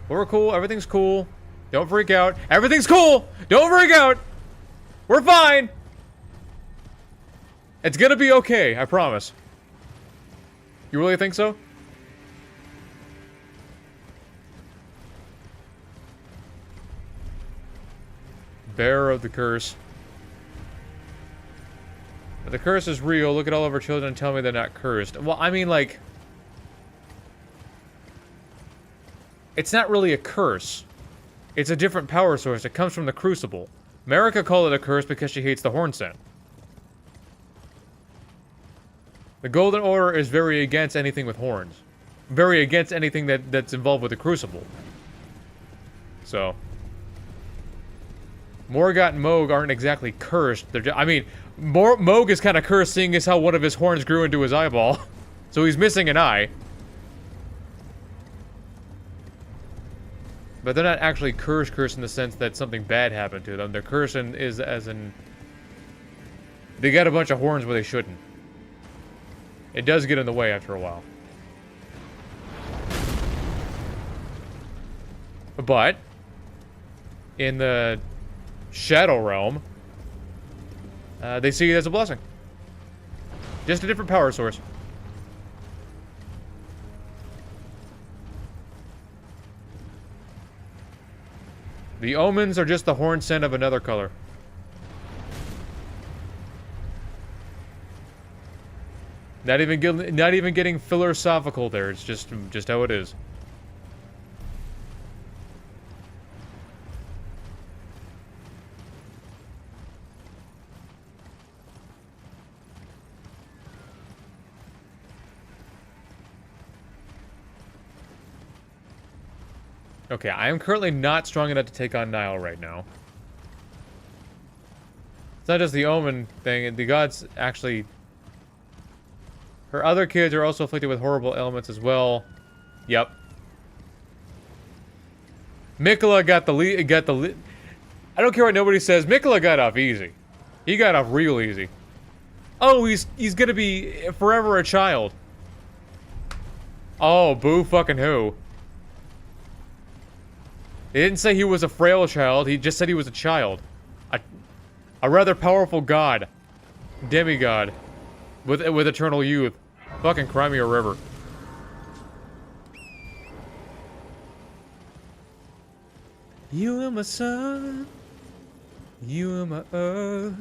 We're cool. Everything's cool. Don't freak out. Everything's cool! Don't freak out! We're fine! It's gonna be okay, I promise. You really think so? Bearer of the curse. If the curse is real, look at all of our children and tell me they're not cursed. Well, I mean, like... It's not really a curse. It's a different power source. It comes from the Crucible. Marika called it a curse because she hates the horn scent. The Golden Order is very against anything with horns. Very against anything that's involved with the Crucible. So... Morgott and Moog aren't exactly cursed. They're just, I mean, Moog is kind of cursed seeing as how one of his horns grew into his eyeball. So he's missing an eye. But they're not actually cursed in the sense that something bad happened to them. Their cursing is as in... They got a bunch of horns where they shouldn't. It does get in the way after a while. But... in the... Shadow Realm, they see it as a blessing. Just a different power source. The omens are just the horn scent of another color. Not even getting philosophical there. It's just how it is. Okay, I am currently not strong enough to take on Nile right now. It's not just the Omen thing. The gods actually... Her other kids are also afflicted with horrible ailments as well. Yep. Mikola got the lead. I don't care what nobody says. Mikola got off easy. He got off real easy. Oh, he's gonna be forever a child. Oh, boo fucking who. He didn't say he was a frail child, he just said he was a child. A rather powerful god. Demigod. With eternal youth. Fucking cry me a river. You are my sun. You are my earth.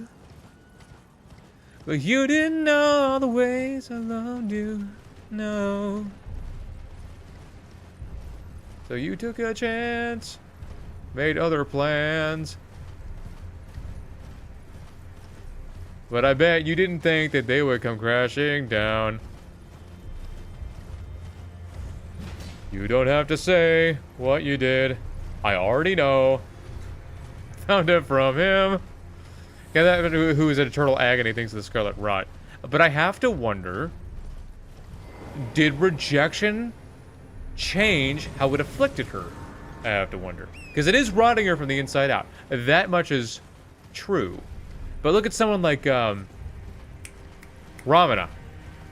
But you didn't know all the ways I loved you. No. So you took a chance. Made other plans. But I bet you didn't think that they would come crashing down. You don't have to say what you did. I already know. Found it from him. Yeah, that who is in eternal agony thinks of the Scarlet Rot. But I have to wonder, did rejection change how it afflicted her? I have to wonder. Because it is rotting her from the inside out. That much is true. But look at someone like Ramana.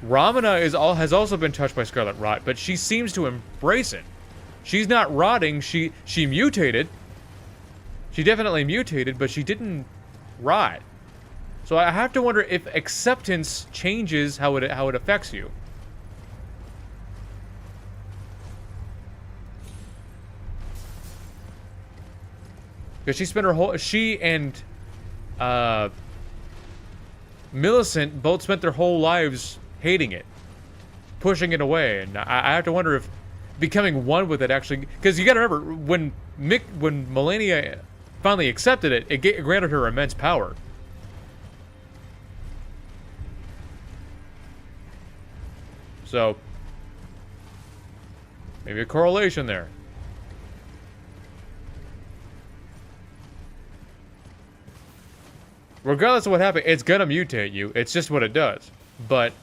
Ramana has also been touched by Scarlet Rot, but she seems to embrace it. She's not rotting, she mutated. She definitely mutated, but she didn't rot. So I have to wonder if acceptance changes how it affects you. Because she spent her whole... She and... Millicent both spent their whole lives hating it. Pushing it away. And I have to wonder if becoming one with it actually... Because you gotta remember, when Melania finally accepted it, it granted her immense power. So... maybe a correlation there. Regardless of what happens, it's gonna mutate you. It's just what it does. But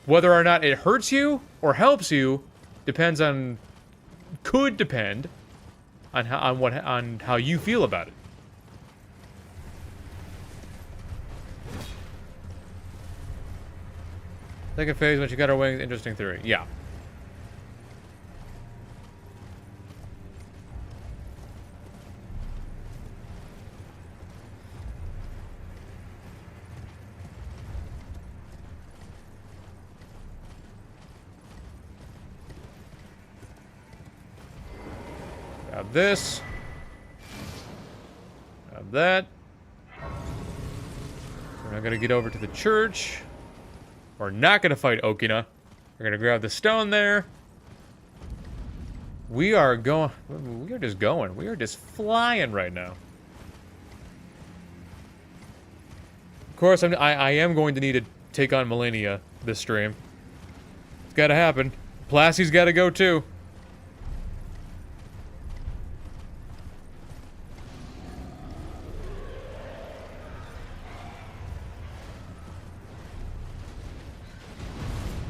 whether or not it hurts you or helps you depends on, could depend on how you feel about it. Second phase, when she got her wings, interesting theory. Yeah. Grab this. Grab that. We're not gonna get over to the church. We're not gonna fight Okina. We're gonna grab the stone there. We are going. We are just going. We are just flying right now. Of course, I am going to need to take on Millennia this stream. It's gotta happen. Plassy's gotta go too.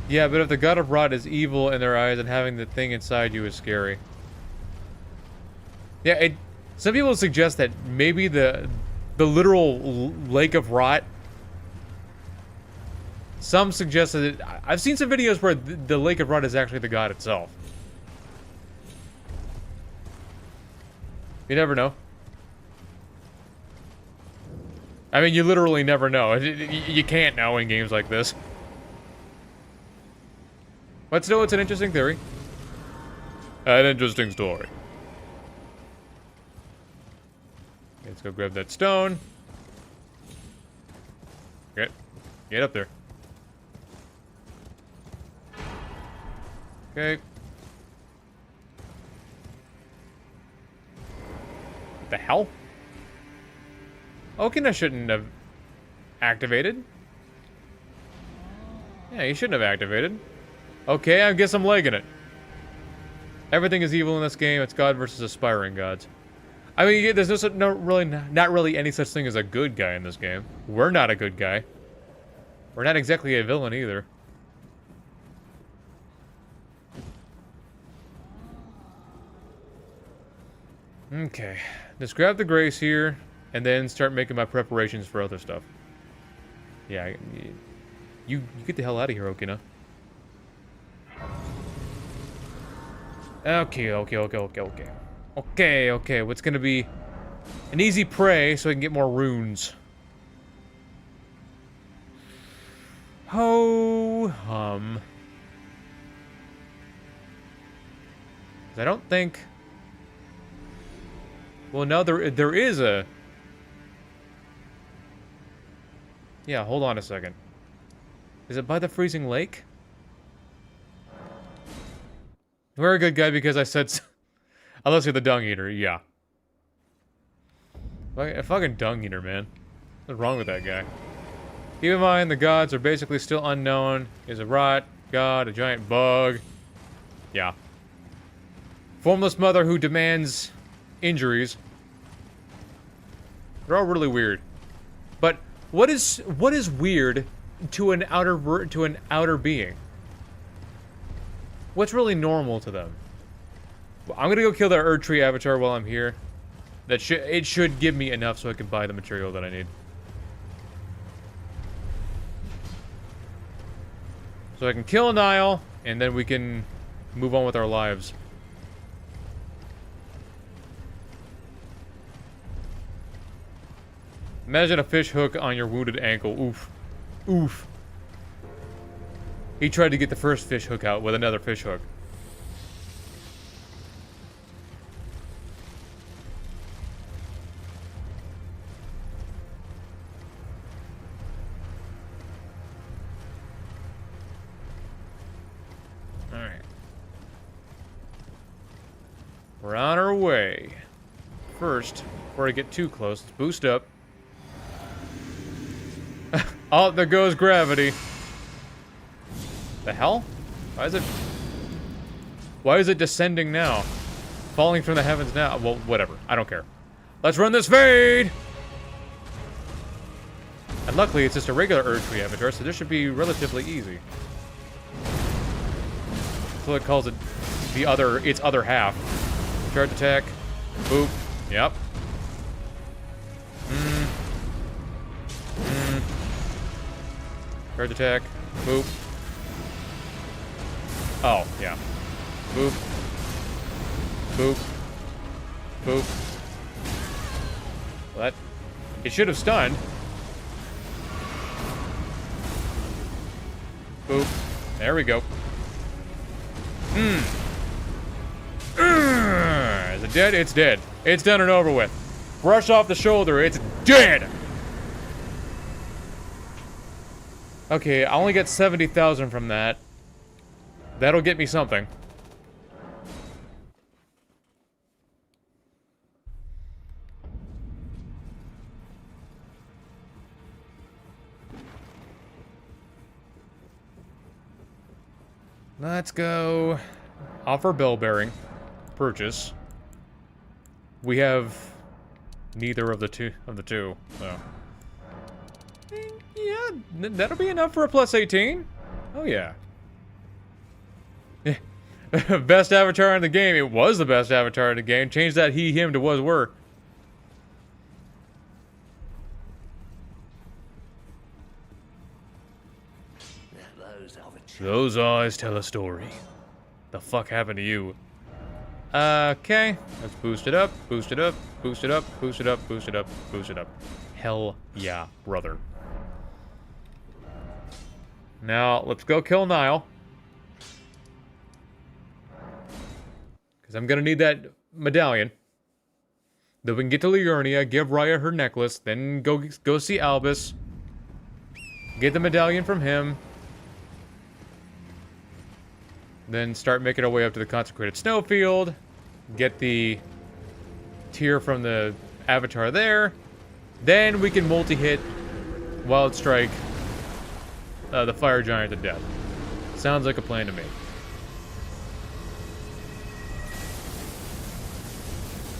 Yeah, but if the God of Rot is evil in their eyes and having the thing inside you is scary. Yeah, some people suggest that maybe the literal lake of rot. Some suggest that I've seen some videos where the lake of rot is actually the god itself. You never know. I mean, you literally never know. You can't know in games like this. But still, it's an interesting theory. An interesting story. Let's go grab that stone. Get up there. Okay. What the hell? Okina shouldn't have activated. Yeah, he shouldn't have activated. Okay, I guess I'm legging it. Everything is evil in this game. It's God versus aspiring gods. I mean, there's not really any such thing as a good guy in this game. We're not a good guy. We're not exactly a villain either. Okay, just grab the grace here, and then start making my preparations for other stuff. Yeah, you get the hell out of here, Okina. Okay, what's gonna be an easy prey so I can get more runes? Ho hum. I don't think. Well, no, there is a. Yeah, hold on a second. Is it by the freezing lake? We're a good guy because I said so. Unless you're the dung eater, yeah. A fucking dung eater, man. What's wrong with that guy? Keep in mind, the gods are basically still unknown. Is a rot, god, a giant bug. Yeah. Formless mother who demands injuries. They're all really weird. But what is weird to an outer being? What's really normal to them? Well, I'm gonna go kill the Erd Tree Avatar while I'm here. It should give me enough so I can buy the material that I need. So I can kill Nile, and then we can move on with our lives. Imagine a fish hook on your wounded ankle. Oof. Oof. He tried to get the first fish hook out with another fish hook. Alright. We're on our way. First, before I get too close, let's boost up. Oh, there goes gravity. The hell? Why is it descending now? Falling from the heavens now? Well, whatever. I don't care. Let's run this fade! And luckily, it's just a regular Erdtree avatar, so this should be relatively easy. So it calls it its other half. Charge attack. Boop. Yep. Charge attack. Boop. Oh, yeah. Boop. Boop. Boop. Well, that... It should have stunned. Boop. There we go. Is it dead? It's dead. It's done and over with. Brush off the shoulder. It's dead! Okay, I only get 70,000 from that. That'll get me something. Let's go. Offer bell bearing. Purchase. We have neither of the two. So. Yeah, that'll be enough for a plus 18. Oh yeah. Best avatar in the game. It was the best avatar in the game. Change that he, him to was, were. Those eyes tell a story. The fuck happened to you? Okay. Let's boost it up, boost it up, boost it up, boost it up, boost it up, boost it up. Hell yeah, brother. Now, let's go kill Nile. Because I'm going to need that medallion. Then we can get to Liurnia, give Raya her necklace, then go see Albus. Get the medallion from him. Then start making our way up to the consecrated snowfield. Get the tear from the avatar there. Then we can multi-hit Wild Strike the fire giant to death. Sounds like a plan to me.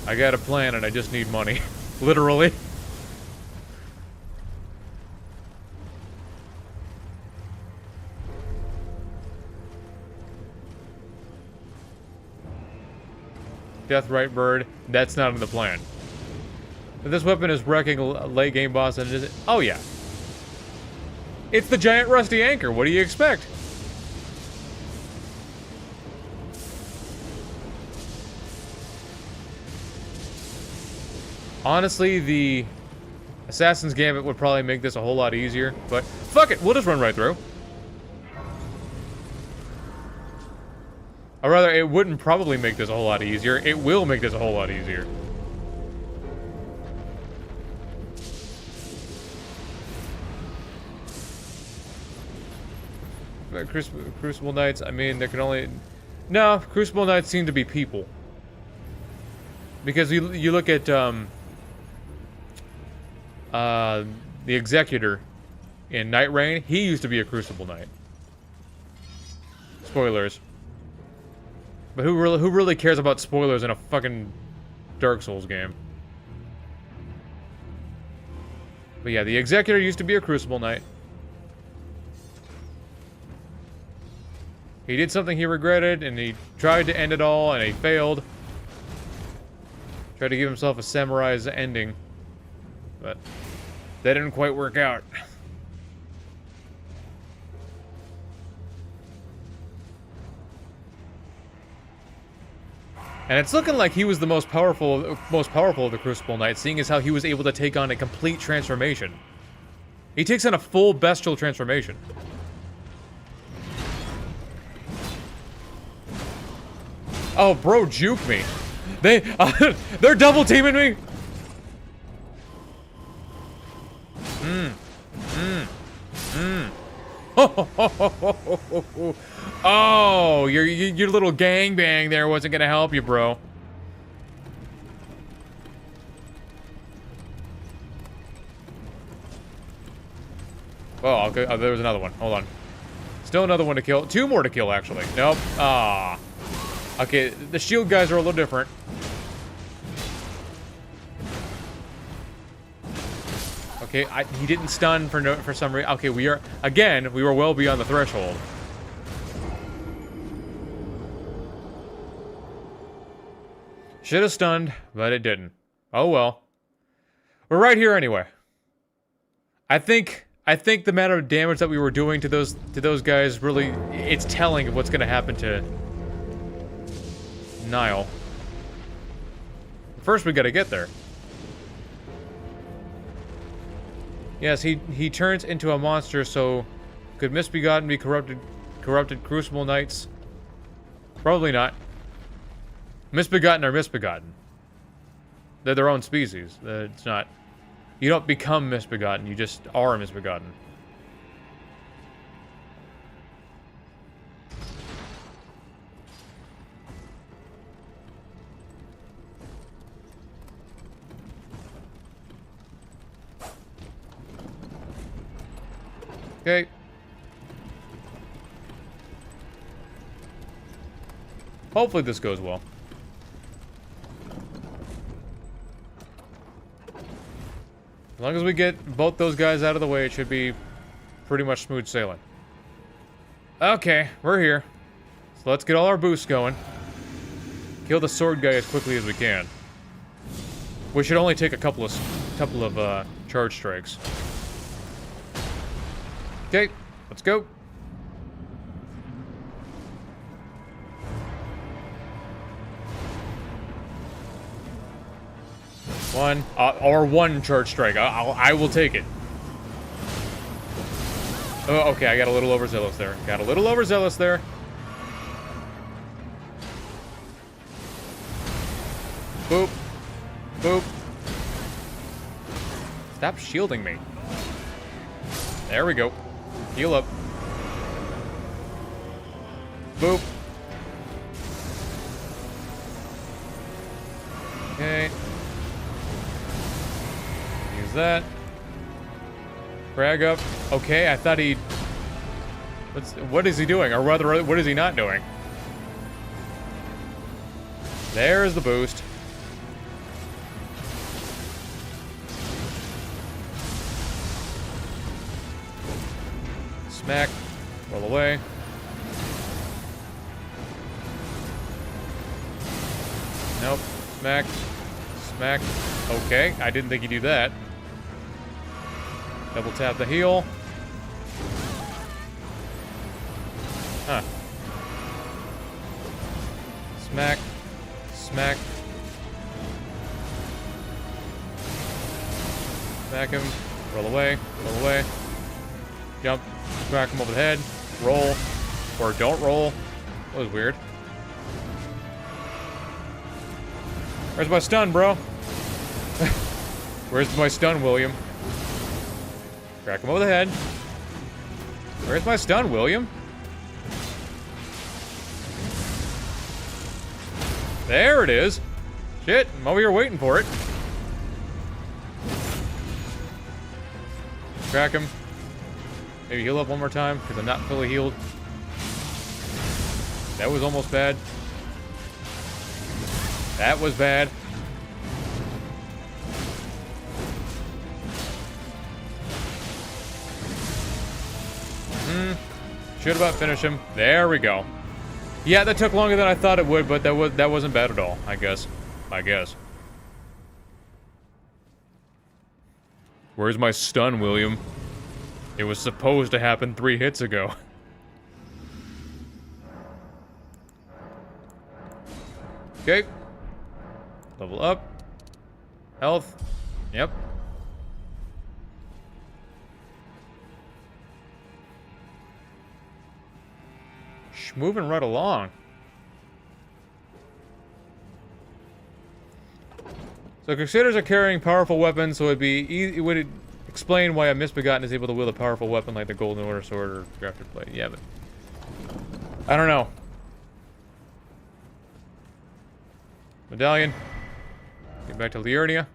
I got a plan and I just need money. Literally. Deathrite Bird. That's not in the plan. But this weapon is wrecking a late game boss and it is... Oh yeah. It's the giant rusty anchor. What do you expect? Honestly, the Assassin's Gambit would probably make this a whole lot easier, but fuck it, we'll just run right through. Or rather, it wouldn't probably make this a whole lot easier. It will make this a whole lot easier. Crucible Knights, I mean, there can only... No, Crucible Knights seem to be people. Because you look at, the Executor in Night Rain, he used to be a Crucible Knight. Spoilers. But who really cares about spoilers in a fucking Dark Souls game? But yeah, the Executor used to be a Crucible Knight. He did something he regretted, and he tried to end it all, and he failed. Tried to give himself a samurai's ending. But that didn't quite work out. And it's looking like he was the most powerful of the Crucible Knights, seeing as how he was able to take on a complete transformation. He takes on a full bestial transformation. Oh, bro, juke me. They're double teaming me. Oh, your little gangbang there wasn't gonna help you, bro. Oh, okay, there was another one. Hold on. Still another one to kill. Two more to kill, actually. Nope. Ah. Okay, the shield guys are a little different. Okay, he didn't stun for some reason. Okay, we were well beyond the threshold. Should have stunned, but it didn't. Oh well. We're right here anyway. I think the amount of damage that we were doing to those guys really, it's telling of what's gonna happen to Niall. First we gotta get there. Yes, he turns into a monster, so could Misbegotten be corrupted Crucible Knights? Probably not. Misbegotten are misbegotten. They're their own species. It's not... You don't become misbegotten, you just are misbegotten. Okay. Hopefully this goes well. As long as we get both those guys out of the way, it should be pretty much smooth sailing. Okay, we're here. So let's get all our boosts going. Kill the sword guy as quickly as we can. We should only take a couple of charge strikes. Okay, let's go. One charge strike. I will take it. Oh, okay, I got a little overzealous there. Boop. Boop. Stop shielding me. There we go. Heal up. Boop. Okay. Use that. Frag up. Okay, I thought he... What is he doing? Or rather, what is he not doing? There's the boost. Smack. Roll away. Nope. Smack. Smack. Okay, I didn't think he'd do that. Double tap the heal. Huh. Smack. Smack. Smack him. Roll away. Roll away. Jump. Smack him over the head. Roll. Or don't roll. That was weird. Where's my stun, bro? Where's my stun, William? Crack him over the head. Where's my stun, William? There it is. Shit, I'm over here waiting for it. Crack him. Maybe heal up one more time, because I'm not fully healed. That was almost bad. That was bad. Should about finish him. There we go. Yeah, that took longer than I thought it would, but that wasn't bad at all, I guess. Where's my stun, William? It was supposed to happen 3 hits ago. Okay. Level up. Health. Yep. Moving right along. So Crusaders are carrying powerful weapons, so it would explain why a Misbegotten is able to wield a powerful weapon like the Golden Order Sword or Grafted Blade. Yeah, but I don't know. Medallion. Get back to Liurnia.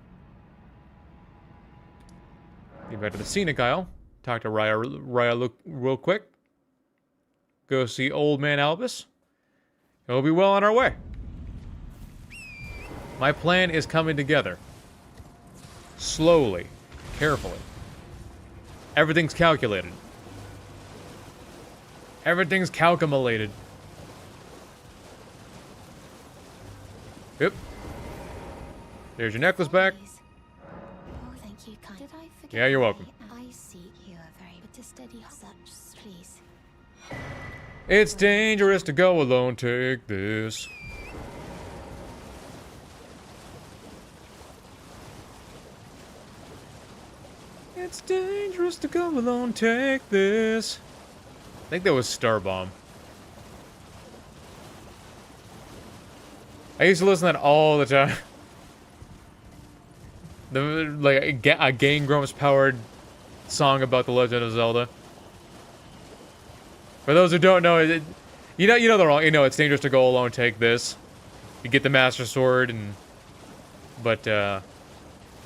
Get back to the Scenic Isle. Talk to Raya real quick. Go see Old Man Albus. We'll be well on our way. My plan is coming together. Slowly. Carefully. Everything's calculated. Everything's calculated. Yep. There's your necklace back. Oh, thank you, kind. Did I forget? Yeah, you're welcome. I see you are very, but to steady such, please. It's dangerous to go alone. Take this. It's dangerous to go alone. Take this. I think that was Star Bomb. I used to listen to that all the time. A Game Grumps powered song about the Legend of Zelda. For those who don't know, you know the wrong. You know it's dangerous to go alone. Take this. You get the Master Sword, but in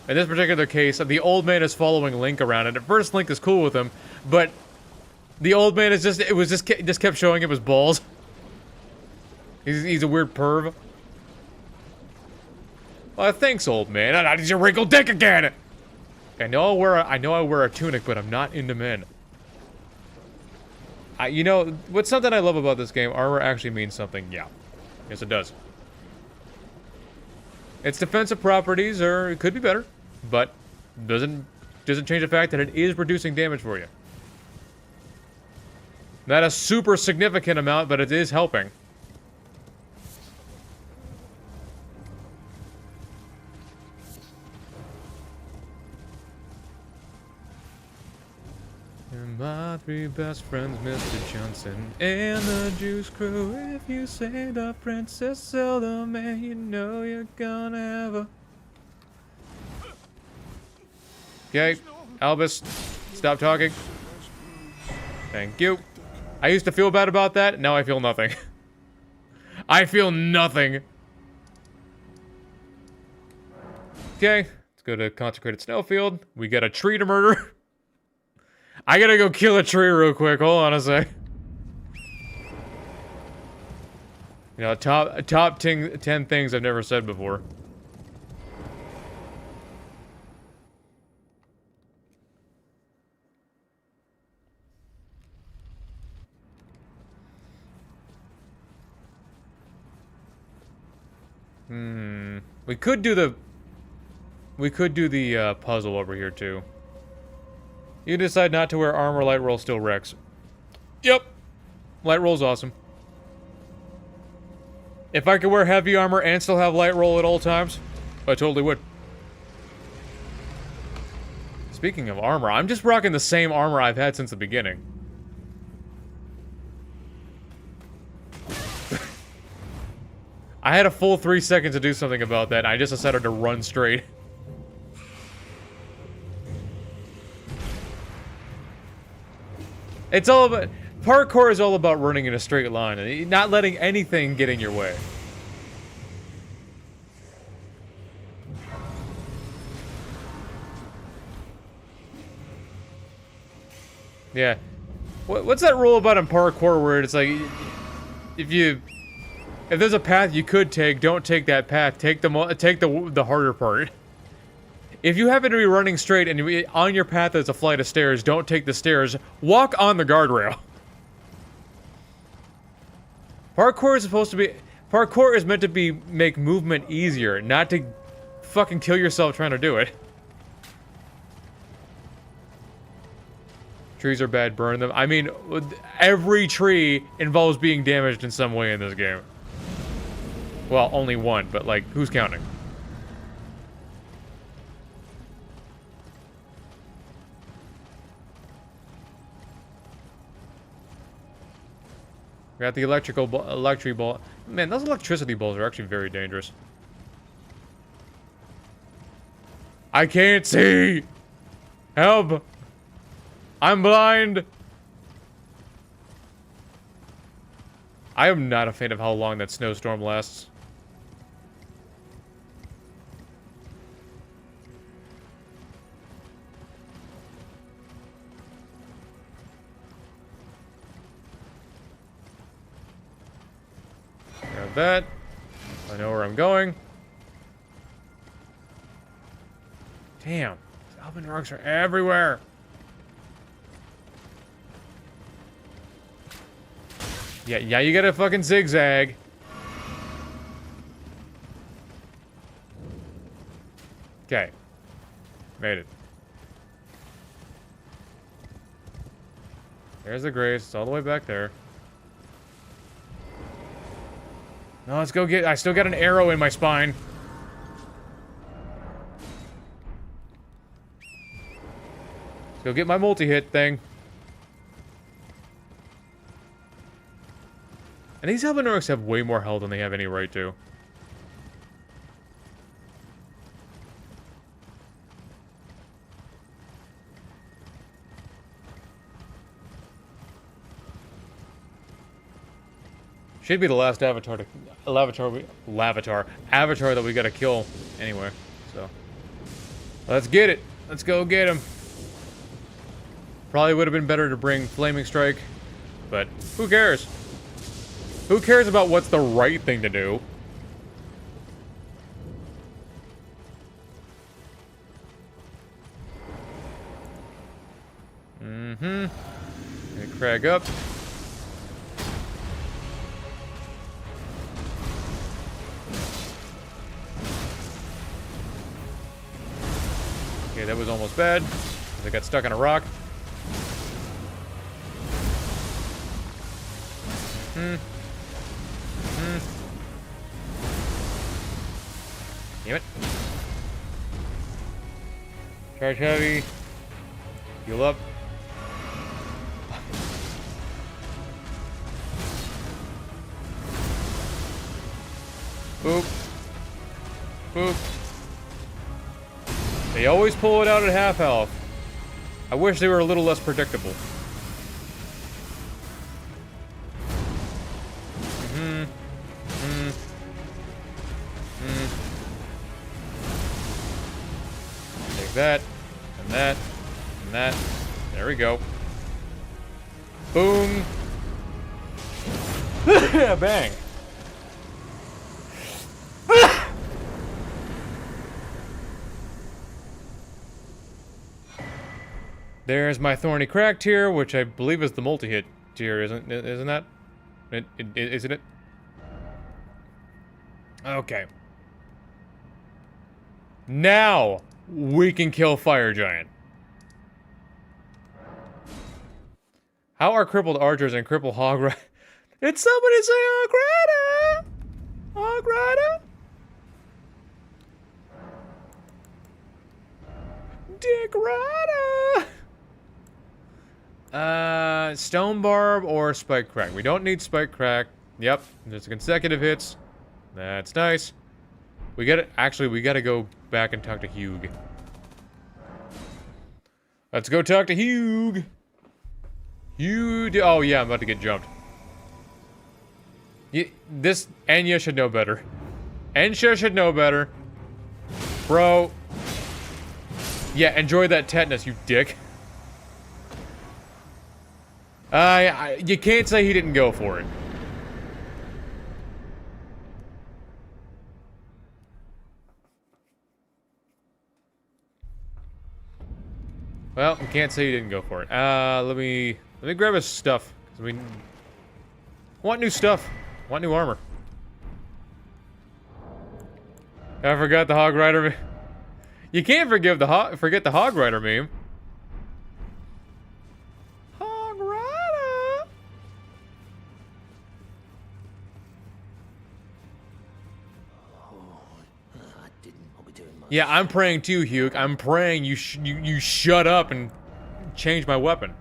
this particular case, the old man is following Link around, and at first Link is cool with him, but the old man is just kept showing him his balls. He's a weird perv. Well, thanks, old man. I need your wrinkled dick again. I know I wear a tunic, but I'm not into men. You know what's something I love about this game? Armor actually means something. Yeah, yes, it does. Its defensive properties it could be better, but doesn't change the fact that it is reducing damage for you. Not a super significant amount, but it is helping. And my three best friends, Mr. Johnson and the Juice Crew. If you say the Princess Zelda, man, you know you're gonna have a... Okay, Albus, stop talking. Thank you. I used to feel bad about that, now I feel nothing. I feel nothing. Okay, let's go to Consecrated Snowfield. We got a tree to murder. I gotta go kill a tree real quick, hold on a sec. You know, top 10 things I've never said before. We could do the puzzle over here too. You decide not to wear armor, light roll still wrecks. Yep. Light roll's awesome. If I could wear heavy armor and still have light roll at all times, I totally would. Speaking of armor, I'm just rocking the same armor I've had since the beginning. I had a full 3 seconds to do something about that, and I just decided to run straight. It's all about... Parkour is all about running in a straight line, and not letting anything get in your way. Yeah. What's that rule about in parkour where it's like... If there's a path you could take, don't take that path. Take the harder part. If you happen to be running straight and on your path there's a flight of stairs, don't take the stairs. Walk on the guardrail. Parkour is meant to make movement easier, not to fucking kill yourself trying to do it. Trees are bad, burn them. I mean, every tree involves being damaged in some way in this game. Well, only one, but like, who's counting? Got the electric ball. Man, those electricity balls are actually very dangerous. I can't see! Help! I'm blind! I am not a fan of how long that snowstorm lasts. Grab that. I know where I'm going. Damn. Alpine rocks are everywhere. Yeah, you gotta fucking zigzag. Okay. Made it. There's the grace. It's all the way back there. No, let's go get... I still got an arrow in my spine. Let's go get my multi-hit thing. And these Albinorics have way more health than they have any right to. Should be the last avatar that we gotta kill anyway. So let's get it. Let's go get him. Probably would have been better to bring Flaming Strike, but who cares? Who cares about what's the right thing to do? Mm-hmm. Crag up. Okay, that was almost bad. I got stuck on a rock. Damn it. Charge heavy. Heal up. Boop. Boop. They always pull it out at half health. I wish they were a little less predictable. Take that, and that, and that. There we go. Boom. Bang. There's my thorny crack tier, which I believe is the multi-hit tier, isn't that? Isn't it? Okay. Now we can kill Fire Giant. How are crippled archers and crippled hog riders? Did somebody say hog rider? Hog rider? Dick rider? Stone barb or spike crack. We don't need spike crack. Yep, just consecutive hits. That's nice. We gotta, actually, we gotta go back and talk to Hugh. Let's go talk to Hugh. Oh yeah, I'm about to get jumped. This, Enya should know better. Enya should know better. Bro. Yeah, enjoy that tetanus, you dick. You can't say he didn't go for it. Well, you can't say he didn't go for it. Let me grab his stuff. 'Cause we want new stuff. Want new armor. I forgot the Hog Rider. You can't forget the Hog Rider meme. Hog Rider. Yeah, I'm praying too, Hugh. I'm praying you shut up and change my weapon.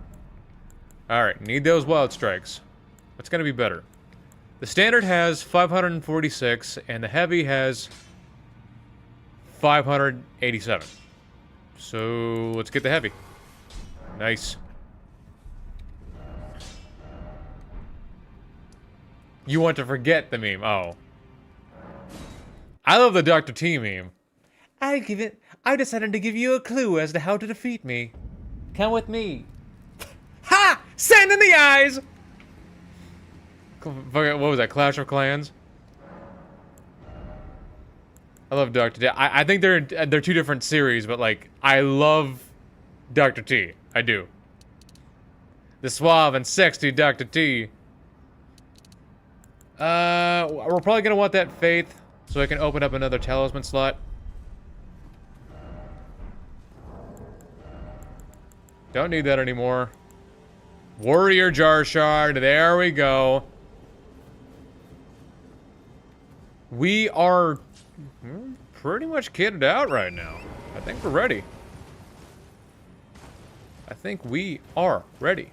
Alright, need those wild strikes. What's gonna be better? The standard has 546, and the heavy has 587. So, let's get the heavy. Nice. You want to forget the meme. Oh. I love the Dr. T meme. I decided to give you a clue as to how to defeat me. Come with me. Ha! Sand in the eyes! What was that, Clash of Clans? I love Dr. T. I think they're two different series, but like, I love Dr. T. I do. The suave and sexy Dr. T. We're probably gonna want that faith so I can open up another talisman slot. Don't need that anymore. Warrior jar shard. There we go. We are pretty much kitted out right now. I think we're ready. I think we are ready.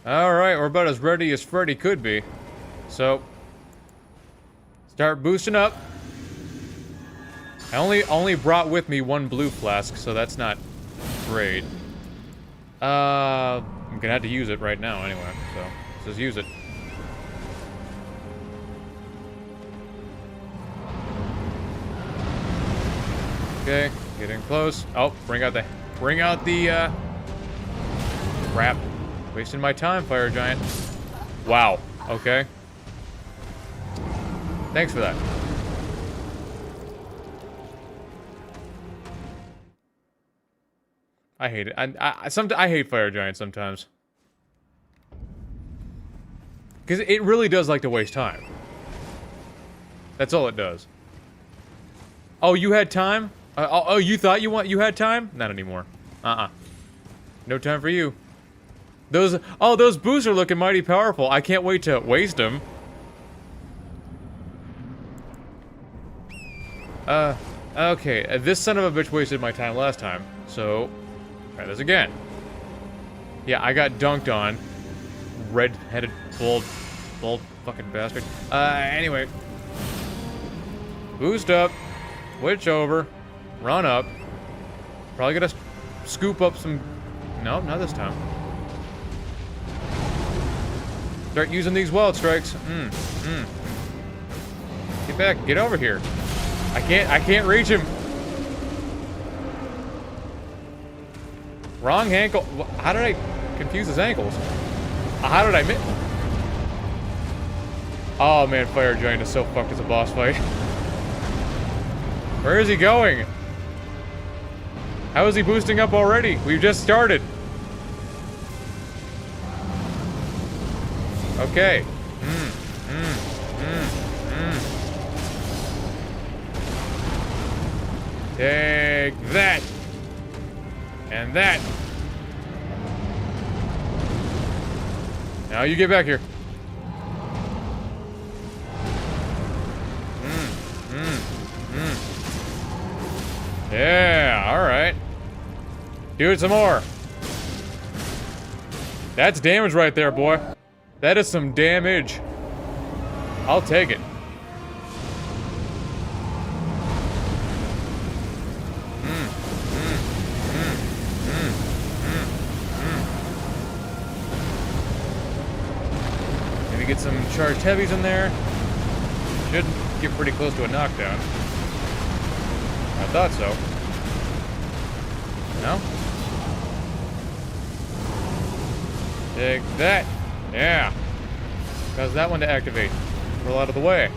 Alright, we're about as ready as Freddy could be. So, start boosting up. I only brought with me one blue flask, so that's not great. I'm gonna have to use it right now anyway, so let's just use it. Okay, getting close. Oh, bring out the crap. Wasting my time, fire giant. Wow. Okay. Thanks for that. I hate it. I hate fire giants sometimes. Because it really does like to waste time. That's all it does. Oh, you had time? Oh, you thought you had time? Not anymore. No time for you. Those boosts are looking mighty powerful. I can't wait to waste them. Okay. This son of a bitch wasted my time last time, so try this again. Yeah, I got dunked on. Red-headed, bald fucking bastard. Anyway. Boost up. Switch over. Run up. Probably gonna scoop up some... No, not this time. Start using these wild strikes. Get back. Get over here. I can't reach him. Wrong ankle. How did I confuse his ankles? How did I miss? Oh man, fire giant is so fucked as a boss fight. Where is he going? How is he boosting up already? We've just started. Okay. Take that. And that. Now you get back here. Yeah, alright. Do it some more. That's damage right there, boy. That is some damage. I'll take it. Maybe get some charged heavies in there. Should get pretty close to a knockdown. I thought so. No? Take that. Yeah. Cause that one to activate. Roll out of the way.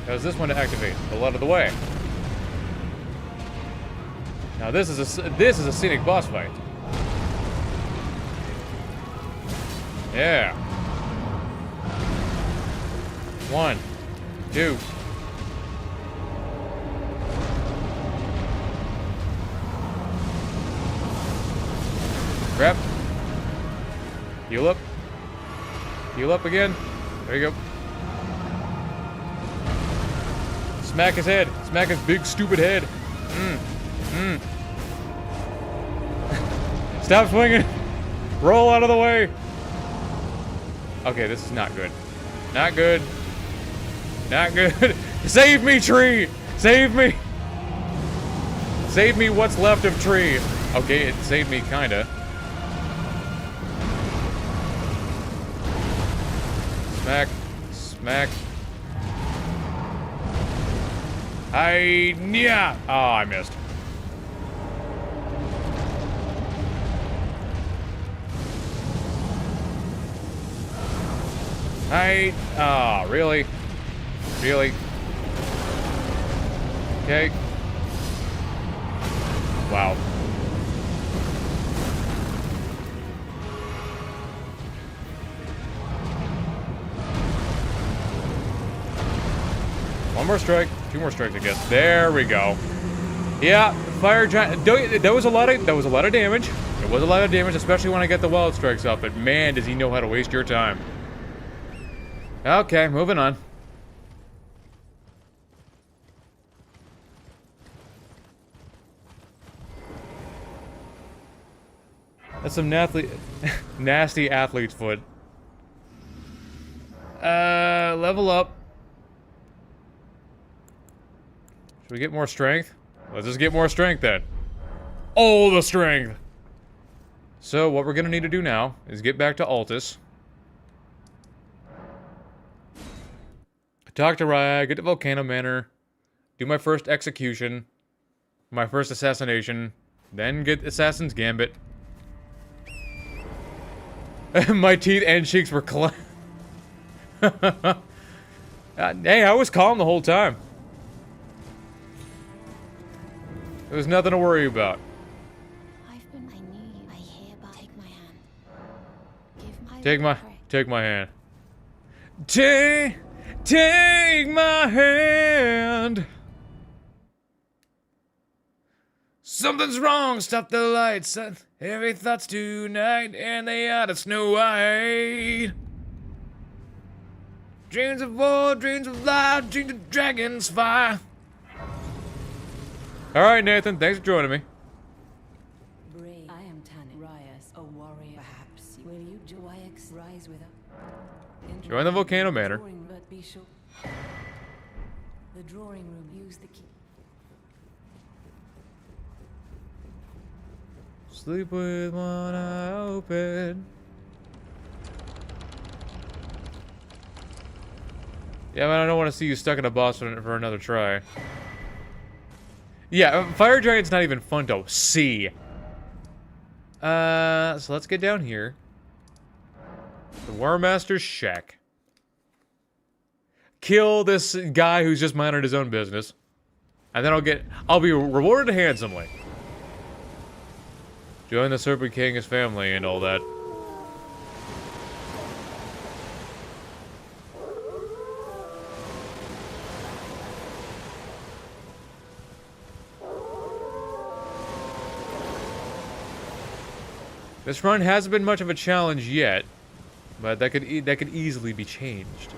Cause this one to activate. Roll out of the way. Now this is a scenic boss fight. Yeah. 1, 2. Grab. Heal up. Heal up again. There you go. Smack his head. Smack his big stupid head. Stop swinging. Roll out of the way. Okay, this is not good. Not good. Not good. Save me, tree. Save me. Save me what's left of tree. Okay, it saved me, kinda. Smack. Smack. Yeah. Oh, I missed. Oh, really? Really? Okay. Wow. One more strike. 2 more strikes, I guess. There we go. Yeah, fire giant. That was a lot of damage. It was a lot of damage, especially when I get the wild strikes up. But man, does he know how to waste your time. Okay, moving on. That's some nasty athlete's foot. Level up. Should we get more strength? Let's just get more strength then. Oh, the strength! So, what we're gonna need to do now is get back to Altus. Talk to Raya, get to Volcano Manor, do my first execution, my first assassination, then get Assassin's Gambit. My teeth and cheeks were hey, I was calm the whole time. There was nothing to worry about. I knew you. I hereby take my hand. Take my hand. Take my hand. Something's wrong. Stop the lights. Heavy thoughts tonight, and they are the snow white. Dreams of war, dreams of life, dreams of dragons fire. Alright, Nathan, thanks for joining me. Brave. I am Tetanus. Rias, a warrior. Perhaps. Will you rise with her? Join the Volcano Manor. But be sure. The drawing room. Use the key. Sleep with one eye open. Yeah, man, I don't want to see you stuck in a boss for another try. Yeah, Fire Giant's not even fun to see. So let's get down here. The War Master's shack. Kill this guy who's just minding his own business. And then I'll be rewarded handsomely. Join the Serpent King's family and all that. This run hasn't been much of a challenge yet, but that could easily be changed.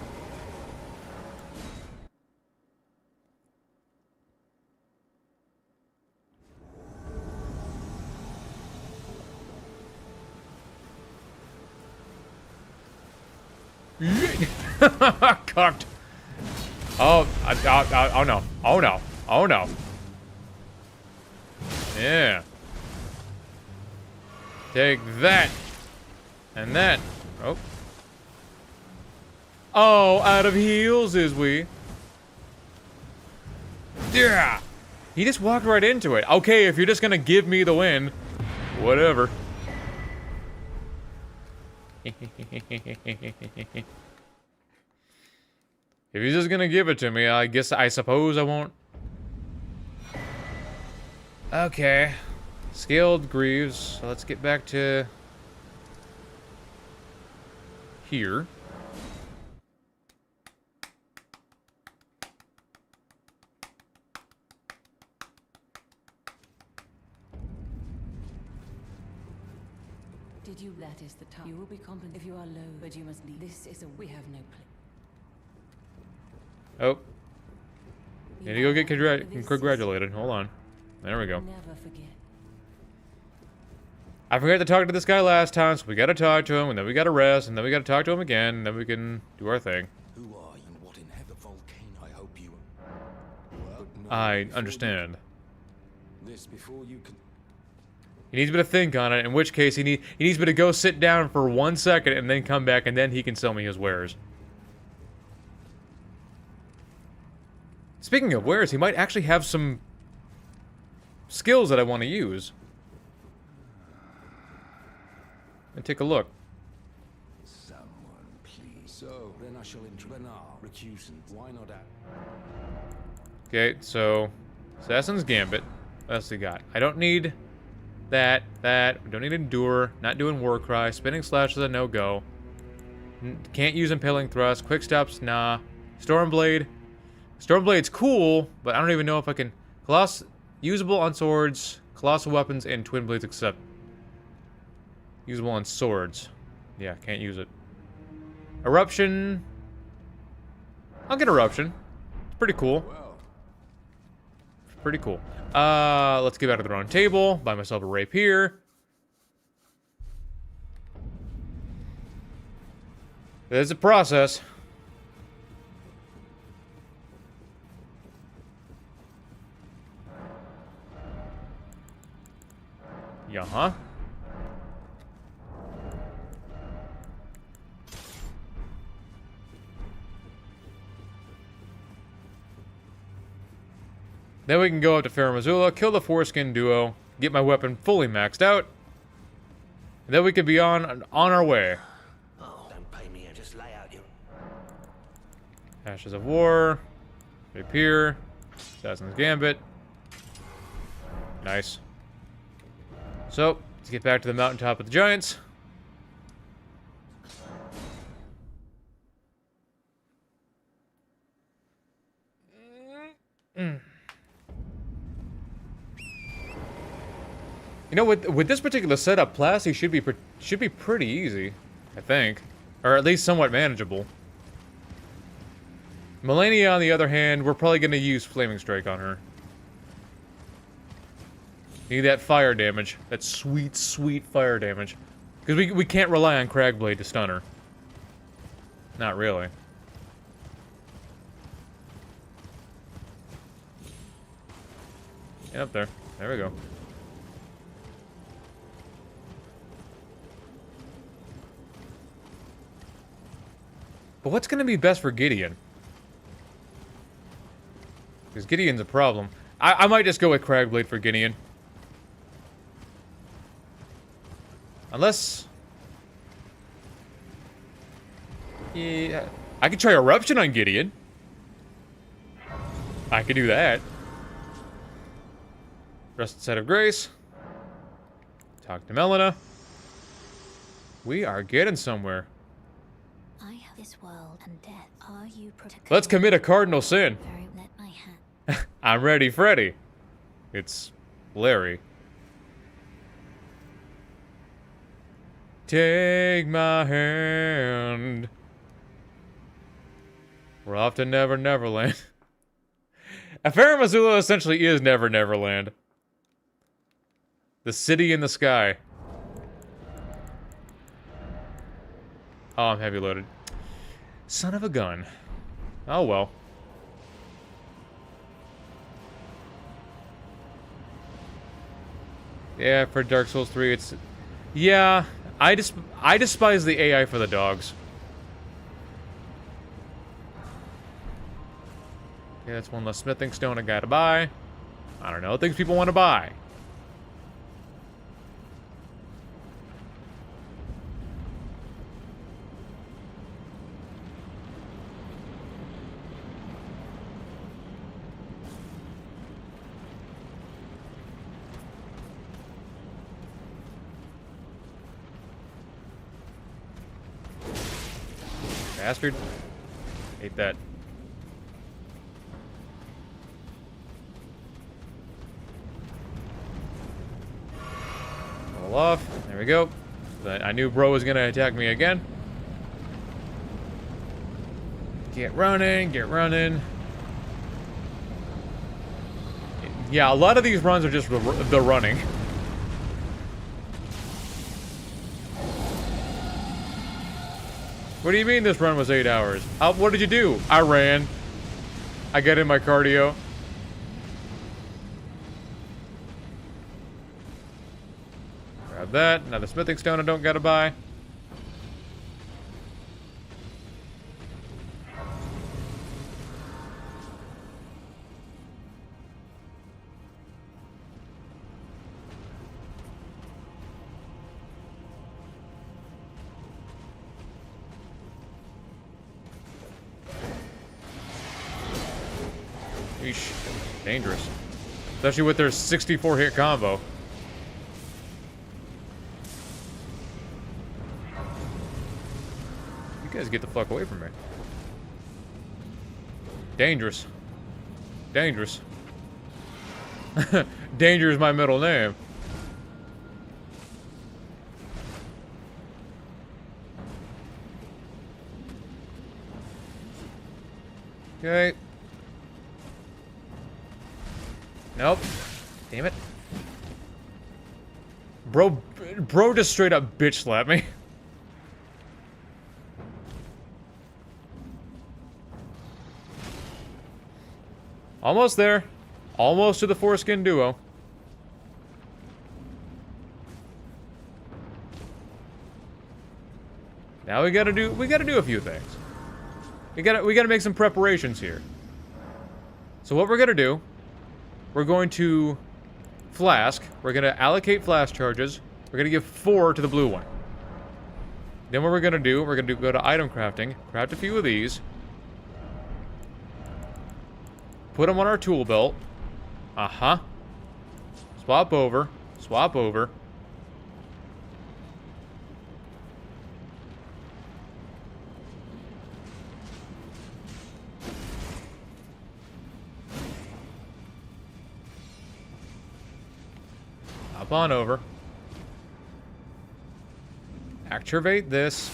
Cocked. Oh, oh no. Oh no. Oh no. Yeah. Take that. And that. Oh. Oh, out of heels is we. Yeah. He just walked right into it. Okay, if you're just gonna give me the win, whatever. If he's just gonna give it to me, I suppose I won't. Okay. Scaled Greaves. So let's get back to here. Did you? That is the time. You will be compensated if you are low, but you must leave. This is a. We have no place. Oh. Need to go get congratulated. Hold on. There we go. Never forget. I forgot to talk to this guy last time, so we gotta talk to him, and then we gotta rest, and then we gotta talk to him again, and then we can do our thing. Who are you and what in heaven? The volcano, I hope you... Well, no, I understand. This before you can... He needs me to think on it, in which case he needs me to go sit down for 1 second and then come back, and then he can sell me his wares. Speaking of wares, he might actually have some skills that I want to use. And take a look. Someone, please. So, then I shall Benar. accusing. Why not act? Okay, so Assassin's Gambit. What else we got? I don't need that. Don't need Endure. Not doing Warcry. Spinning Slash is a no-go. Can't use Impaling Thrust. Quick Stops, nah. Stormblade. Stormblade's cool, but I don't even know if I can... Usable on swords, colossal weapons, and twin blades except... Usable on swords. Yeah, can't use it. Eruption. I'll get Eruption. It's pretty cool. Well, Pretty cool. Let's get back to the round table. Buy myself a rapier. There's a process. Yeah-huh. Then we can go up to Farum Azula, kill the foreskin duo, get my weapon fully maxed out, and then we could be on our way. Oh, don't pay me and just lay out your... Ashes of War, Rapier, Assassin's Gambit. Nice. So, let's get back to the mountaintop with the giants. You know, with this particular setup, Plasty should be pretty easy, I think, or at least somewhat manageable. Melania, on the other hand, we're probably going to use Flaming Strike on her. Need that fire damage, that sweet, sweet fire damage, because we can't rely on Cragblade to stun her. Not really. Get up there. There we go. But what's going to be best for Gideon? Because Gideon's a problem. I might just go with Cragblade for Gideon. Unless... Yeah, I could try Eruption on Gideon. I could do that. Rusted Set of Grace. Talk to Melina. We are getting somewhere. I have this world and death. Are you protected? Let's commit a cardinal sin. Very let my hand. I'm ready, Freddy. It's Larry. Take my hand. We're off to Never Neverland. Farum Azula essentially is Never Neverland. The city in the sky. Oh, I'm heavy loaded. Son of a gun. Oh well. Yeah, for Dark Souls 3, it's... Yeah, I despise the AI for the dogs. Okay, that's one less smithing stone I gotta buy. I don't know, things people want to buy. Bastard. Hate that. Roll off. There we go. I knew bro was gonna attack me again. Get running, get running. Yeah, a lot of these runs are just the running. What do you mean this run was 8 hours? What did you do? I ran. I got in my cardio. Grab that. Now the smithing stone I don't gotta buy. Dangerous. Especially with their 64 hit combo. You guys get the fuck away from me. Dangerous. Dangerous. Danger is my middle name. Okay. Nope. Damn it. Bro just straight up bitch slapped me. Almost there. Almost to the foreskin duo. Now we gotta do a few things. We gotta make some preparations here. So what we're gonna do, we're going to flask. We're gonna allocate flask charges. We're gonna give 4 to the blue one. Then what we're gonna do, go to item crafting, craft a few of these. Put them on our tool belt. Uh-huh. Swap over. Swap over. Hop on over. Activate this.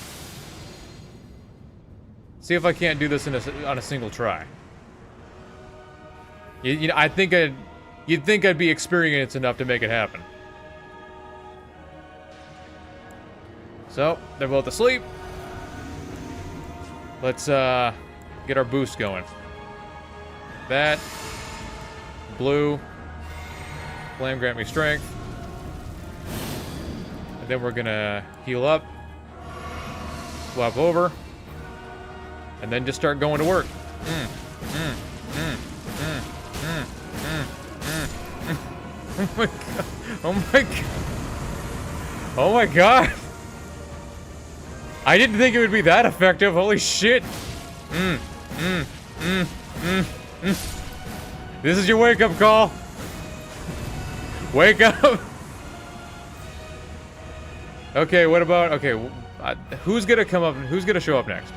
See if I can't do this on a single try. You know, you'd think I'd be experienced enough to make it happen. So, they're both asleep. Let's, get our boost going. That. Blue. Flame grant me strength. And then we're gonna heal up. Swap over. And then just start going to work. Oh my god. Oh my god. Oh my god. I didn't think it would be that effective. Holy shit. This is your wake-up call. Wake up. Okay, what about... Okay, who's gonna come up... Who's gonna show up next?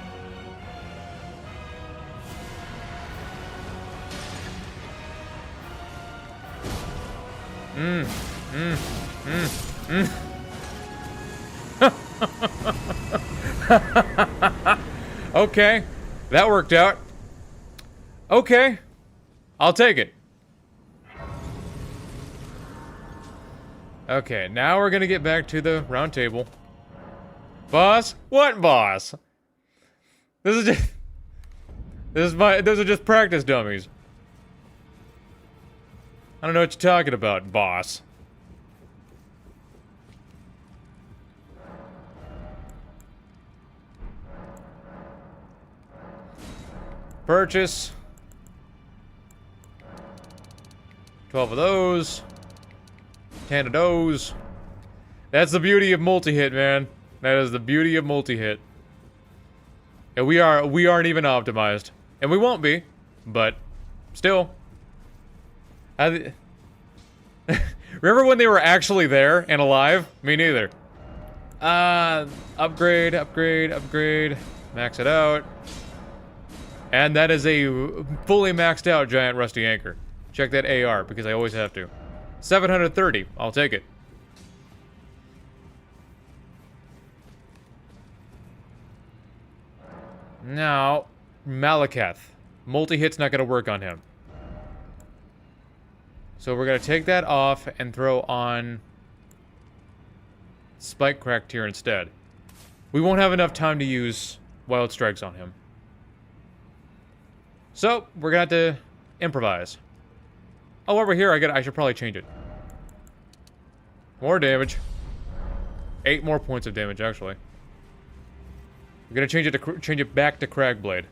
Okay, that worked out. Okay, I'll take it. Okay, now we're gonna get back to the round table. Boss? What boss? Those are just practice dummies. I don't know what you're talking about, boss. Purchase. 12 of those. 10 of those. That's the beauty of multi-hit, man. That is the beauty of multi-hit. And we aren't even optimized. And we won't be, but still. Remember when they were actually there and alive? Me neither. Upgrade, upgrade, upgrade. Max it out. And that is a fully maxed out giant rusty anchor. Check that AR, because I always have to. 730. I'll take it. Now, Malakath. Multi-hit's not going to work on him. So we're going to take that off and throw on Spike Cracked here instead. We won't have enough time to use Wild Strikes on him. So, we're going to have to improvise. Oh, over here, I should probably change it. More damage. 8 more points of damage, actually. We're going to change it back to Cragblade.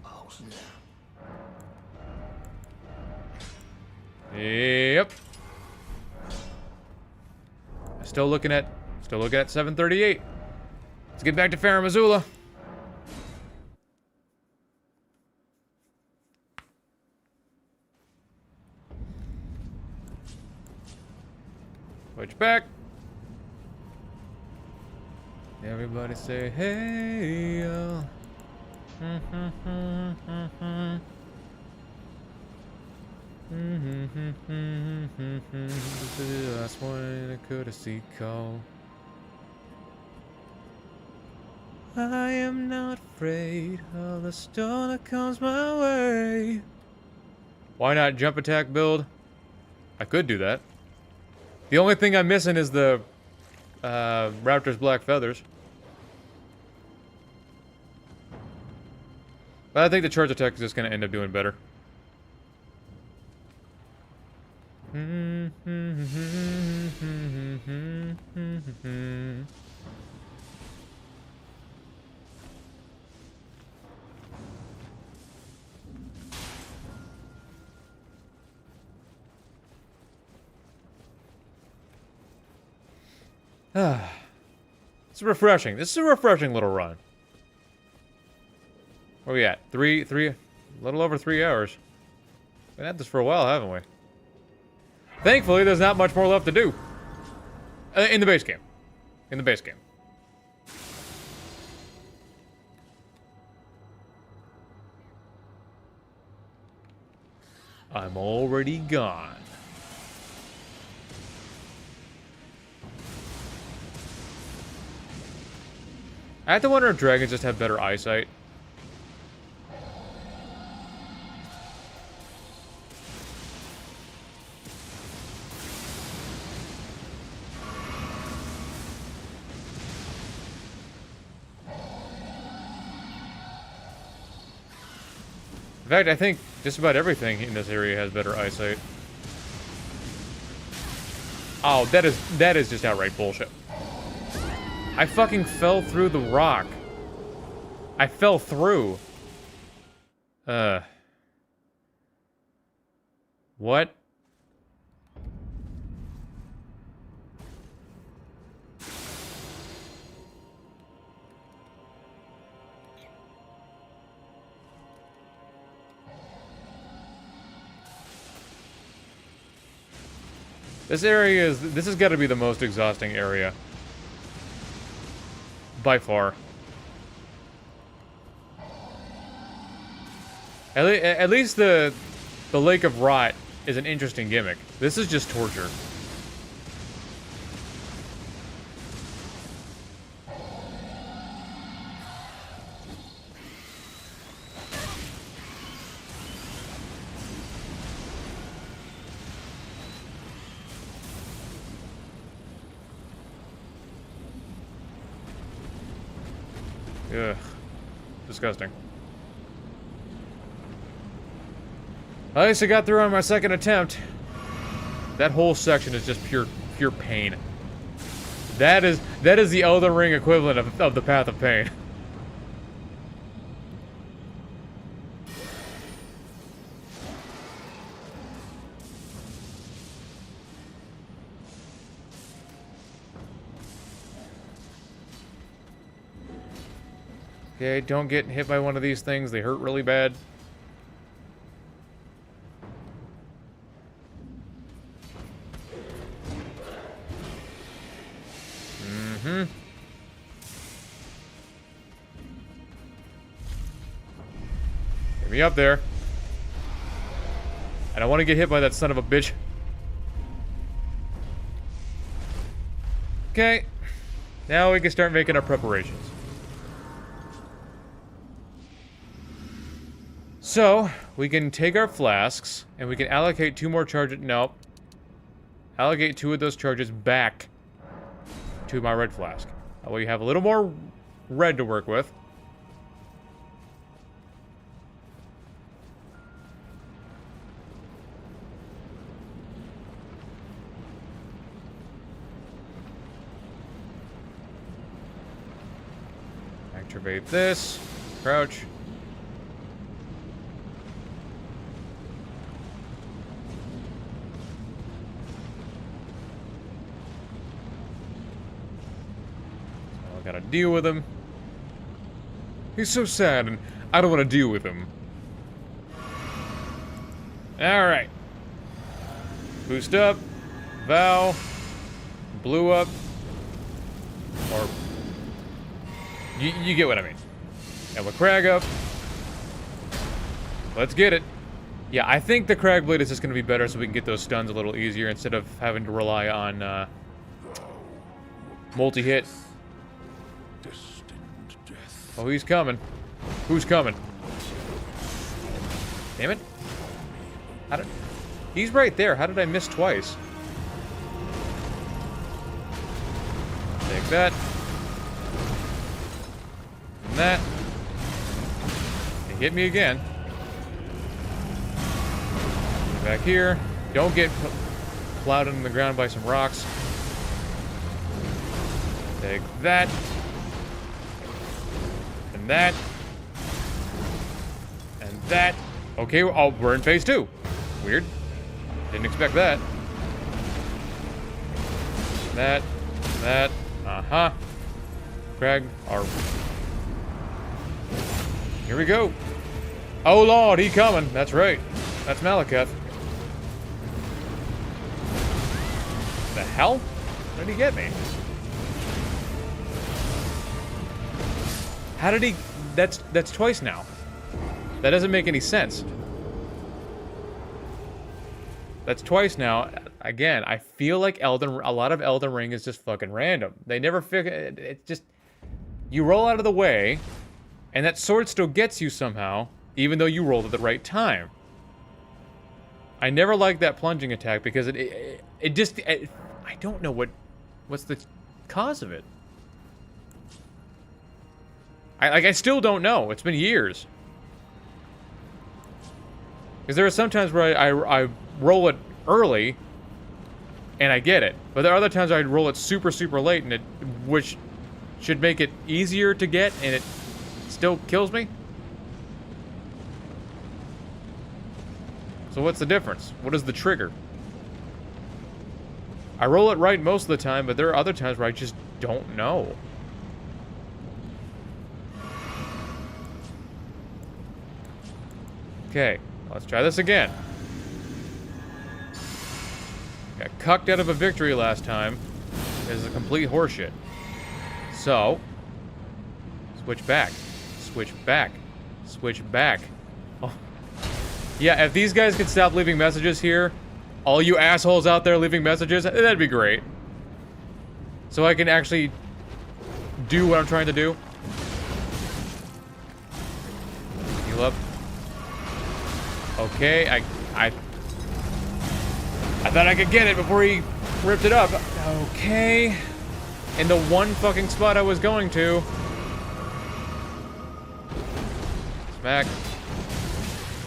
Oh, snap. Yep. Still looking at 738. Let's get back to Farum Azula. Switch back. Everybody say, hey, yo. This is the last one in a courtesy call. I am not afraid of the storm that comes my way. Why not jump attack build? I could do that. The only thing I'm missing is the Raptor's black feathers. But I think the charge attack is just going to end up doing better. It's refreshing. This is a refreshing little run. Where we at? A little over 3 hours. Been at this for a while, haven't we? Thankfully, there's not much more left to do. In the base game. In the base game. I'm already gone. I have to wonder if dragons just have better eyesight. In fact, I think just about everything in this area has better eyesight. Oh, that is just outright bullshit. I fucking fell through the rock. I fell through. What? This has got to be the most exhausting area. By far. At least the Lake of Rot is an interesting gimmick. This is just torture. Ugh. Disgusting. At least I got through on my second attempt. That whole section is just pure pain. That is the Elden Ring equivalent of the Path of Pain. Okay, don't get hit by one of these things. They hurt really bad. Mm-hmm. Get me up there. I don't want to get hit by that son of a bitch. Okay. Now we can start making our preparations. So, we can take our flasks, and we can allocate 2 more charges. Nope. Allocate 2 of those charges back to my red flask. That way you have a little more red to work with. Activate this. Crouch. Gotta deal with him. He's so sad, and I don't want to deal with him. Alright. Boost up. Vow. Blew up. Or... You get what I mean. And with Crag up. Let's get it. Yeah, I think the Crag Blade is just going to be better so we can get those stuns a little easier instead of having to rely on multi-hit. Oh, he's coming. Who's coming? Damn it. How did... He's right there. How did I miss twice? Take that. And that. He hit me again. Back here. Don't get plowed into the ground by some rocks. Take that. And that. And that. Okay, oh, we're in phase 2. Weird. Didn't expect that. That. That. Uh-huh. Crag, or... Here we go. Oh, Lord, he coming. That's right. That's Malekith. The hell? How did he get me? How did he... That's twice now. That doesn't make any sense. That's twice now. Again, I feel like a lot of Elden Ring is just fucking random. They never figure... It's just... You roll out of the way, and that sword still gets you somehow, even though you rolled at the right time. I never liked that plunging attack because it just... I don't know what's the cause of it. I still don't know. It's been years. Because there are some times where I roll it early, and I get it. But there are other times I roll it super, super late, and which should make it easier to get, and it still kills me. So what's the difference? What is the trigger? I roll it right most of the time, but there are other times where I just don't know. Okay, let's try this again. Got cucked out of a victory last time. This is a complete horseshit. So, switch back. Switch back. Switch back. Oh. Yeah, if these guys could stop leaving messages here, all you assholes out there leaving messages, that'd be great. So I can actually do what I'm trying to do. Heal up. Okay, I thought I could get it before he ripped it up. Okay. In the one fucking spot I was going to. Smack.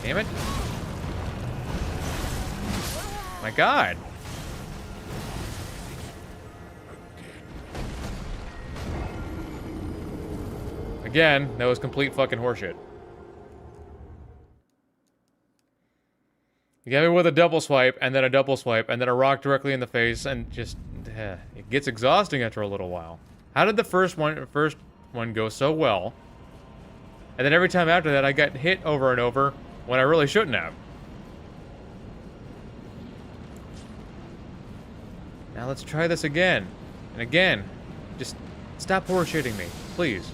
Damn it. My God. Again, that was complete fucking horseshit. You get me with a double swipe, and then a double swipe, and then a rock directly in the face, and just... it gets exhausting after a little while. How did the first one go so well? And then every time after that, I got hit over and over when I really shouldn't have. Now let's try this again. And again. Just stop horseshitting me, please.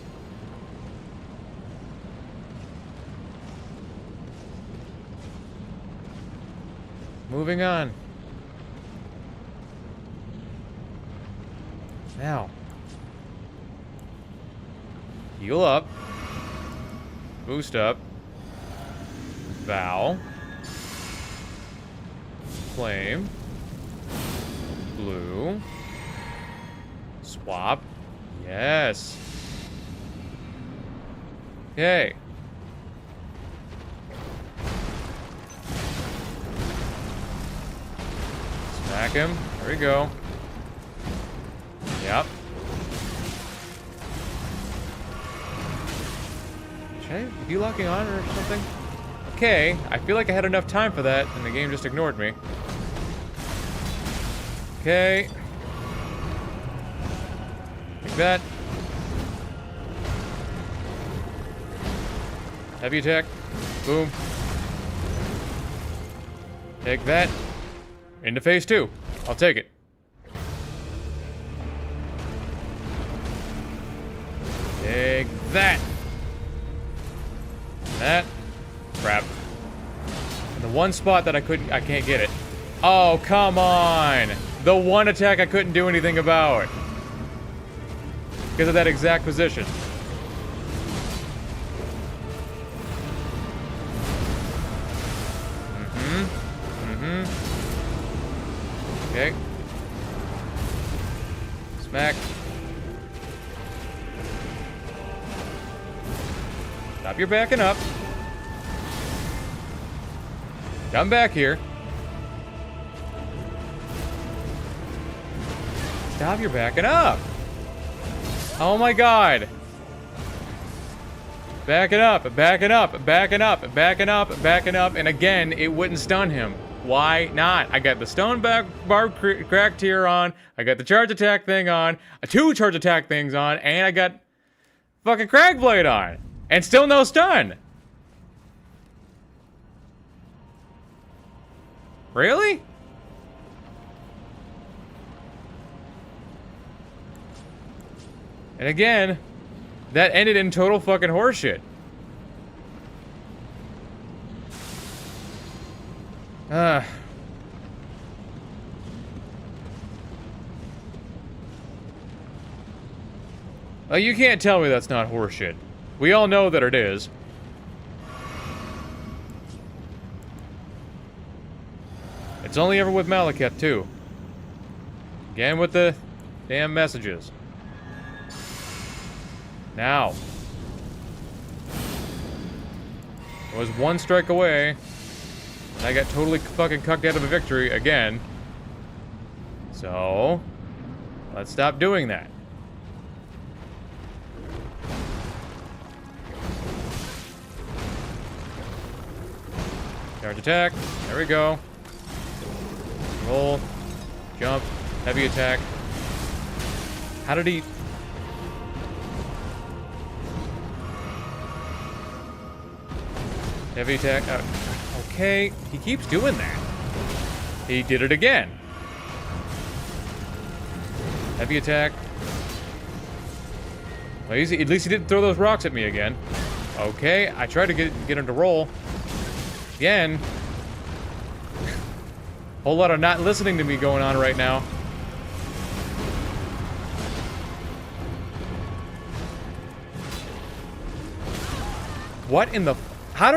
Moving on. Now. Heal up. Boost up. Vow. Flame. Blue. Swap. Yes. Okay. Smack him. There we go. Yep. Should I be locking on or something? Okay, I feel like I had enough time for that, and the game just ignored me. Okay. Take that. Heavy attack. Boom. Take that. Into phase 2. I'll take it. Take that. That. Crap. And the one spot that I can't get it. Oh, come on! The one attack I couldn't do anything about. Because of that exact position. Okay. Smack. Stop your backing up. Come back here. Stop your backing up. Oh my god. Backing up, backing up, backing up, backing up, backing up, and again, it wouldn't stun him. Why not? I got the stone barb cracked here on, I got the charge attack thing on, 2 charge attack things on, and I got fucking Cragblade on. And still no stun. Really? And again, that ended in total fucking horseshit. Well, you can't tell me that's not horseshit. We all know that it is. It's only ever with Malekith, too. Again with the damn messages. Now. I was 1 strike away. And I got totally fucking cucked out of a victory again. So, let's stop doing that. Charge attack. There we go. Roll. Jump. Heavy attack. How did he... Heavy attack. Okay. He keeps doing that. He did it again. Heavy attack. Well, at least he didn't throw those rocks at me again. Okay. I tried to get him to roll. Again. Whole lot of not listening to me going on right now. What in the... How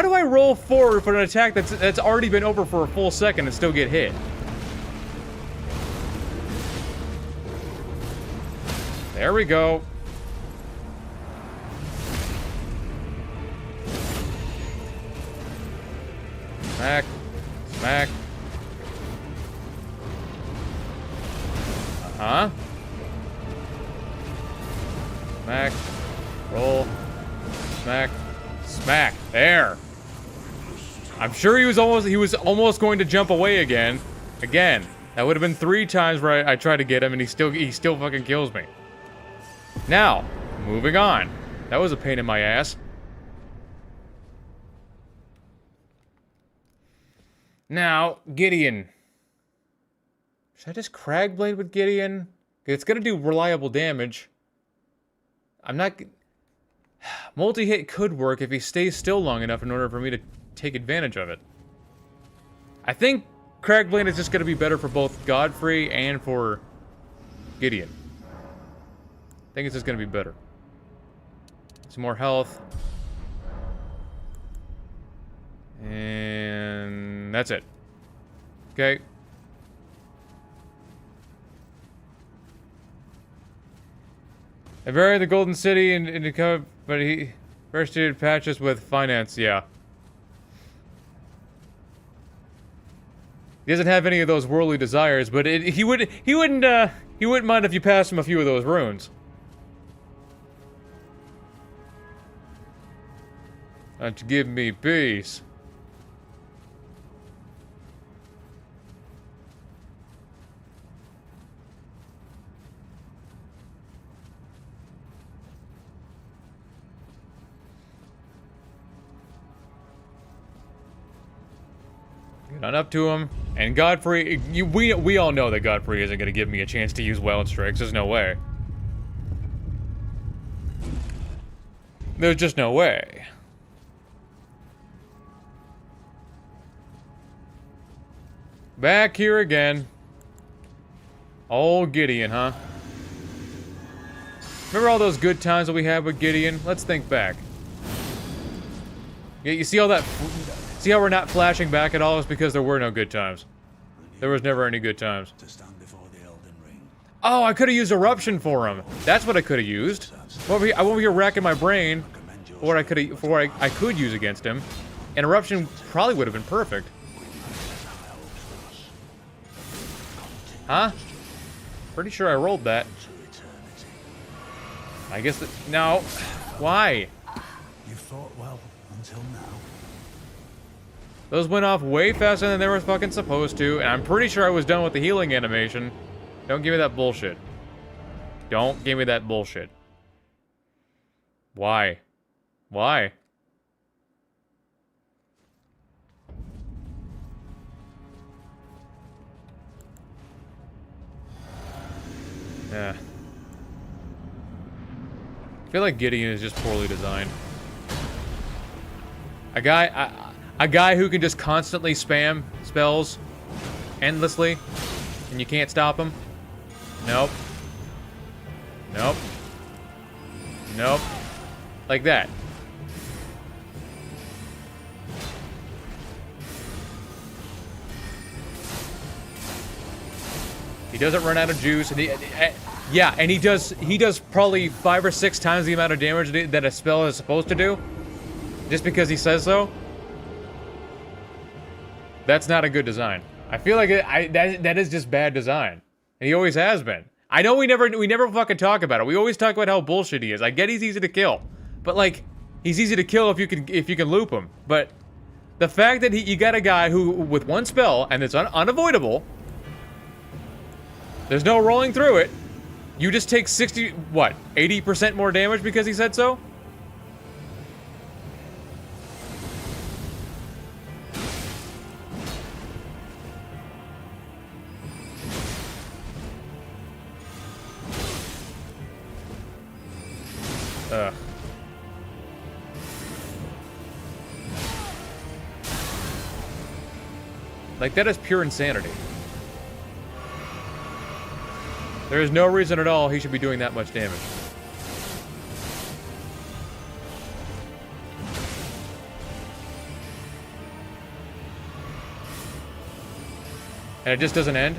do I roll forward for an attack that's already been over for a full second and still get hit? There we go. Smack. Smack. Uh-huh. Smack. Roll. Smack. Smack. There. I'm sure he was almost going to jump away again. Again. That would have been 3 times where I tried to get him and he still fucking kills me. Now, moving on. That was a pain in my ass. Now, Gideon. Should I just Cragblade with Gideon? It's gonna do reliable damage. I'm not... Multi-hit could work if he stays still long enough in order for me to take advantage of it. I think Cragblade is just gonna be better for both Godfrey and for Gideon. I think it's just gonna be better. Some more health. And that's it. Okay. I buried the Golden City in the cover, but he first did patches with finance, yeah. He doesn't have any of those worldly desires, but he wouldn't mind if you passed him a few of those runes. Don't you give me peace. Get on up to him. And Godfrey, we all know that Godfrey isn't going to give me a chance to use Wild Strikes. There's no way. There's just no way. Back here again. Old Gideon, huh? Remember all those good times that we had with Gideon? Let's think back. Yeah, you see all that... See how we're not flashing back at all? It's because there were no good times. There was never any good times. To stand before the Elden Ring. Oh, I could have used Eruption for him. That's what I could have used. I'm over here racking my brain for what I could use against him. And Eruption probably would have been perfect. Huh? Pretty sure I rolled that. I guess that... No. Why? You fought well until now. Those went off way faster than they were fucking supposed to, and I'm pretty sure I was done with the healing animation. Don't give me that bullshit. Don't give me that bullshit. Why? Why? Yeah. I feel like Gideon is just poorly designed. A guy who can just constantly spam spells endlessly, and you can't stop him. Nope. Nope. Nope. Like that. He doesn't run out of juice, and yeah, and he does probably 5 or 6 times the amount of damage that a spell is supposed to do, just because he says so. That's not a good design. I feel like that is just bad design, and he always has been. I know we never fucking talk about it. We always talk about how bullshit he is. I get he's easy to kill, but like he's easy to kill if you can loop him. But the fact that you got a guy who with one spell and it's unavoidable. There's no rolling through it. You just take 80% more damage because he said so? Ugh. Like, that is pure insanity. There is no reason at all he should be doing that much damage. And it just doesn't end?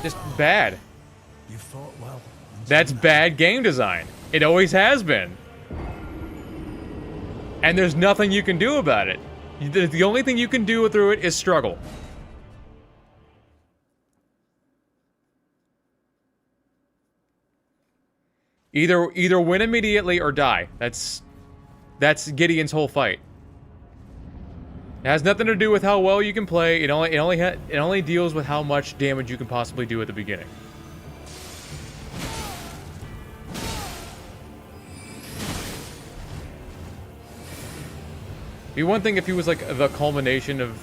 Just bad. You fought well. That's bad game design. It always has been. And there's nothing you can do about it. The only thing you can do through it is struggle. Either win immediately or die. That's Gideon's whole fight. It has nothing to do with how well you can play. It only deals with how much damage you can possibly do at the beginning. It'd be one thing if he was like the culmination of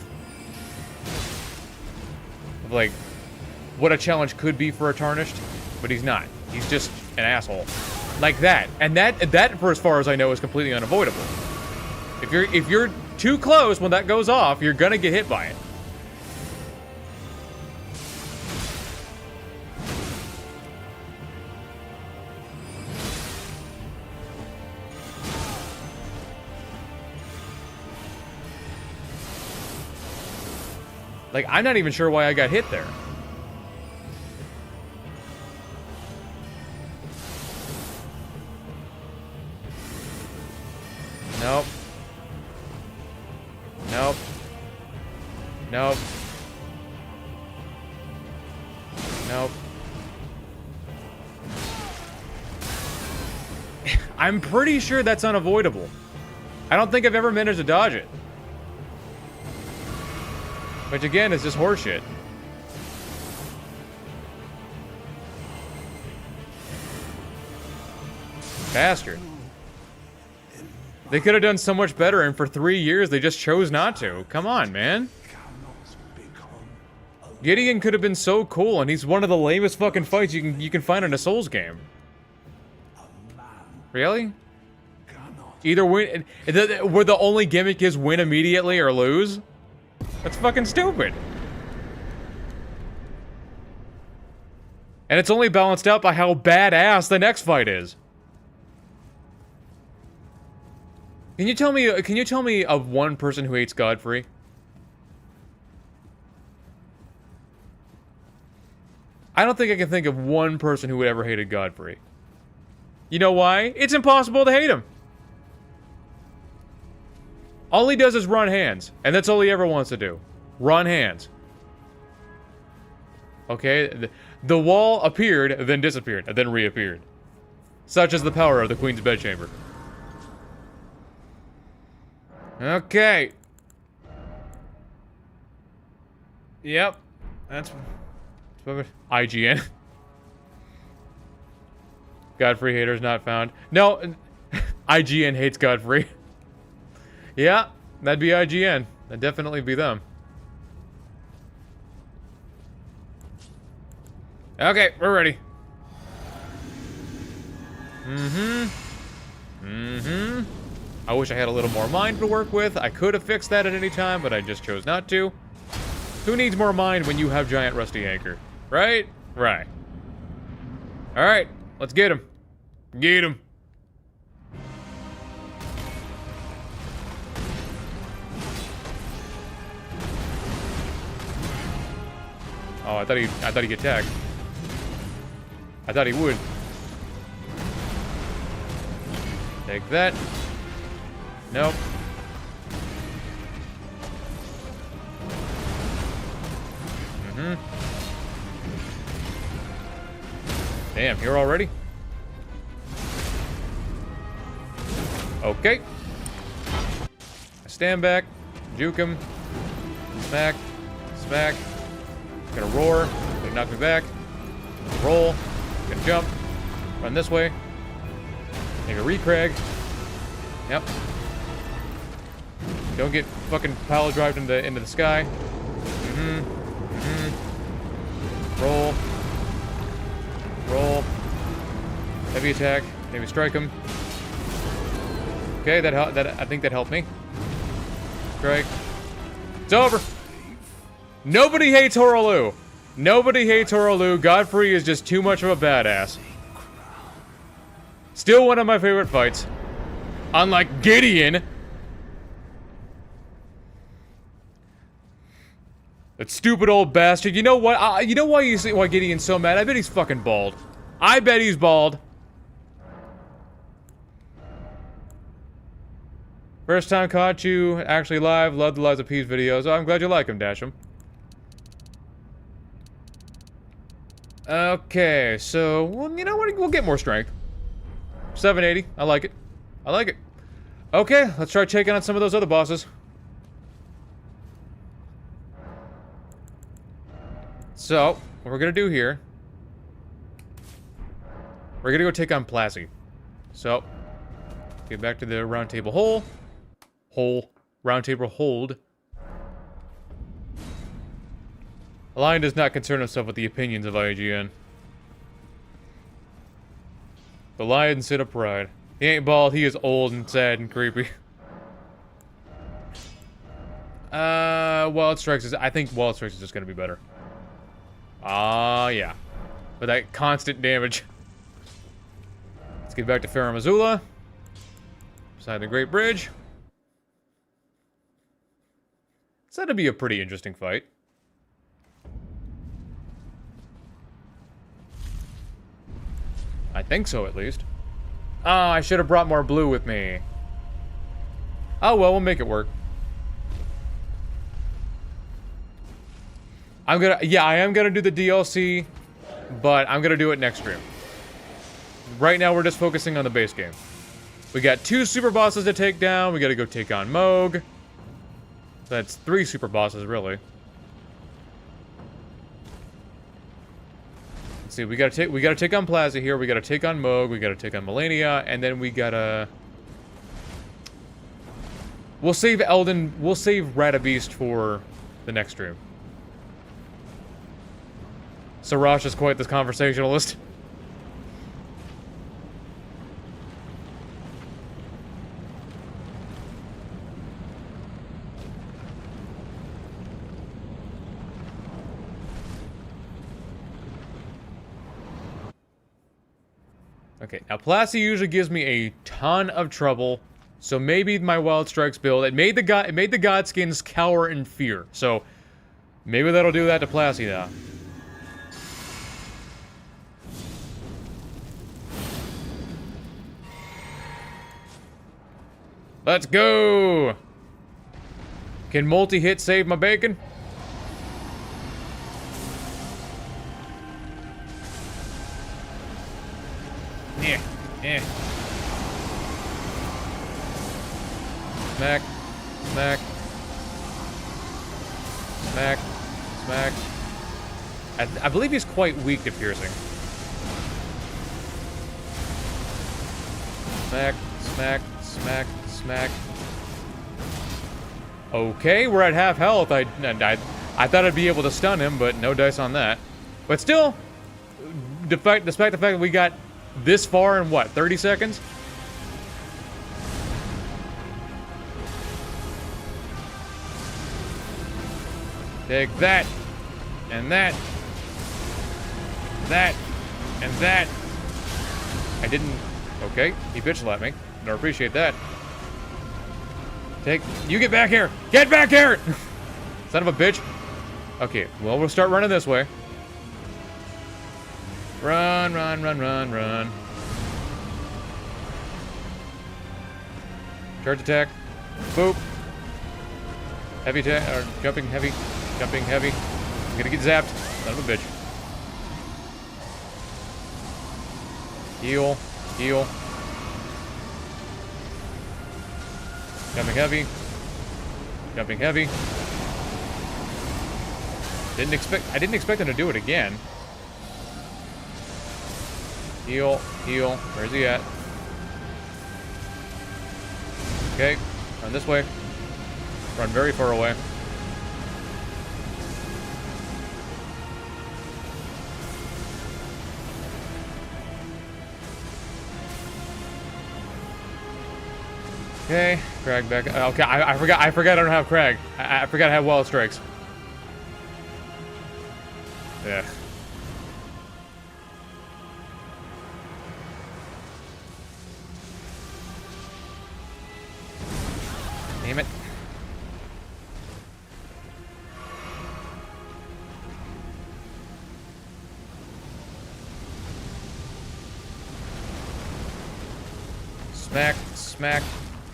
like what a challenge could be for a Tarnished, but he's not. He's just an asshole. Like that. And that for as far as I know is completely unavoidable. If you're too close when that goes off, you're gonna get hit by it. Like, I'm not even sure why I got hit there. Nope. Nope. Nope. Nope. I'm pretty sure that's unavoidable. I don't think I've ever managed to dodge it. Which again is just horseshit. Bastard. They could have done so much better, and for 3 years they just chose not to. Come on, man. Cannot become Gideon could have been so cool, and he's one of the lamest fucking fights you can find in a Souls game. Really? Either win, where the only gimmick is win immediately or lose? That's fucking stupid. And it's only balanced out by how badass the next fight is. Can you tell me of one person who hates Godfrey? I don't think I can think of one person who would ever hated Godfrey. You know why? It's impossible to hate him. All he does is run hands, and that's all he ever wants to do. Run hands. Okay? The wall appeared, then disappeared, and then reappeared. Such is the power of the Queen's bedchamber. Okay. Yep. That's IGN. Godfrey haters not found. No, IGN hates Godfrey. Yeah, that'd be IGN. That'd definitely be them. Okay, we're ready. I wish I had a little more mind to work with. I could have fixed that at any time, but I just chose not to. Who needs more mind when you have giant rusty anchor? Right? Right. Alright, let's get him. Get him. Oh, I thought he'd attack. I thought he would. Take that. Nope. Damn, here already? Okay. I stand back, juke him, smack, smack. Gonna roar, gonna knock me back, roll, gonna jump, run this way, make a recrag. Yep. Don't get fucking pile drived into the sky. Roll. Roll. Heavy attack. Maybe strike him. Okay, I think that helped me. Strike. It's over. Nobody hates Horaloo. Nobody hates Horaloo. Godfrey is just too much of a badass. Still one of my favorite fights. Unlike Gideon. That stupid old bastard. You know what? You know why why Gideon's so mad? I bet he's fucking bald. I bet he's bald. First time caught you actually live. Love the Lies of Peace videos. Oh, I'm glad you like them, Dasham. Okay, so, well, you know what? We'll get more strength. 780. I like it. I like it. Okay, let's try taking on some of those other bosses. So, what we're gonna do here... We're gonna go take on Plasy. So, get back to the round table hole. Round table hold. The Lion does not concern himself with the opinions of IGN. The Lion sit of pride. He ain't bald, he is old and sad and creepy. Wild Strikes is... I think Wild Strikes is just gonna be better. Yeah. With that constant damage. Let's get back to Farum Azula. Beside the Great Bridge. It's going to be a pretty interesting fight. I think so, at least. Oh, I should have brought more blue with me. Oh, well, we'll make it work. Yeah, I am gonna do the DLC, but I'm gonna do it next stream. Right now, we're just focusing on the base game. We got 2 super bosses to take down. We gotta go take on Moog. That's 3 super bosses, really. Let's see, we gotta take on Plaza here. We gotta take on Moog. We gotta take on Melania, and then we gotta. We'll save Radabist for the next stream. Siraj is quite the conversationalist. Okay, now Plasty usually gives me a ton of trouble, so maybe my Wild Strikes build, it made the Godskins cower in fear, so maybe that'll do that to Plasty now. Let's go! Can multi-hit save my bacon? Yeah, yeah. Smack, smack, smack, smack. I believe he's quite weak to piercing. Smack, smack, smack, smack. Okay, we're at half health. I thought I'd be able to stun him, but no dice on that. But still, despite the fact that we got this far in what, 30 seconds? Take that, and that, that, and that. I didn't. Okay, he bitch slapped me. Don't appreciate that. You get back here! Get back here! Son of a bitch. Okay, well, we'll start running this way. Run, run, run, run, run. Charge attack. Boop. Heavy attack, or jumping heavy. Jumping heavy. I'm gonna get zapped. Son of a bitch. Heal. Heal. Jumping heavy. Jumping heavy. I didn't expect him to do it again. Heal, heal. Where's he at? Okay, run this way. Run very far away. Okay, Crag back. Okay, I forgot I don't have Crag. I forgot I have Wild Strikes. Yeah. Damn it. Smack, smack.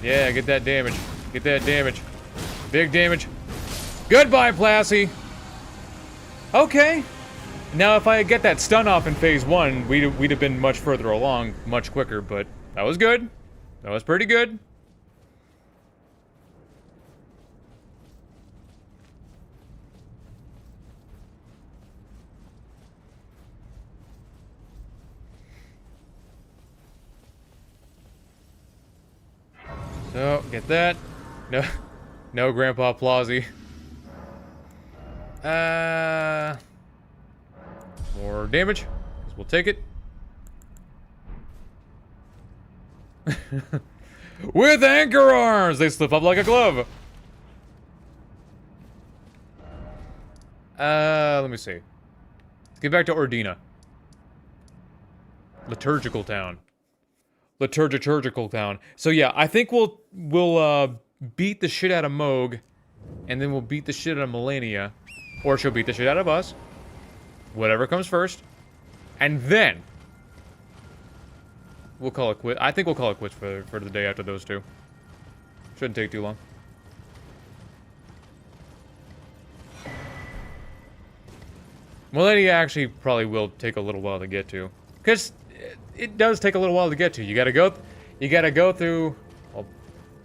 Yeah, get that damage. Get that damage. Big damage. Goodbye, Plasty. Okay. Now, if I get that stun off in phase 1, we'd have been much further along, much quicker, but that was good. That was pretty good. So, get that. No Grandpa Plazzy. More damage, because we'll take it. With anchor arms! They slip up like a glove. Let me see. Let's get back to Ordina. Liturgical Town. Liturgical Town. So yeah, I think we'll beat the shit out of Moog, and then we'll beat the shit out of Melania, or she'll beat the shit out of us. Whatever comes first, and then we'll call it quit. I think we'll call it quits for the day after those two. Shouldn't take too long. Melania actually probably will take a little while to get to, because it does take a little while to get to. You gotta go through. Well,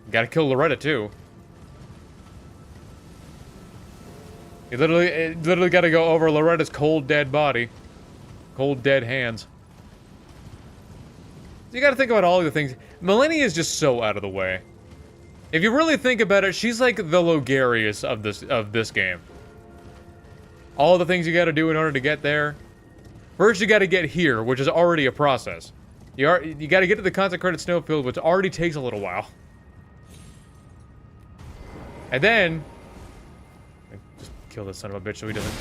you gotta kill Loretta too. You literally gotta go over Loretta's cold dead body, cold dead hands. You gotta think about all the things. Melania is just so out of the way. If you really think about it, she's like the Logarius of this game. All the things you gotta do in order to get there, First, you got to get here, which is already a process. You got to get to the consecrated snowfield, which already takes a little while. And then... Just kill this son of a bitch so he doesn't...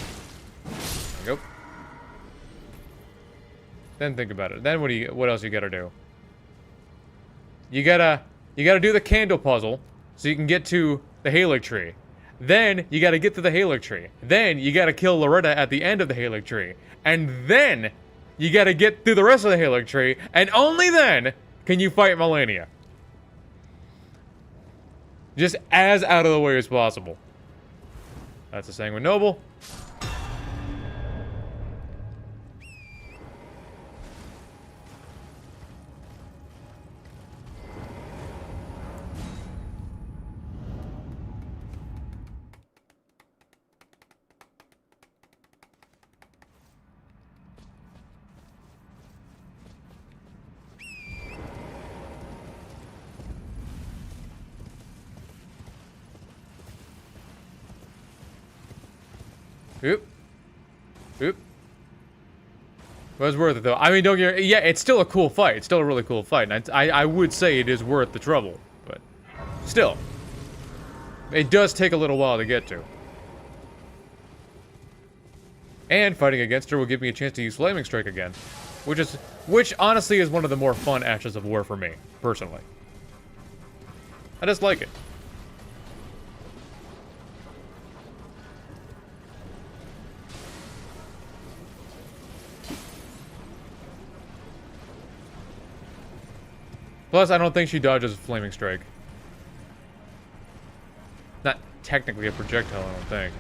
There we go. Then think about it. Then what else you gotta do? You gotta do the candle puzzle so you can get to the Halig tree. Then you gotta get to the Halig tree. Then you gotta kill Loretta at the end of the Halig tree. And then you gotta get through the rest of the Halig tree, and only then can you fight Melania. Just as out of the way as possible. That's a Sanguine Noble. Oop. Oop. It was worth it, though. I mean, don't get... Yeah, it's still a cool fight. It's still a really cool fight. And I would say it is worth the trouble. But still. It does take a little while to get to. And fighting against her will give me a chance to use Flaming Strike again. Which honestly is one of the more fun Ashes of War for me, personally. I just like it. Plus, I don't think she dodges Flaming Strike. Not technically a projectile, I don't think.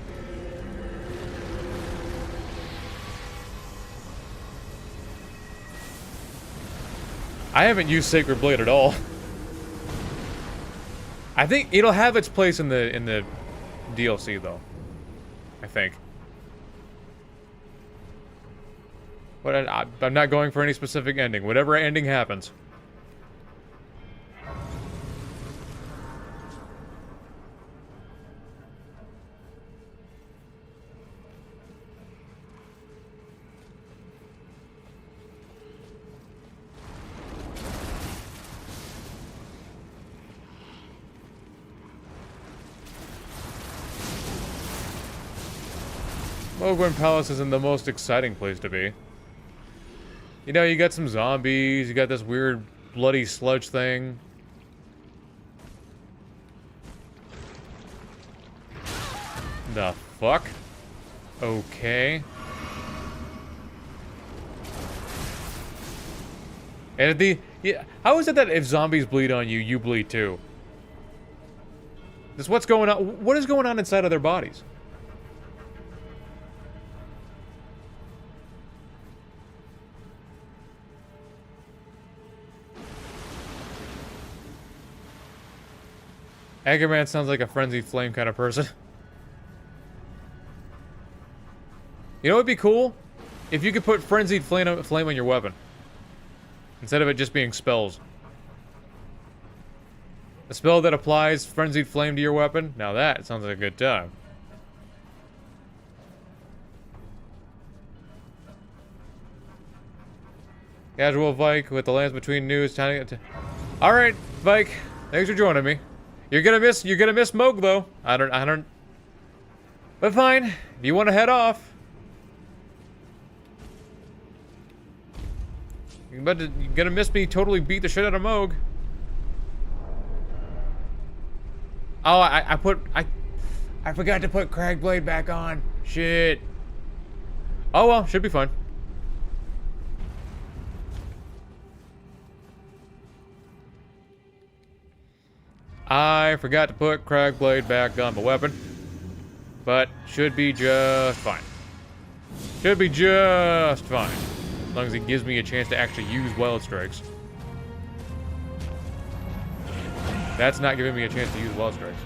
I haven't used Sacred Blade at all. I think it'll have its place in the DLC, though. I think. But I'm not going for any specific ending. Whatever ending happens. Mogwin Palace isn't the most exciting place to be. You know, you got some zombies, you got this weird bloody sludge thing. The fuck? Okay. And how is it that if zombies bleed on you, you bleed too? This what's going on? What is going on inside of their bodies? Aggerman sounds like a Frenzied Flame kind of person. You know what would be cool? If you could put Frenzied Flame on your weapon. Instead of it just being spells. A spell that applies Frenzied Flame to your weapon? Now that sounds like a good time. Casual Vike with the lands between news. Alright, Vike. Thanks for joining me. You're gonna miss Moog though. I don't. But fine. If you want to head off. You're gonna miss me totally beat the shit out of Moog. Oh, I forgot to put Cragblade back on. Shit. Oh well, should be fun. I forgot to put Cragblade back on my weapon. But should be just fine. Should be just fine. As long as it gives me a chance to actually use Wild Strikes. That's not giving me a chance to use Wild Strikes.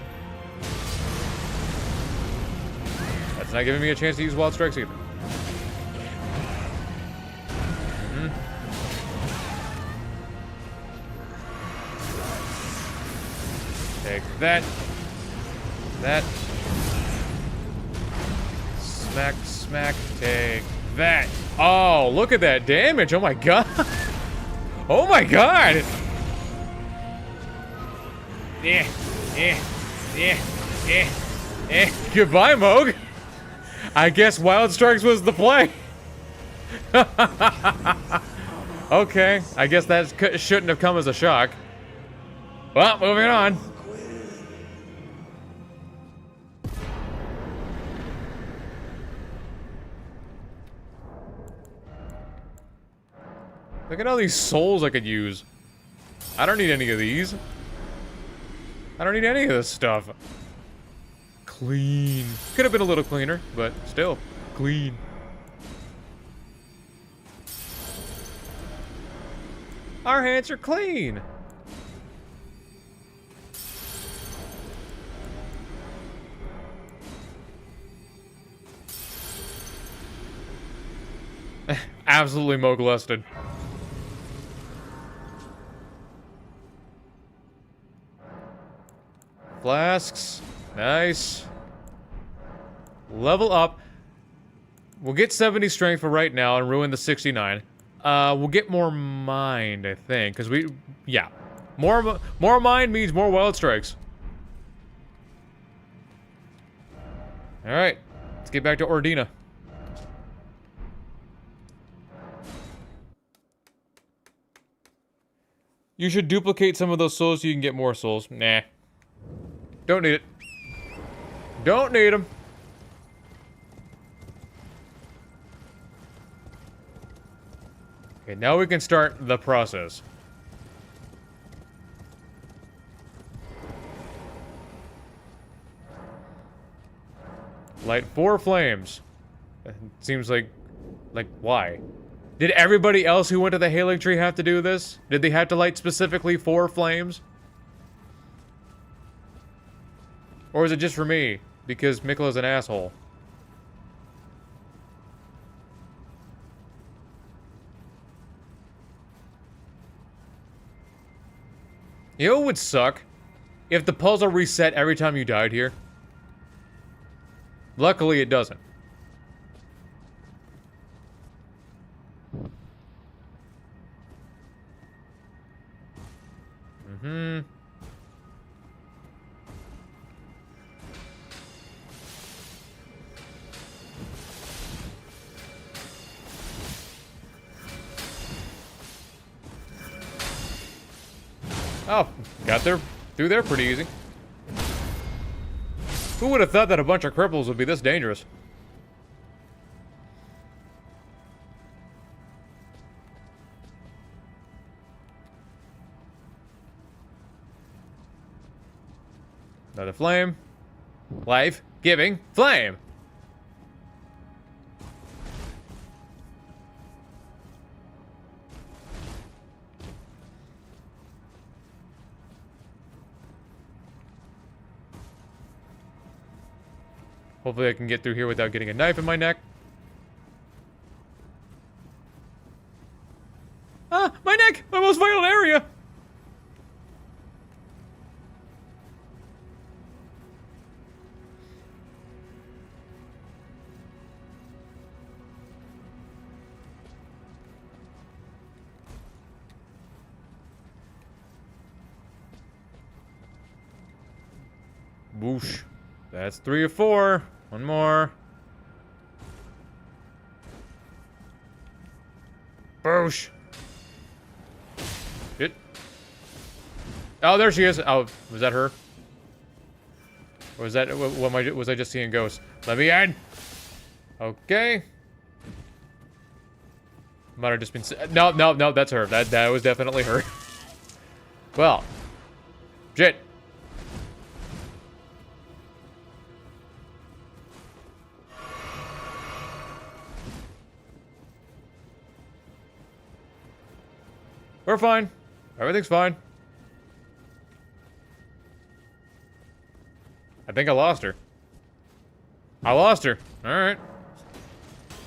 That's not giving me a chance to use Wild Strikes either. Take that. That. Smack, smack. Take that. Oh, look at that damage. Oh my god. Oh my god. Goodbye, Moog. I guess Wild Strikes was the play. Okay, I guess that shouldn't have come as a shock. Well, moving on. Look at all these souls I could use. I don't need any of these. I don't need any of this stuff. Clean. Could have been a little cleaner, but still, clean. Our hands are clean. Absolutely molested. Flasks. Nice. Level up. We'll get 70 strength for right now and ruin the 69. We'll get more mind, I think, because yeah. More mind means more wild strikes. Alright. Let's get back to Ordina. You should duplicate some of those souls so you can get more souls. Nah. Don't need it. Don't need them. Okay, now we can start the process. Light 4 flames. Seems like why? Did everybody else who went to the Hailing Tree have to do this? Did they have to light specifically 4 flames? Or is it just for me? Because Miklah's an asshole. You know what would suck? If the puzzle reset every time you died here. Luckily, it doesn't. Mm-hmm. Oh, got there through there pretty easy. Who would have thought that a bunch of cripples would be this dangerous? Another flame. Life-giving flame. Hopefully I can get through here without getting a knife in my neck. Ah, my neck! My most vital area! Whoosh. That's 3 of 4. One more. Boosh. Shit. Oh, there she is. Oh, was that her? Or was that, was I just seeing ghosts? Let me in. Okay. Might have just been, no, that's her. That was definitely her. Well. Shit. We're fine. Everything's fine. I think I lost her. I lost her. Alright.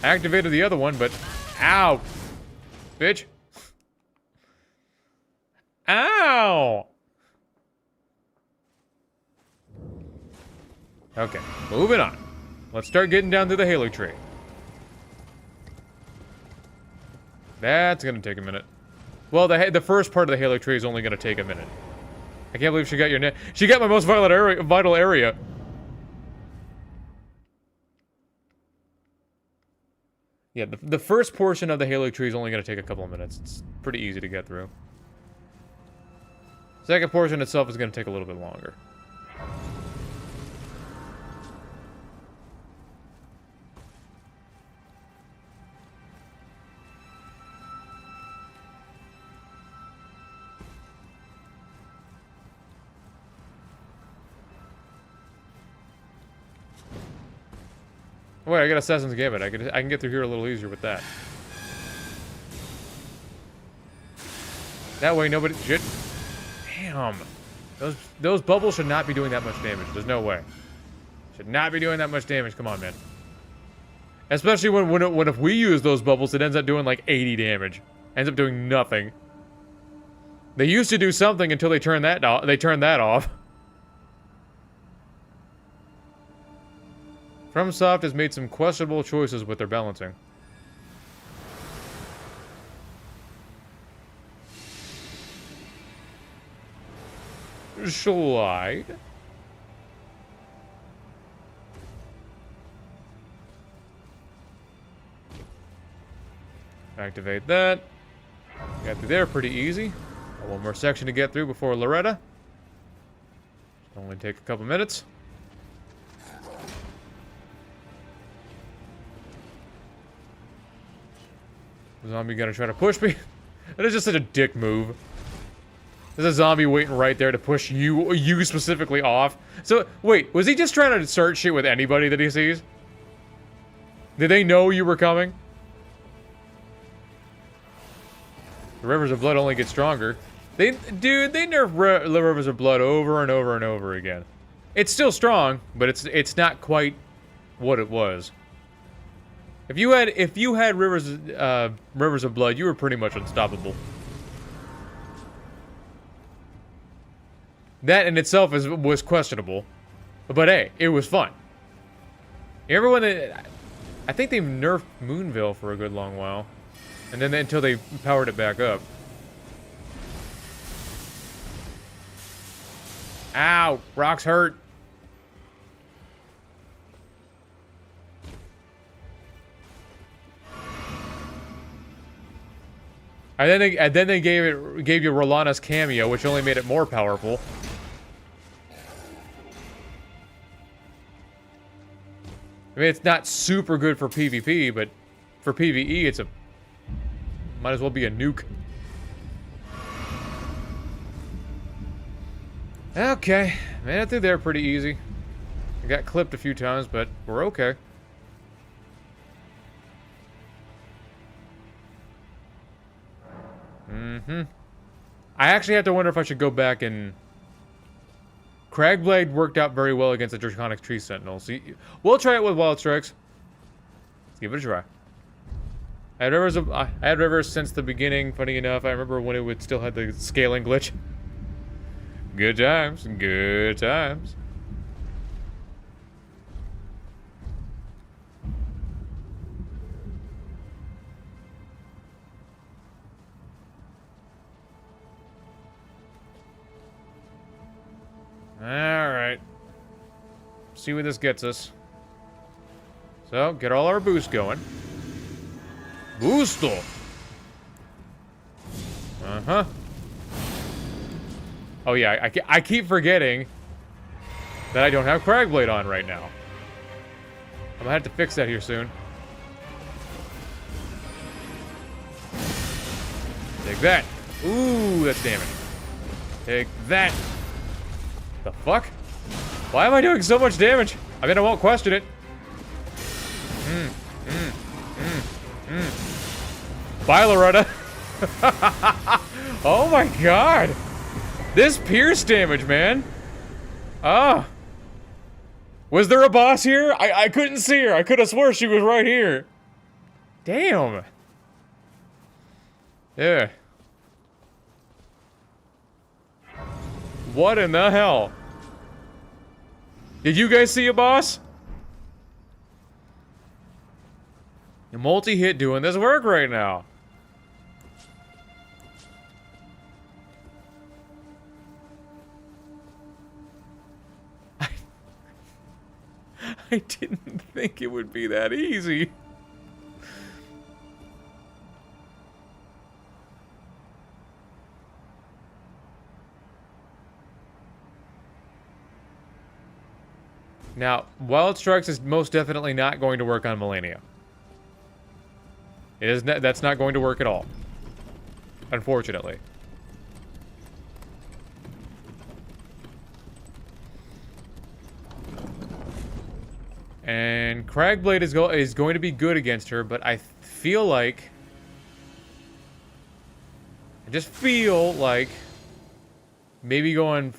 Activated the other one, but... Ow! Bitch. Ow! Okay, moving on. Let's start getting down to the Halo tree. That's gonna take a minute. Well, the first part of the Halo tree is only gonna take a minute. I can't believe she got your She got my most vital area. Yeah, the first portion of the Halo tree is only gonna take a couple of minutes. It's pretty easy to get through. Second portion itself is gonna take a little bit longer. Wait, I got Assassin's Gambit. I can get through here a little easier with that. That way nobody... Shit. Damn. Those bubbles should not be doing that much damage. There's no way. Should not be doing that much damage. Come on, man. Especially when if we use those bubbles, it ends up doing like 80 damage. Ends up doing nothing. They used to do something until they turned that off. FromSoft has made some questionable choices with their balancing. Slide. Activate that. Got through there pretty easy. Got one more section to get through before Loretta. Only take a couple minutes. Zombie gonna try to push me? That is just such a dick move. There's a zombie waiting right there to push you specifically off. So, wait, was he just trying to start shit with anybody that he sees? Did they know you were coming? The Rivers of Blood only get stronger. Dude, they nerf the Rivers of Blood over and over and over again. It's still strong, but it's not quite what it was. If you had Rivers of Blood, you were pretty much unstoppable. That in itself was questionable, but hey, it was fun. Everyone, I think they nerfed Moonville for a good long while, and then until they powered it back up. Ow, rocks hurt. And then they gave you Rolana's cameo, which only made it more powerful. I mean, it's not super good for PvP, but for PvE, might as well be a nuke. Okay, made it through there pretty easy. I got clipped a few times, but we're okay. I actually have to wonder if I should go back and... Cragblade worked out very well against the Draconic Tree Sentinel. So we'll try it with Wild Strikes. Let's give it a try. I had Rivers since the beginning, funny enough. I remember when it would still have the scaling glitch. Good times, good times. Alright. See where this gets us. So, get all our boosts going. Boosto! Uh-huh. Oh yeah, I keep forgetting that I don't have Cragblade on right now. I'm gonna have to fix that here soon. Take that. Ooh, that's damage. Take that. The fuck? Why am I doing so much damage? I mean, I won't question it. Bye, Loretta. Oh my god. This pierce damage, man. Ah. Was there a boss here? I couldn't see her. I could have swore she was right here. Damn. Yeah. What in the hell? Did you guys see a boss? A multi-hit doing this work right now. I didn't think it would be that easy. Now, Wild Strikes is most definitely not going to work on Melania. It is not, that's not going to work at all. Unfortunately. And Cragblade is going to be good against her, but I feel like... I just feel like... maybe going...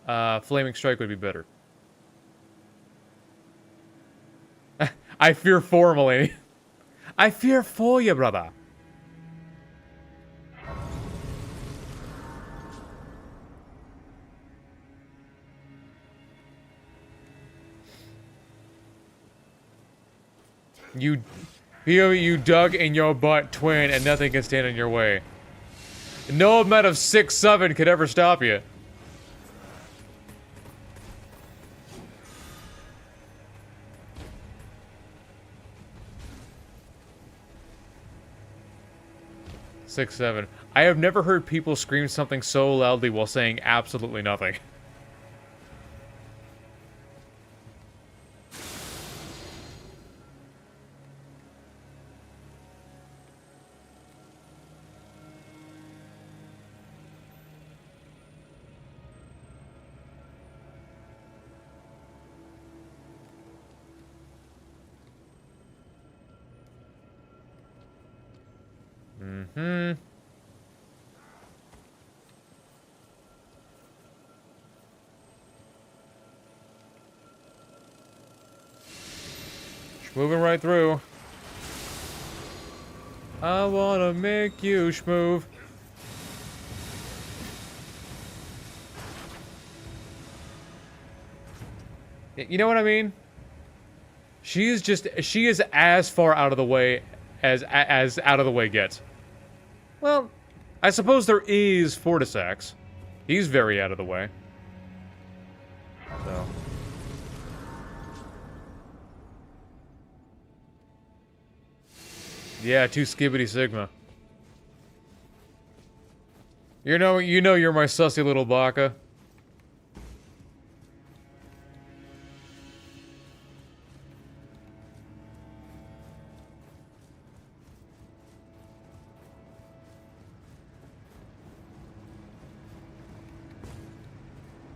Flaming Strike would be better. I fear for Melania. I fear for you, brother. You dug in your butt, twin, and nothing can stand in your way. No amount of 6'7" could ever stop you. Six, 7. I have never heard people scream something so loudly while saying absolutely nothing. Moving right through. I wanna make you schmoove. You know what I mean? She is as far out of the way as out of the way gets. Well, I suppose there is Fortisax. He's very out of the way. So. Yeah, 2 Skibbity Sigma. You know you're my sussy little baka.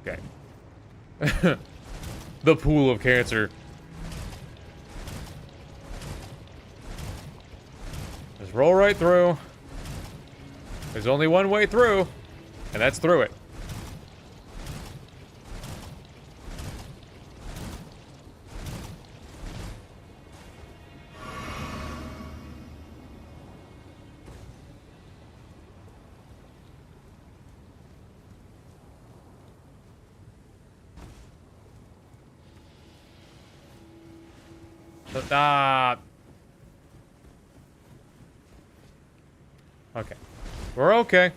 Okay. The pool of cancer. Just roll right through. There's only one way through, and that's through it. Okay. We're okay.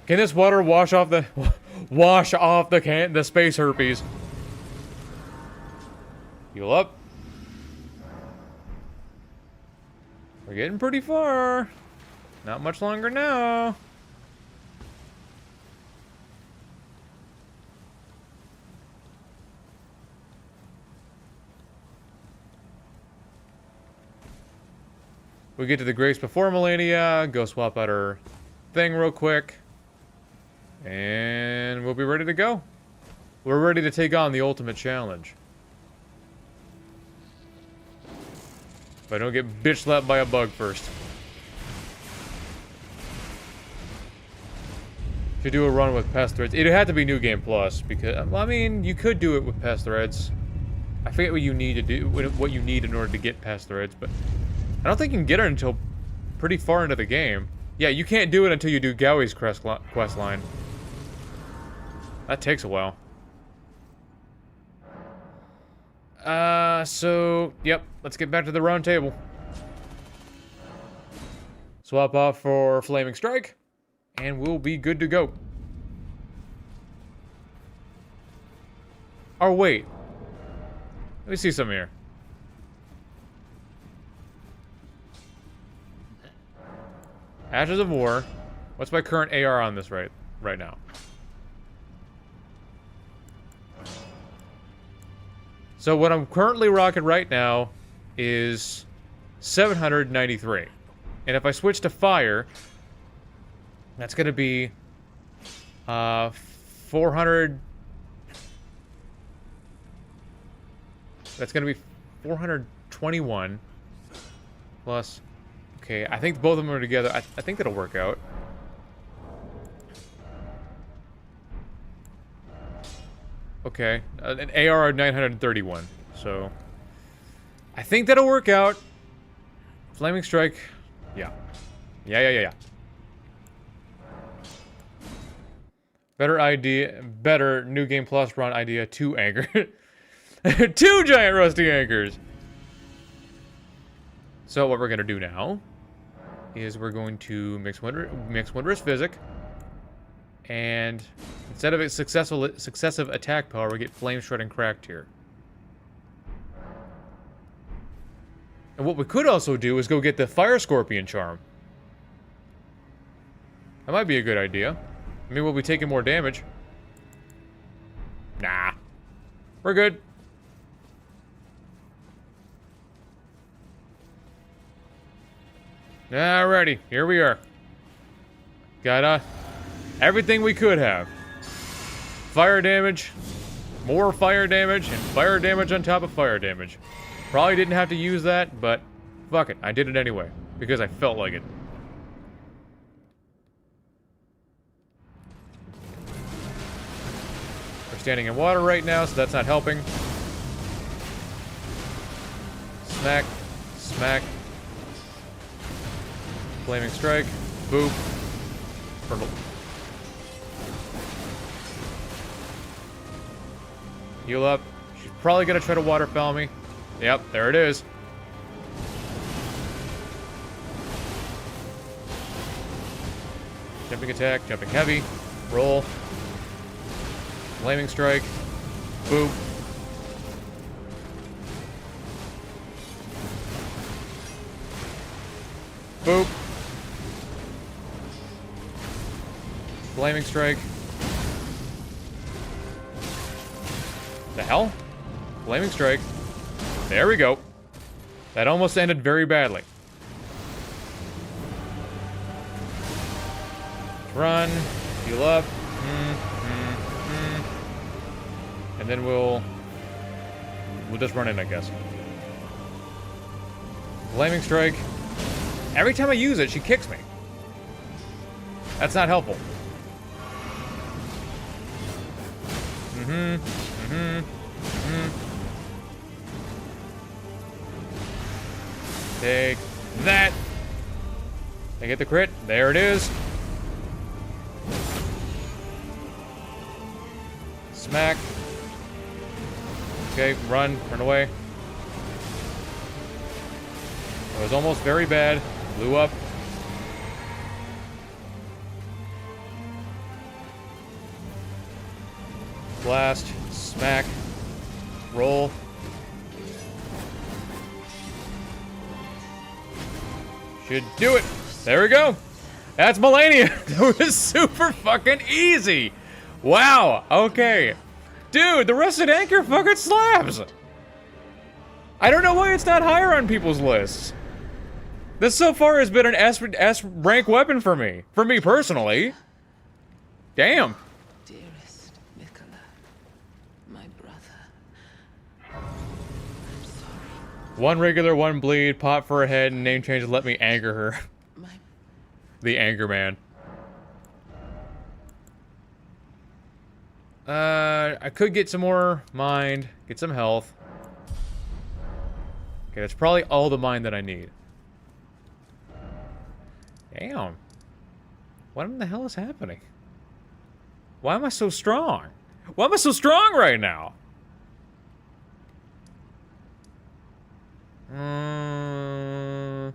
Can this water wash off the the space herpes? Heal up. We're getting pretty far. Not much longer now. We get to the Grace before Melania, go swap out her thing real quick, and we'll be ready to go. We're ready to take on the ultimate challenge. If I don't get bitch slapped by a bug first. Should do a run with Past Threads. It'd have to be New Game Plus, because, well, I mean, you could do it with Past Threads. I forget what you need to do, what you need in order to get Past Threads, but I don't think you can get it until pretty far into the game. Yeah, you can't do it until you do Gowie's quest line. That takes a while. So, yep, let's get back to the round table. Swap off for Flaming Strike, and we'll be good to go. Or wait. Let me see something here. Ashes of War. What's my current AR on this right now? So what I'm currently rocking right now is 793. And if I switch to fire, that's going to be 400. That's going to be 421 plus. Okay, I think both of them are together. I think that'll work out. Okay, an AR of 931. So I think that'll work out. Flaming Strike. Yeah. Yeah. Better idea. Better New Game Plus run idea. 2 anchor. 2 giant rusty anchors. So what we're going to do now is we're going to mix Wondrous Physic. And instead of a successive attack power, we get Flame Shred and Cracked here. And what we could also do is go get the Fire Scorpion Charm. That might be a good idea. I mean, we'll be taking more damage. Nah. We're good. Alrighty, here we are. Got everything we could have. Fire damage, more fire damage, and fire damage on top of fire damage. Probably didn't have to use that, but fuck it, I did it anyway, because I felt like it. We're standing in water right now, so that's not helping. Smack, smack. Flaming Strike, boop. Purple. Heal up. She's probably gonna try to waterfowl me. Yep, there it is. Jumping attack, jumping heavy. Roll. Flaming Strike. Boop. Boop. Flaming Strike. The hell? Flaming Strike. There we go. That almost ended very badly. Run. Heal up. And then we'll just run in, I guess. Flaming Strike. Every time I use it, she kicks me. That's not helpful. Take that. I get the crit. There it is. Smack. Okay, run away. It was almost very bad. Blew up. Blast. Smack. Roll. Should do it. There we go. That's Melania. That was super fucking easy. Wow. Okay. Dude, the Rusted Anchor fucking slaps. I don't know why it's not higher on people's lists. This so far has been an S rank weapon for me. For me personally. Damn. Dearest Nicola, my brother. I'm sorry. One regular, one bleed, pop for her head, and name change let me anger her. My The Anger Man. I could get some more mind, get some health. Okay, that's probably all the mind that I need. Damn. What in the hell is happening? Why am I so strong? Why am I so strong right now? Let's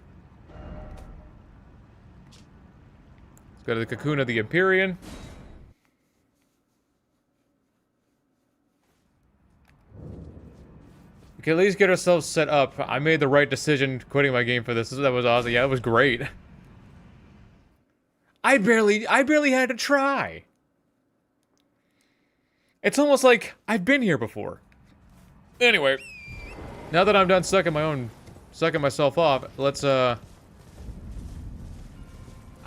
go to the Cocoon of the Empyrean. can at least get ourselves set up. I made the right decision quitting my game for this. That was awesome. Yeah, it was great. I barely had to try. It's almost like I've been here before. Anyway, now that I'm done sucking myself off, let's I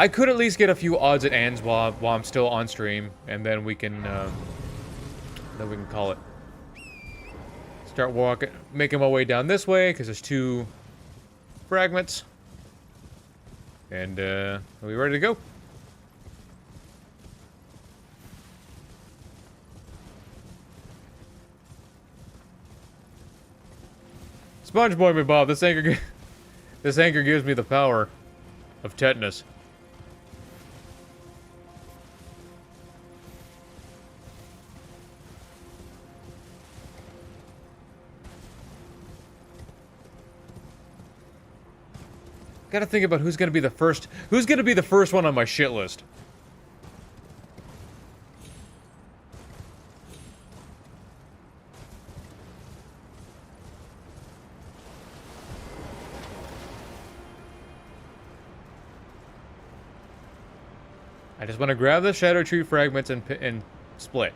could at least get a few odds and ends while I'm still on stream, and then we can call it. Start making my way down this way because there's 2 fragments, and are we ready to go? Sponge boy me, Bob. This anchor gives me the power of tetanus. Gotta think about who's gonna be the first one on my shit list. I just want to grab the Shadow Tree fragments and split.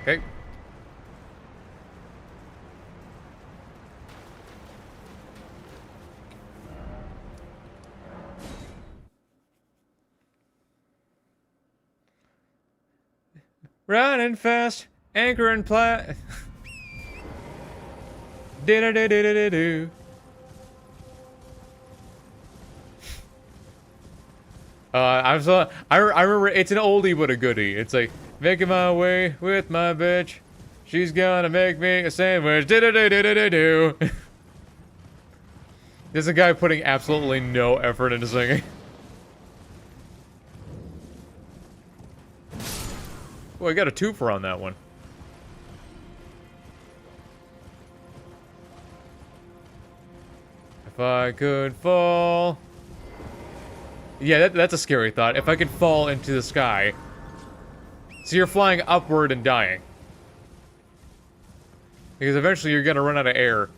Okay. Running fast, anchoring plat. Do. I remember it's an oldie but a goodie. It's like making my way with my bitch. She's gonna make me a sandwich. Do. There's a guy putting absolutely no effort into singing. Oh, I got a twofer on that one. If I could fall. Yeah, that's a scary thought. If I could fall into the sky. So you're flying upward and dying. Because eventually you're gonna run out of air.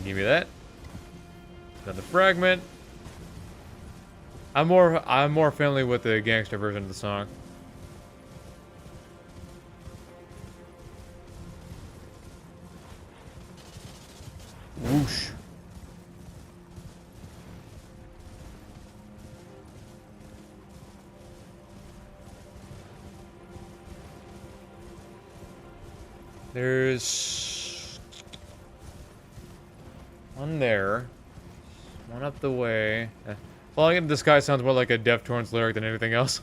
Give me that. Another fragment. I'm more friendly with the gangster version of the song. Whoosh. There's one there. One up the way. Falling into the sky sounds more like a Deftones lyric than anything else.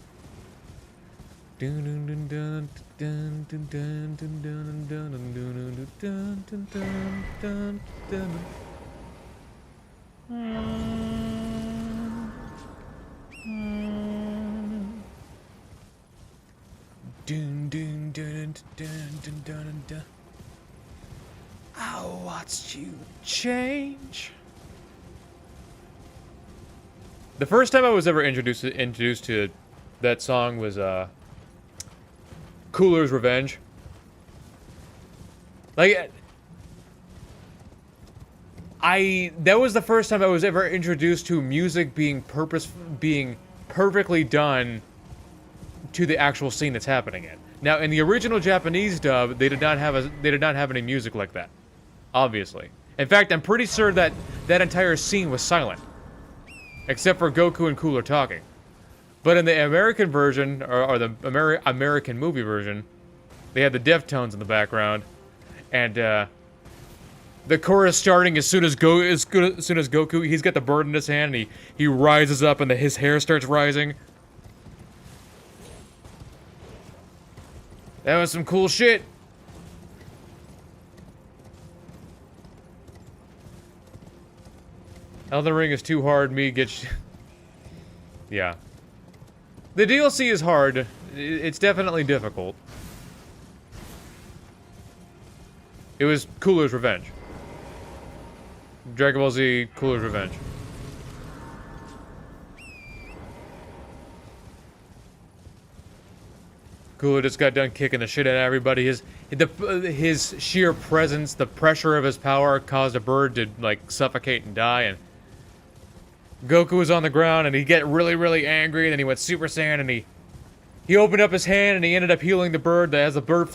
I watched you change. The first time I was ever introduced to that song was Cooler's Revenge. Like, that was the first time I was ever introduced to music being perfectly done to the actual scene that's happening in. Now, in the original Japanese dub, they did not have any music like that. Obviously. In fact, I'm pretty sure that that entire scene was silent. Except for Goku and Cooler talking. But in the American version, or the American movie version, they had the Deftones in the background. And, the chorus starting as soon as Goku, he's got the bird in his hand, and he rises up and his hair starts rising. That was some cool shit. Elden Ring is too hard, yeah. The DLC is hard. It's definitely difficult. It was Cooler's Revenge. Dragon Ball Z Cooler's Revenge. Cooler just got done kicking the shit out of everybody. His sheer presence, the pressure of his power caused a bird to, like, suffocate and die, and Goku was on the ground, and he get really, really angry, and then he went Super Saiyan, and he opened up his hand, and he ended up healing the bird. As the bird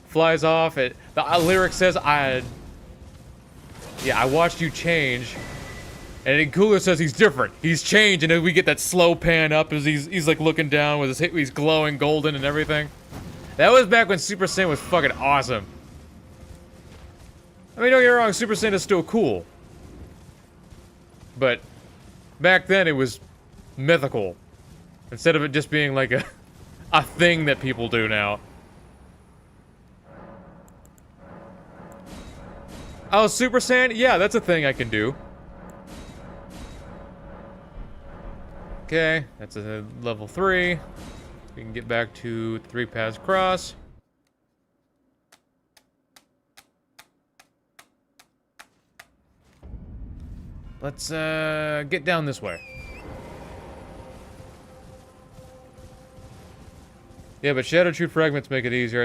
flies off, the lyric says, I watched you change. And then Cooler says he's different. He's changed, and then we get that slow pan up as he's like looking down with he's glowing golden and everything. That was back when Super Saiyan was fucking awesome. I mean, don't get me wrong, Super Saiyan is still cool. But back then it was mythical. Instead of it just being like a thing that people do now. Oh, Super Saiyan? Yeah, that's a thing I can do. Okay, that's a level 3. We can get back to 3 paths cross. Let's get down this way. Yeah, but Shadow True Fragments make it easier.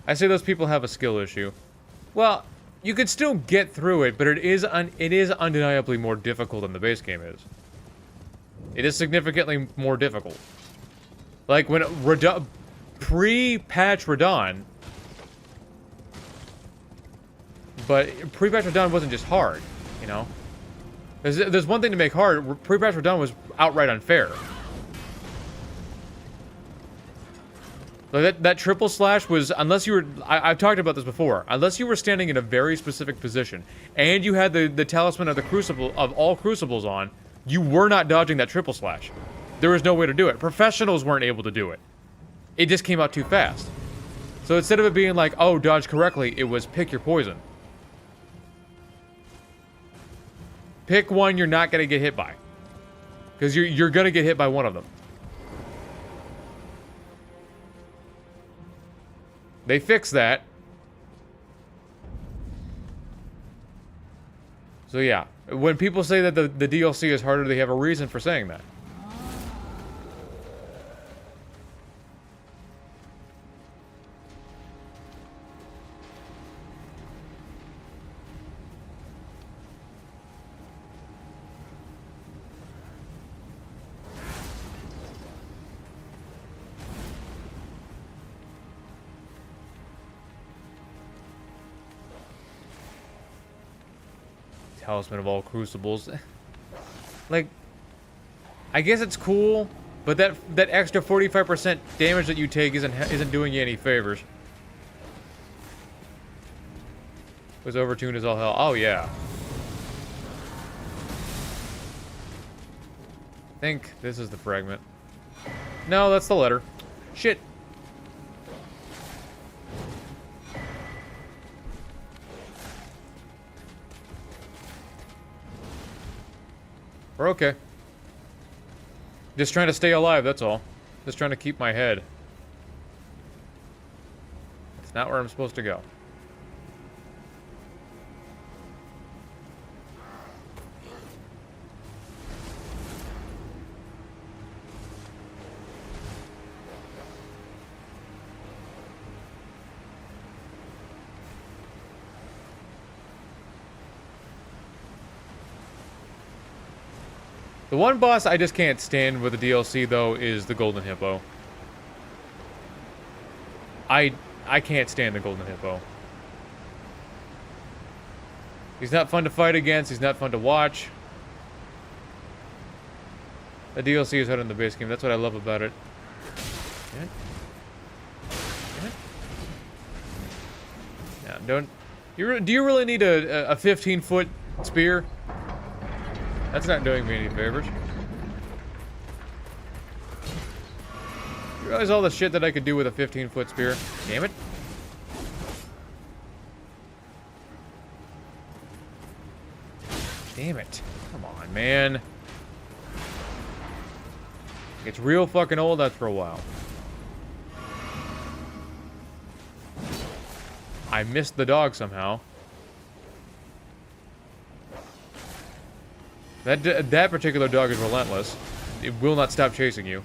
I say those people have a skill issue. Well, you could still get through it, but it is undeniably more difficult than the base game is. It is significantly more difficult. Like when pre-patch Radon, but pre-patch Radon wasn't just hard, you know? There's one thing to make hard. Pre-patch Radon was outright unfair. Like that triple slash was, unless you were, I've talked about this before, unless you were standing in a very specific position, and you had the talisman of the crucible, of all crucibles on, you were not dodging that triple slash. There was no way to do it. Professionals weren't able to do it. It just came out too fast. So instead of it being like, oh, dodge correctly, it was pick your poison. Pick one you're not going to get hit by. Because you're going to get hit by one of them. They fixed that. So yeah, when people say that the DLC is harder, they have a reason for saying that. Talisman of all crucibles. Like, I guess it's cool, but that extra 45% damage that you take isn't doing you any favors. It was overtuned as all hell. Oh yeah. I think this is the fragment. No, that's the letter. Shit. We're okay. Just trying to stay alive, that's all. Just trying to keep my head. It's not where I'm supposed to go. The one boss I just can't stand with the DLC, though, is the Golden Hippo. I can't stand the Golden Hippo. He's not fun to fight against. He's not fun to watch. The DLC is better than the base game. That's what I love about it. Damn it. Damn it. Now, don't... do you really need a 15-foot spear? That's not doing me any favors. You realize all the shit that I could do with a 15-foot spear? Damn it. Damn it. Come on, man. It's real fucking old after a while. I missed the dog somehow. That particular dog is relentless. It will not stop chasing you.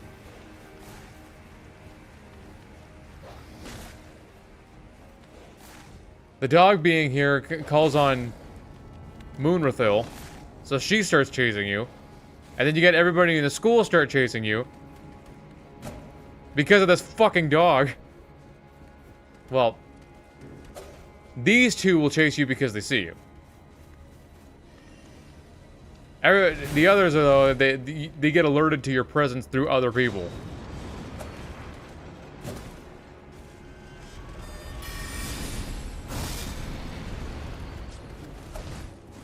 The dog being here calls on Moonrathil, so she starts chasing you. And then you get everybody in the school start chasing you. Because of this fucking dog. Well, these two will chase you because they see you. The others, though, they get alerted to your presence through other people.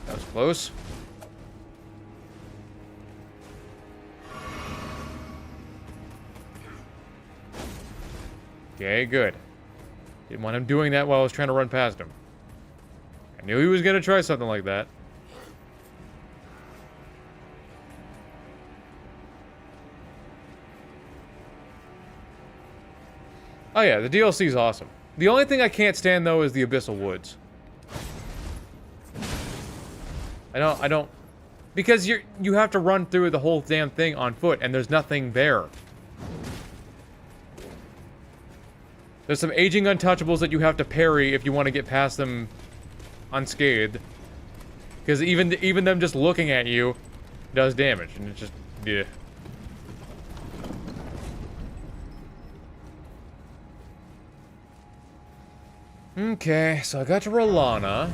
That was close. Okay, good. Didn't want him doing that while I was trying to run past him. I knew he was gonna try something like that. Oh yeah, the DLC's awesome. The only thing I can't stand, though, is the Abyssal Woods. I don't... Because you have to run through the whole damn thing on foot, and there's nothing there. There's some aging untouchables that you have to parry if you want to get past them unscathed. Because even them just looking at you does damage, and it's just... yeah. Okay, so I got to Rolana.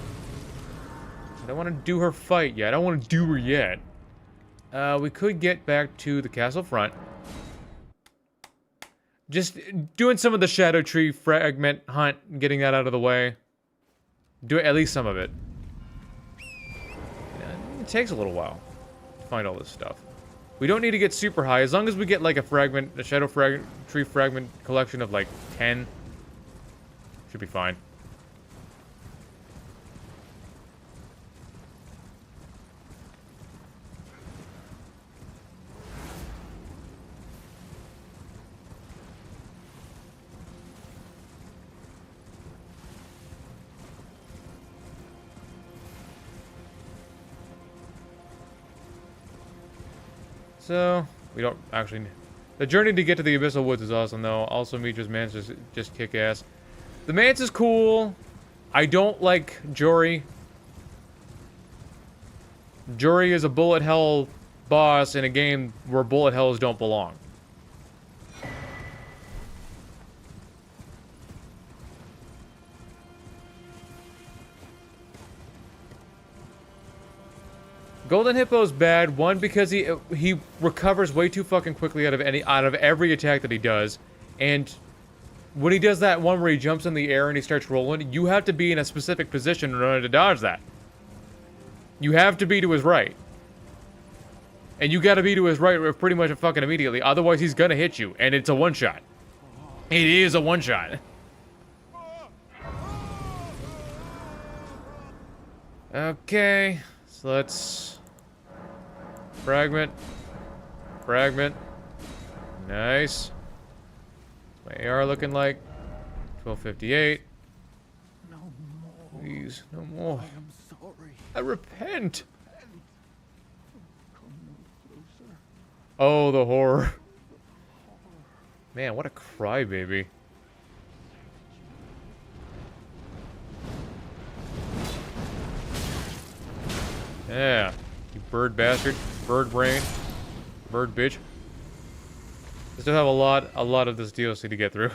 I don't want to do her fight yet. I don't want to do her yet. We could get back to the castle front. Just doing some of the Shadow Tree fragment hunt, getting that out of the way. Do at least some of it. Yeah, it takes a little while to find all this stuff. We don't need to get super high. As long as we get like a Shadow Tree fragment collection of like 10. Should be fine. So, we don't actually... The journey to get to the Abyssal Woods is awesome, though. Also, Mitra's Manse is just kick-ass. The Manse is cool. I don't like Jory. Jory is a bullet hell boss in a game where bullet hells don't belong. Golden Hippo's bad, one, because he recovers way too fucking quickly out of every attack that he does, and when he does that one where he jumps in the air and he starts rolling, you have to be in a specific position in order to dodge that. You have to be to his right. And you gotta be to his right pretty much fucking immediately, otherwise he's gonna hit you, and it's a one-shot. It is a one-shot. Okay, so let's... Fragment. Fragment. Nice. What's my AR looking like? 1258. No more. Please, no more. I am sorry. I repent. Come no closer. Oh, the horror. Man, what a crybaby. Yeah. You bird bastard. Bird brain. Bird bitch. I still have a lot of this DLC to get through.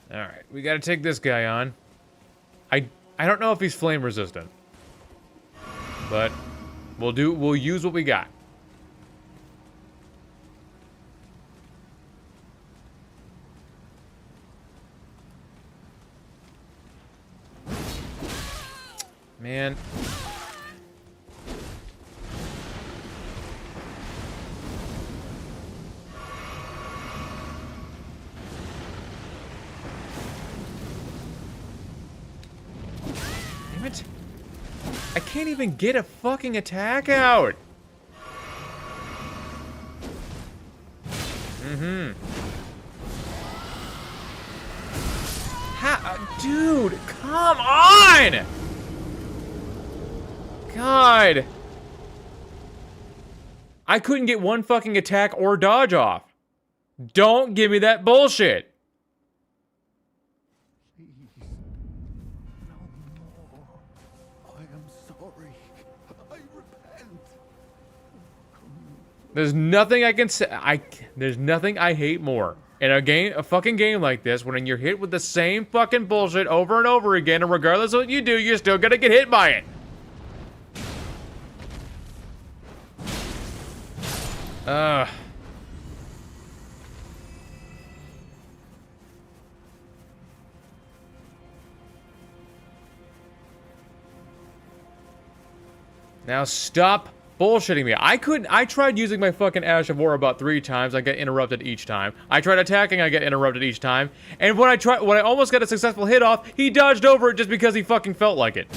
Alright, we gotta take this guy on. I don't know if he's flame resistant. But we'll use what we got. Man. Damn it. I can't even get a fucking attack out. Mm-hmm. Dude, come on! God. I couldn't get one fucking attack or dodge off. Don't give me that bullshit. Please. No more. I am sorry. I repent. There's nothing I can say. There's nothing I hate more in a fucking game like this, when you're hit with the same fucking bullshit over and over again, and regardless of what you do, you're still gonna get hit by it. Now stop bullshitting me. I tried using my fucking Ash of War about 3 times. I get interrupted each time. I tried attacking, I get interrupted each time. And when I almost got a successful hit off, he dodged over it just because he fucking felt like it.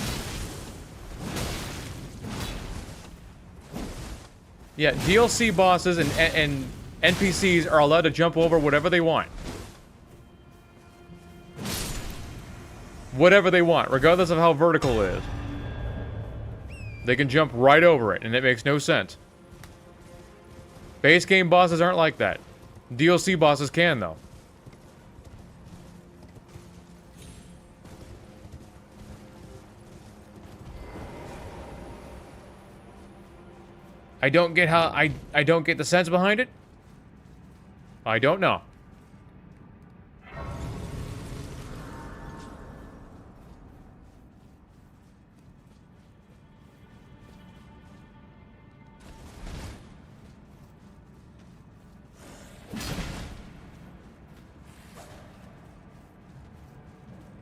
Yeah, DLC bosses and NPCs are allowed to jump over whatever they want. Whatever they want, regardless of how vertical it is. They can jump right over it, and it makes no sense. Base game bosses aren't like that. DLC bosses can, though. I don't get how... I don't get the sense behind it. I don't know.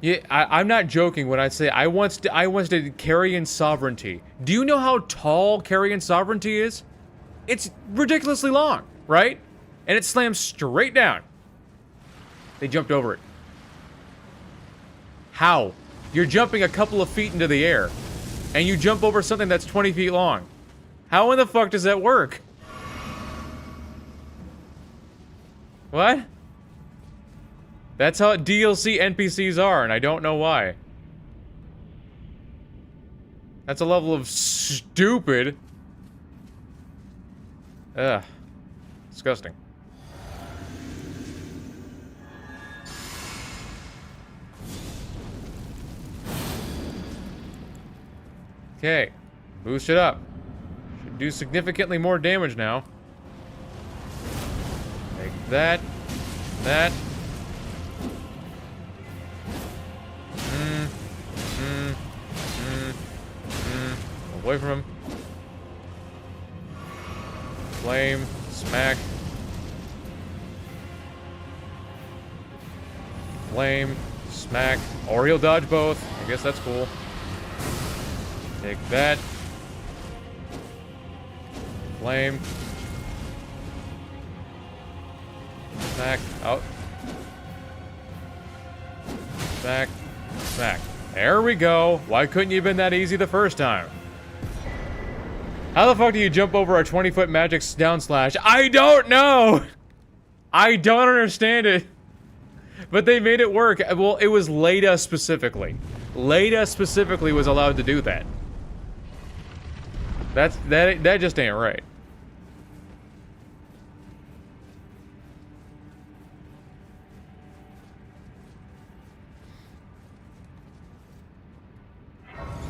Yeah, I'm not joking when I say I once did Carrion Sovereignty. Do you know how tall Carrion Sovereignty is? It's ridiculously long, right? And it slams straight down. They jumped over it. How? You're jumping a couple of feet into the air, and you jump over something that's 20 feet long. How in the fuck does that work? What? That's how DLC NPCs are, and I don't know why. That's a level of stupid. Ugh. Disgusting. Okay. Boost it up. Should do significantly more damage now. Take that. That. Away from him. Flame. Smack. Flame. Smack. Or he'll dodge both. I guess that's cool. Take that. Flame. Smack. Out. Smack. Smack. There we go. Why couldn't you have been that easy the first time? How the fuck do you jump over a 20-foot magic down slash? I don't know! I don't understand it. But they made it work. Well, it was Leda specifically. Leda specifically was allowed to do that. That just ain't right.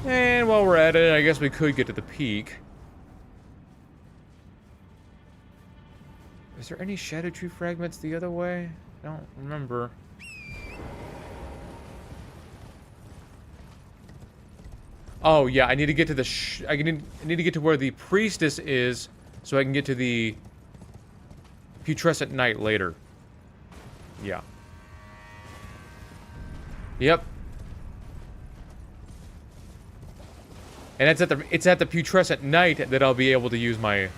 And while we're at it, I guess we could get to the peak. Is there any Shadow Tree fragments the other way? I don't remember. Oh yeah, I need to get to the I need to get to where the priestess is, so I can get to the putrescent knight later. Yeah. Yep. And it's at the putrescent knight that I'll be able to use my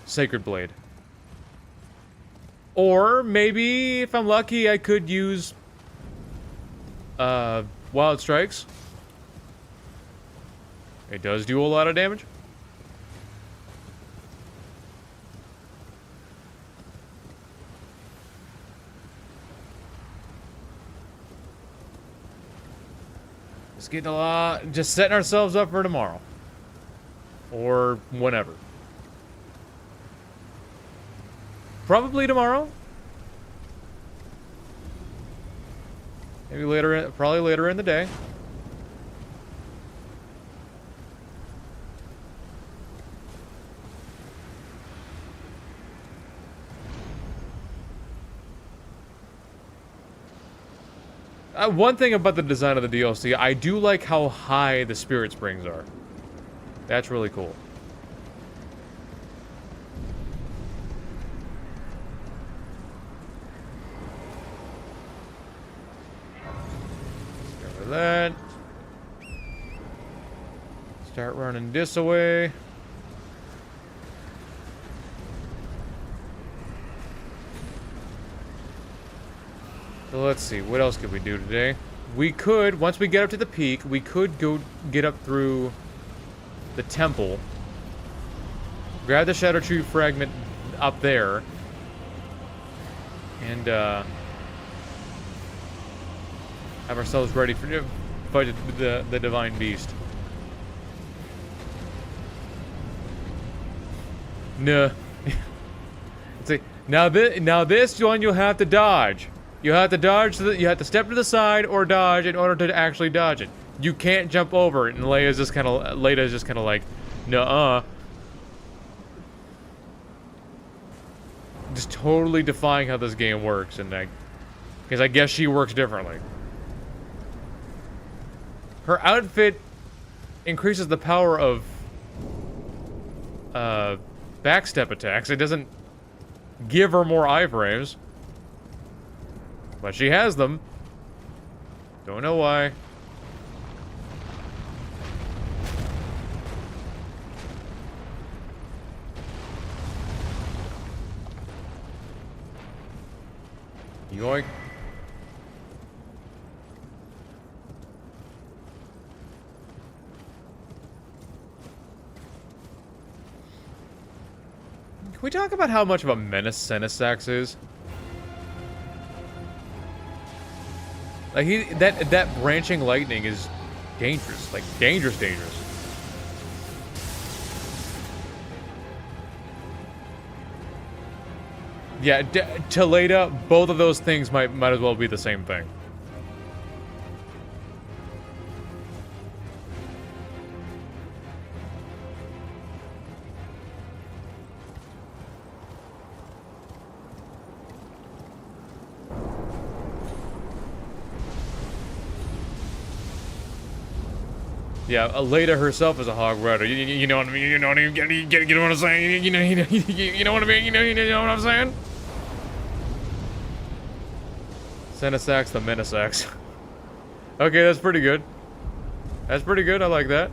sacred blade. Or maybe, if I'm lucky, I could use Wild Strikes. It does do a lot of damage. Just getting just setting ourselves up for tomorrow. Or whenever. Probably tomorrow. Maybe later, probably later in the day. One thing about the design of the DLC, I do like how high the spirit springs are. That's really cool. Cover that. Start running this away. So let's see, what else could we do today? We could, once we get up to the peak, we could go get up through the temple. Grab the Shadow Tree fragment up there. And, have ourselves ready for fight the Divine Beast. Nah. See, now this one you'll have to dodge. You have to dodge, you have to step to the side or dodge in order to actually dodge it. You can't jump over it, and Leia's just kind of like, nuh-uh. Just totally defying how this game works, and because I guess she works differently. Her outfit increases the power of backstep attacks. It doesn't give her more iframes. But she has them. Don't know why. Yoink. Can we talk about how much of a menace Senesax is? Like that branching lightning is dangerous, like dangerous. Yeah, to Leda, both of those things might as well be the same thing. Yeah, Leda herself is a hog rider. You know what I mean? You know what I mean? Get what I'm saying? You know what I mean? You know what I'm saying? Senesax the Menasax. Okay, that's pretty good. That's pretty good. I like that.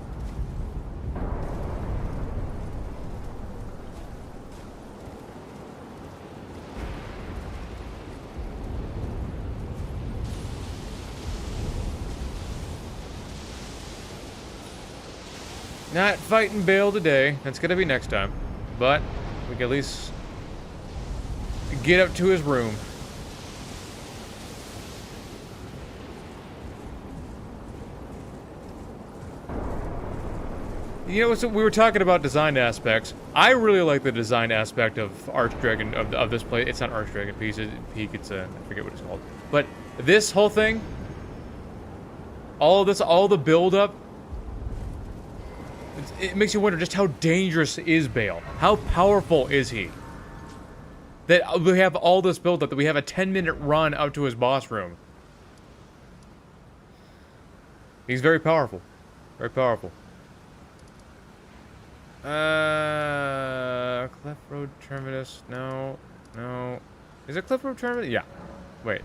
Not fighting Bale today. That's gonna be next time. But we can at least get up to his room. You know, so we were talking about design aspects. I really like the design aspect of Archdragon, of this place. It's not Archdragon Peak, it's I forget what it's called. But this whole thing, all of this, all the build-up, it makes you wonder just how dangerous is Bale? How powerful is he? That we have all this build-up, that we have a 10-minute run out to his boss room. He's very powerful. Very powerful. Cleft Road Terminus, no. Is it Cleft Road Terminus? Yeah. Wait.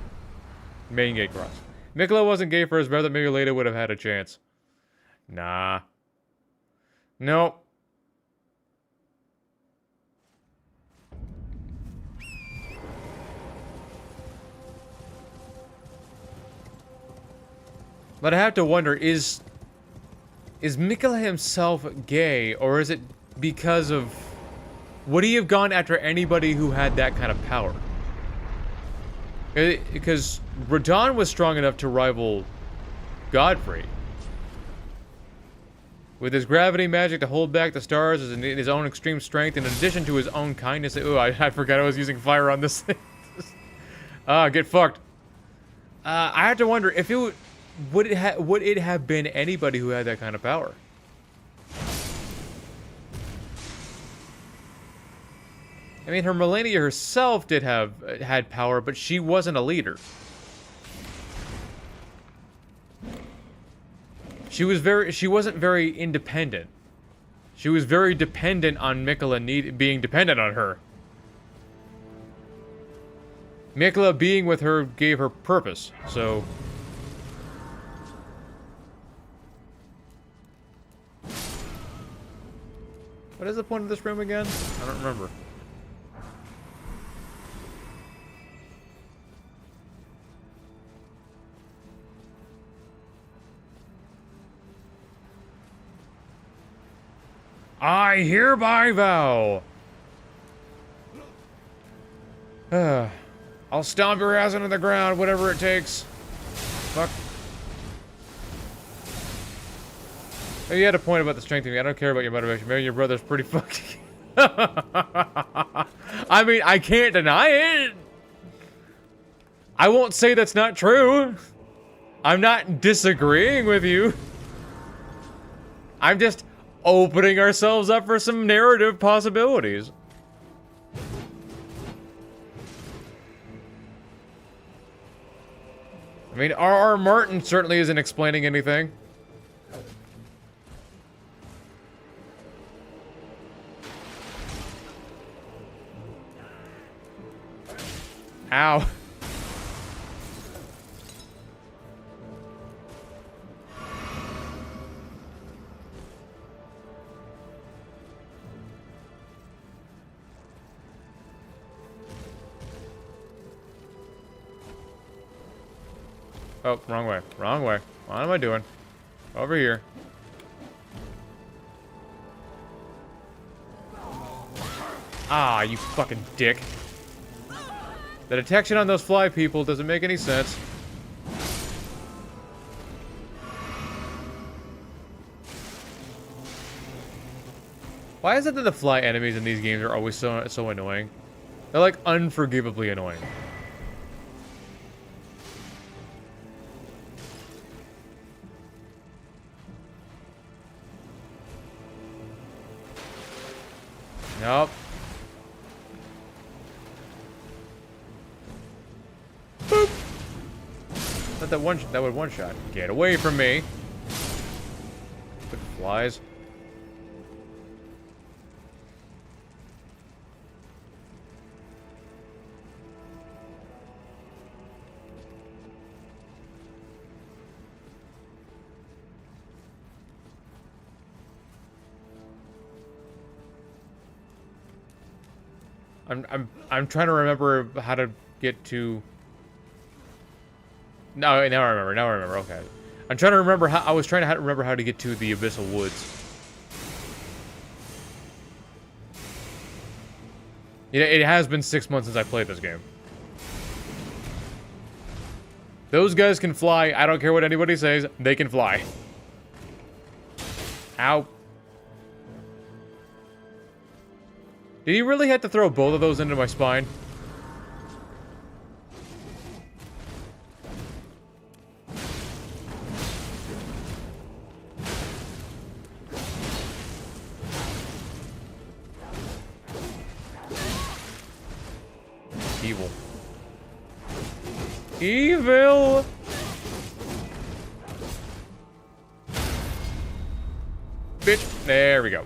Main Gate Cross. Mikola wasn't gay for his brother, maybe later would have had a chance. Nah. Nope. But I have to wonder, is Mikola himself gay, or is it because of... Would he have gone after anybody who had that kind of power? Because Radon was strong enough to rival Godfrey. With his gravity magic to hold back the stars and his own extreme strength, in addition to his own kindness. Ooh, I forgot I was using fire on this thing. Get fucked. I have to wonder if it would it have been anybody who had that kind of power? I mean, her Melania herself had power, but she wasn't a leader. She wasn't very independent. She was very dependent on Mikola being dependent on her. Mikola being with her gave her purpose, so... What is the point of this room again? I don't remember. I hereby vow. I'll stomp your ass into the ground, whatever it takes. Fuck. Oh, you had a point about the strength of me. I don't care about your motivation. Maybe your brother's pretty fucking... I mean, I can't deny it. I won't say that's not true. I'm not disagreeing with you. I'm just opening ourselves up for some narrative possibilities. I mean, R.R. Martin certainly isn't explaining anything. Ow. Oh, wrong way. Wrong way. What am I doing? Over here. Ah, you fucking dick. The detection on those fly people doesn't make any sense. Why is it that the fly enemies in these games are always so annoying? They're like unforgivably annoying. Nope. Boop. Not that would one shot. Get away from me. Good flies. I'm trying to remember how to get to... No, now I remember. Now I remember. Okay. I'm trying to remember how... I was trying to remember how to get to the Abyssal Woods. It has been 6 months since I played this game. Those guys can fly. I don't care what anybody says. They can fly. Ow. Did he really have to throw both of those into my spine? Evil. Evil! Bitch. There we go.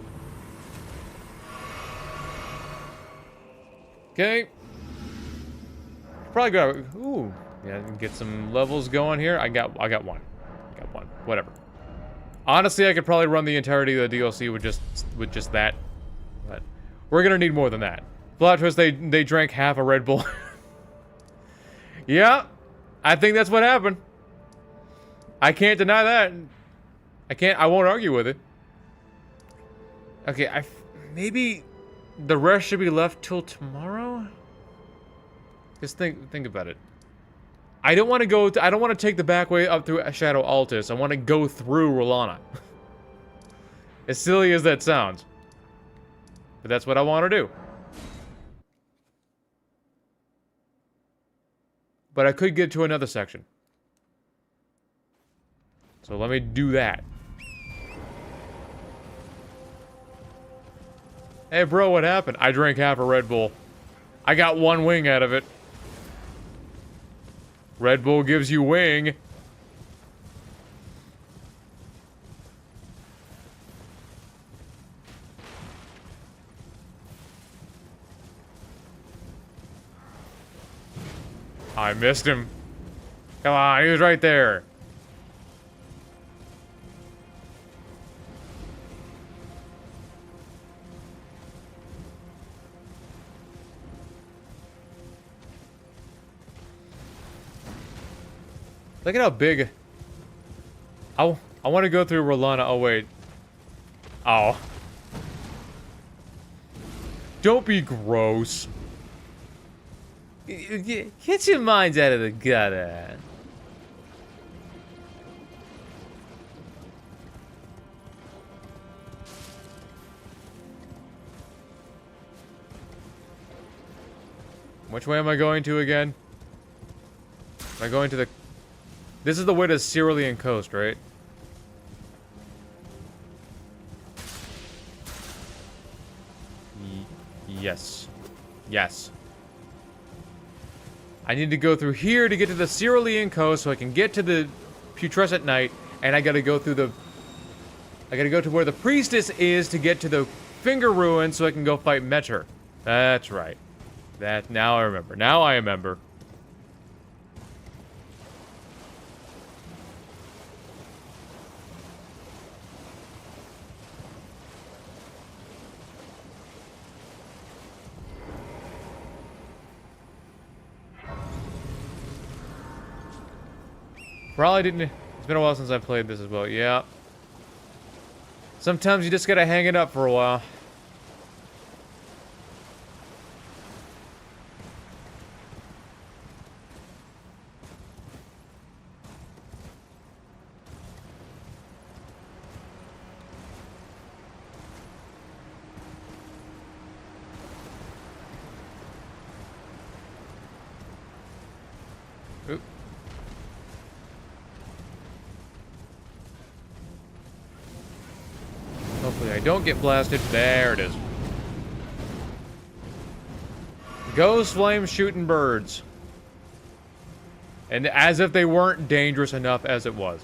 Okay. Probably go. Ooh, yeah, get some levels going here. I got one. I got one. Whatever. Honestly, I could probably run the entirety of the DLC with just that. But we're gonna need more than that. Plot twist: they drank half a Red Bull. Yeah, I think that's what happened. I can't deny that. I won't argue with it. Okay, maybe. The rest should be left till tomorrow? Just think about it. I don't want to go... I don't want to take the back way up through Shadow Altus. I want to go through Rolana. As silly as that sounds. But that's what I want to do. But I could get to another section. So let me do that. Hey bro, what happened? I drank half a Red Bull. I got one wing out of it. Red Bull gives you wing. I missed him. Come on, he was right there. Look at how big. I want to go through Rolana. Oh, wait. Oh. Don't be gross. Get your minds out of the gutter. Which way am I going to again? Am I going to the... This is the way to Cerulean Coast, right? Yes. Yes. I need to go through here to get to the Cerulean Coast so I can get to the Putrescent Knight, and I gotta go through the... I gotta go to where the Priestess is to get to the Finger Ruin so I can go fight Metter. That's right. Now I remember. Now I remember. Probably didn't... It's been a while since I played this as well. Yeah. Sometimes you just gotta hang it up for a while. Oop. Hopefully I don't get blasted. There it is. Ghost flame shooting birds. And as if they weren't dangerous enough as it was.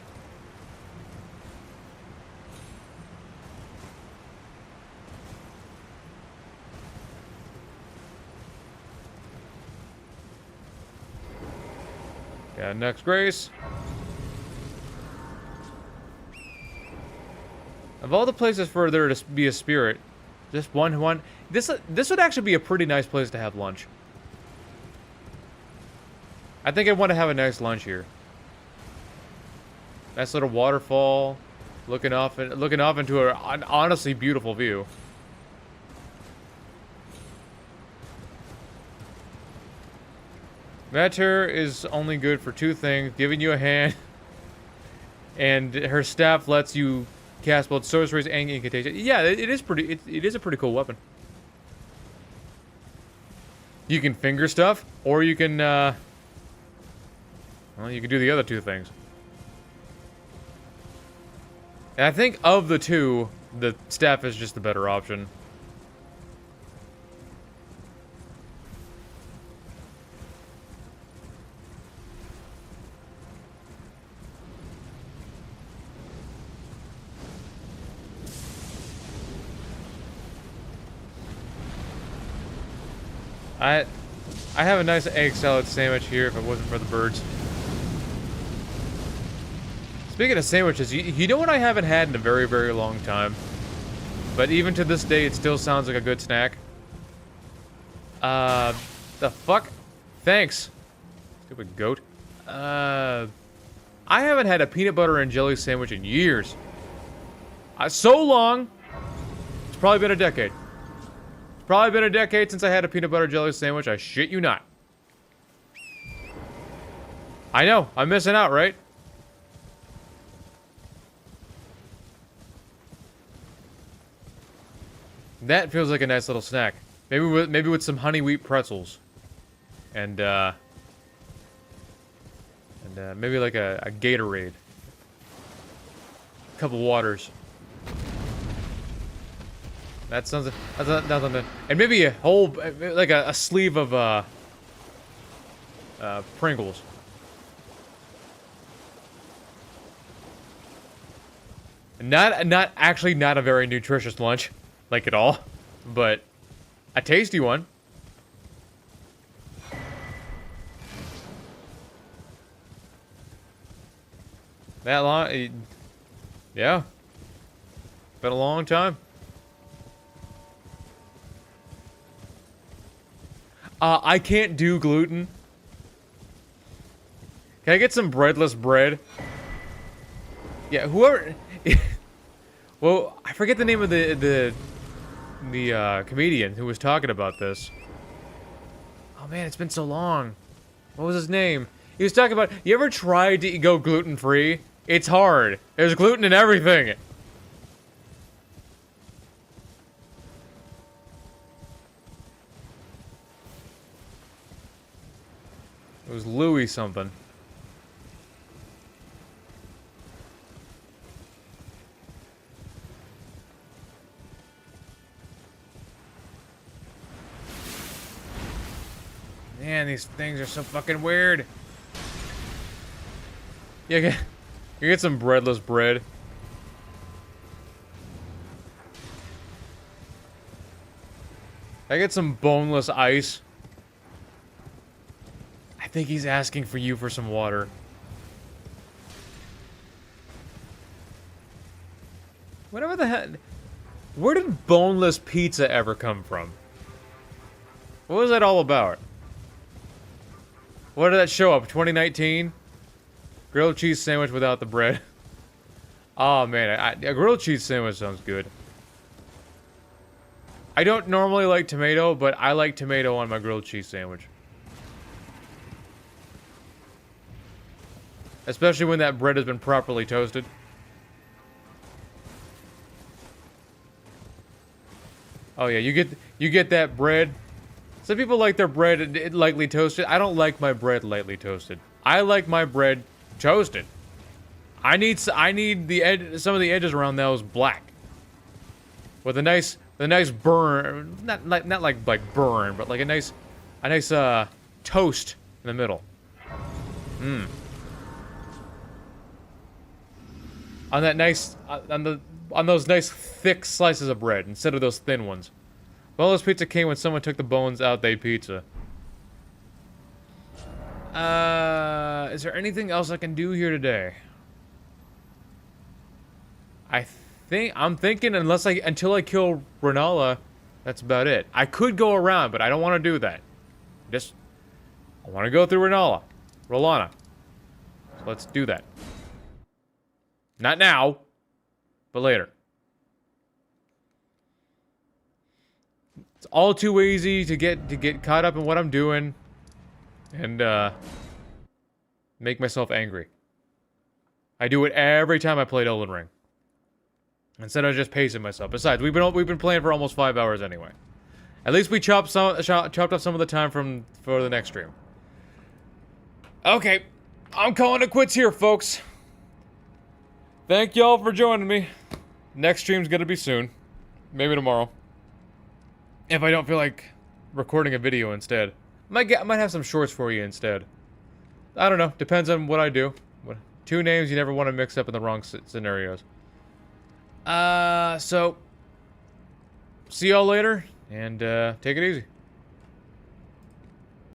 Yeah, next grace. Of all the places for there to be a spirit, just one. This would actually be a pretty nice place to have lunch. I think I'd want to have a nice lunch here. Nice little waterfall, looking off into an honestly beautiful view. Metter is only good for two things: giving you a hand, and her staff lets you cast both sorceries and incantations. Yeah, it is pretty. It is a pretty cool weapon. You can finger stuff, or you can. Well, you can do the other two things. And I think of the two, the staff is just the better option. I have a nice egg salad sandwich here if it wasn't for the birds. Speaking of sandwiches, you know what I haven't had in a very, very long time? But even to this day, it still sounds like a good snack. The fuck? Thanks. Stupid goat. I haven't had a peanut butter and jelly sandwich in years. So long. It's probably been a decade. Probably been a decade since I had a peanut butter jelly sandwich. I shit you not. I know. I'm missing out, right? That feels like a nice little snack. Maybe with some honey wheat pretzels. And maybe like a Gatorade. A couple waters. That sounds... That's not something... And maybe a whole... Like a sleeve of, Pringles. Not actually not a very nutritious lunch. Like at all. But a tasty one. That long... Yeah. Been a long time. I can't do gluten. Can I get some breadless bread? Yeah, whoever... Well, I forget the name of the comedian who was talking about this. Oh man, it's been so long. What was his name? He was talking about... You ever tried to go gluten-free? It's hard. There's gluten in everything. It was Louis something. Man, these things are so fucking weird. Yeah, you get some breadless bread. I get some boneless ice. I think he's asking for you for some water. Whatever the heck. Where did boneless pizza ever come from? What was that all about? What did that show up? 2019? Grilled cheese sandwich without the bread. Oh man, a grilled cheese sandwich sounds good. I don't normally like tomato, but I like tomato on my grilled cheese sandwich. Especially when that bread has been properly toasted. Oh yeah, you get that bread. Some people like their bread lightly toasted. I don't like my bread lightly toasted. I like my bread toasted. I need the edge, some of the edges around those black, with a nice burn, not like burn, but like a nice toast in the middle. Mmm. On that nice on those nice thick slices of bread instead of those thin ones. Boneless pizza came when someone took the bones out they pizza. Is there anything else I can do here today? I'm thinking until I kill Renala, that's about it. I could go around, but I don't want to do that. I want to go through Rolana. So let's do that. Not now, but later. It's all too easy to get caught up in what I'm doing and make myself angry. I do it every time I play Elden Ring. Instead of just pacing myself. Besides, we've been playing for almost 5 hours anyway. At least we chopped off some of the time for the next stream. Okay, I'm calling it quits here, folks. Thank y'all for joining me. Next stream's gonna be soon. Maybe tomorrow. If I don't feel like recording a video instead. I might have some shorts for you instead. I don't know. Depends on what I do. Two names you never want to mix up in the wrong scenarios. So... See y'all later, and take it easy.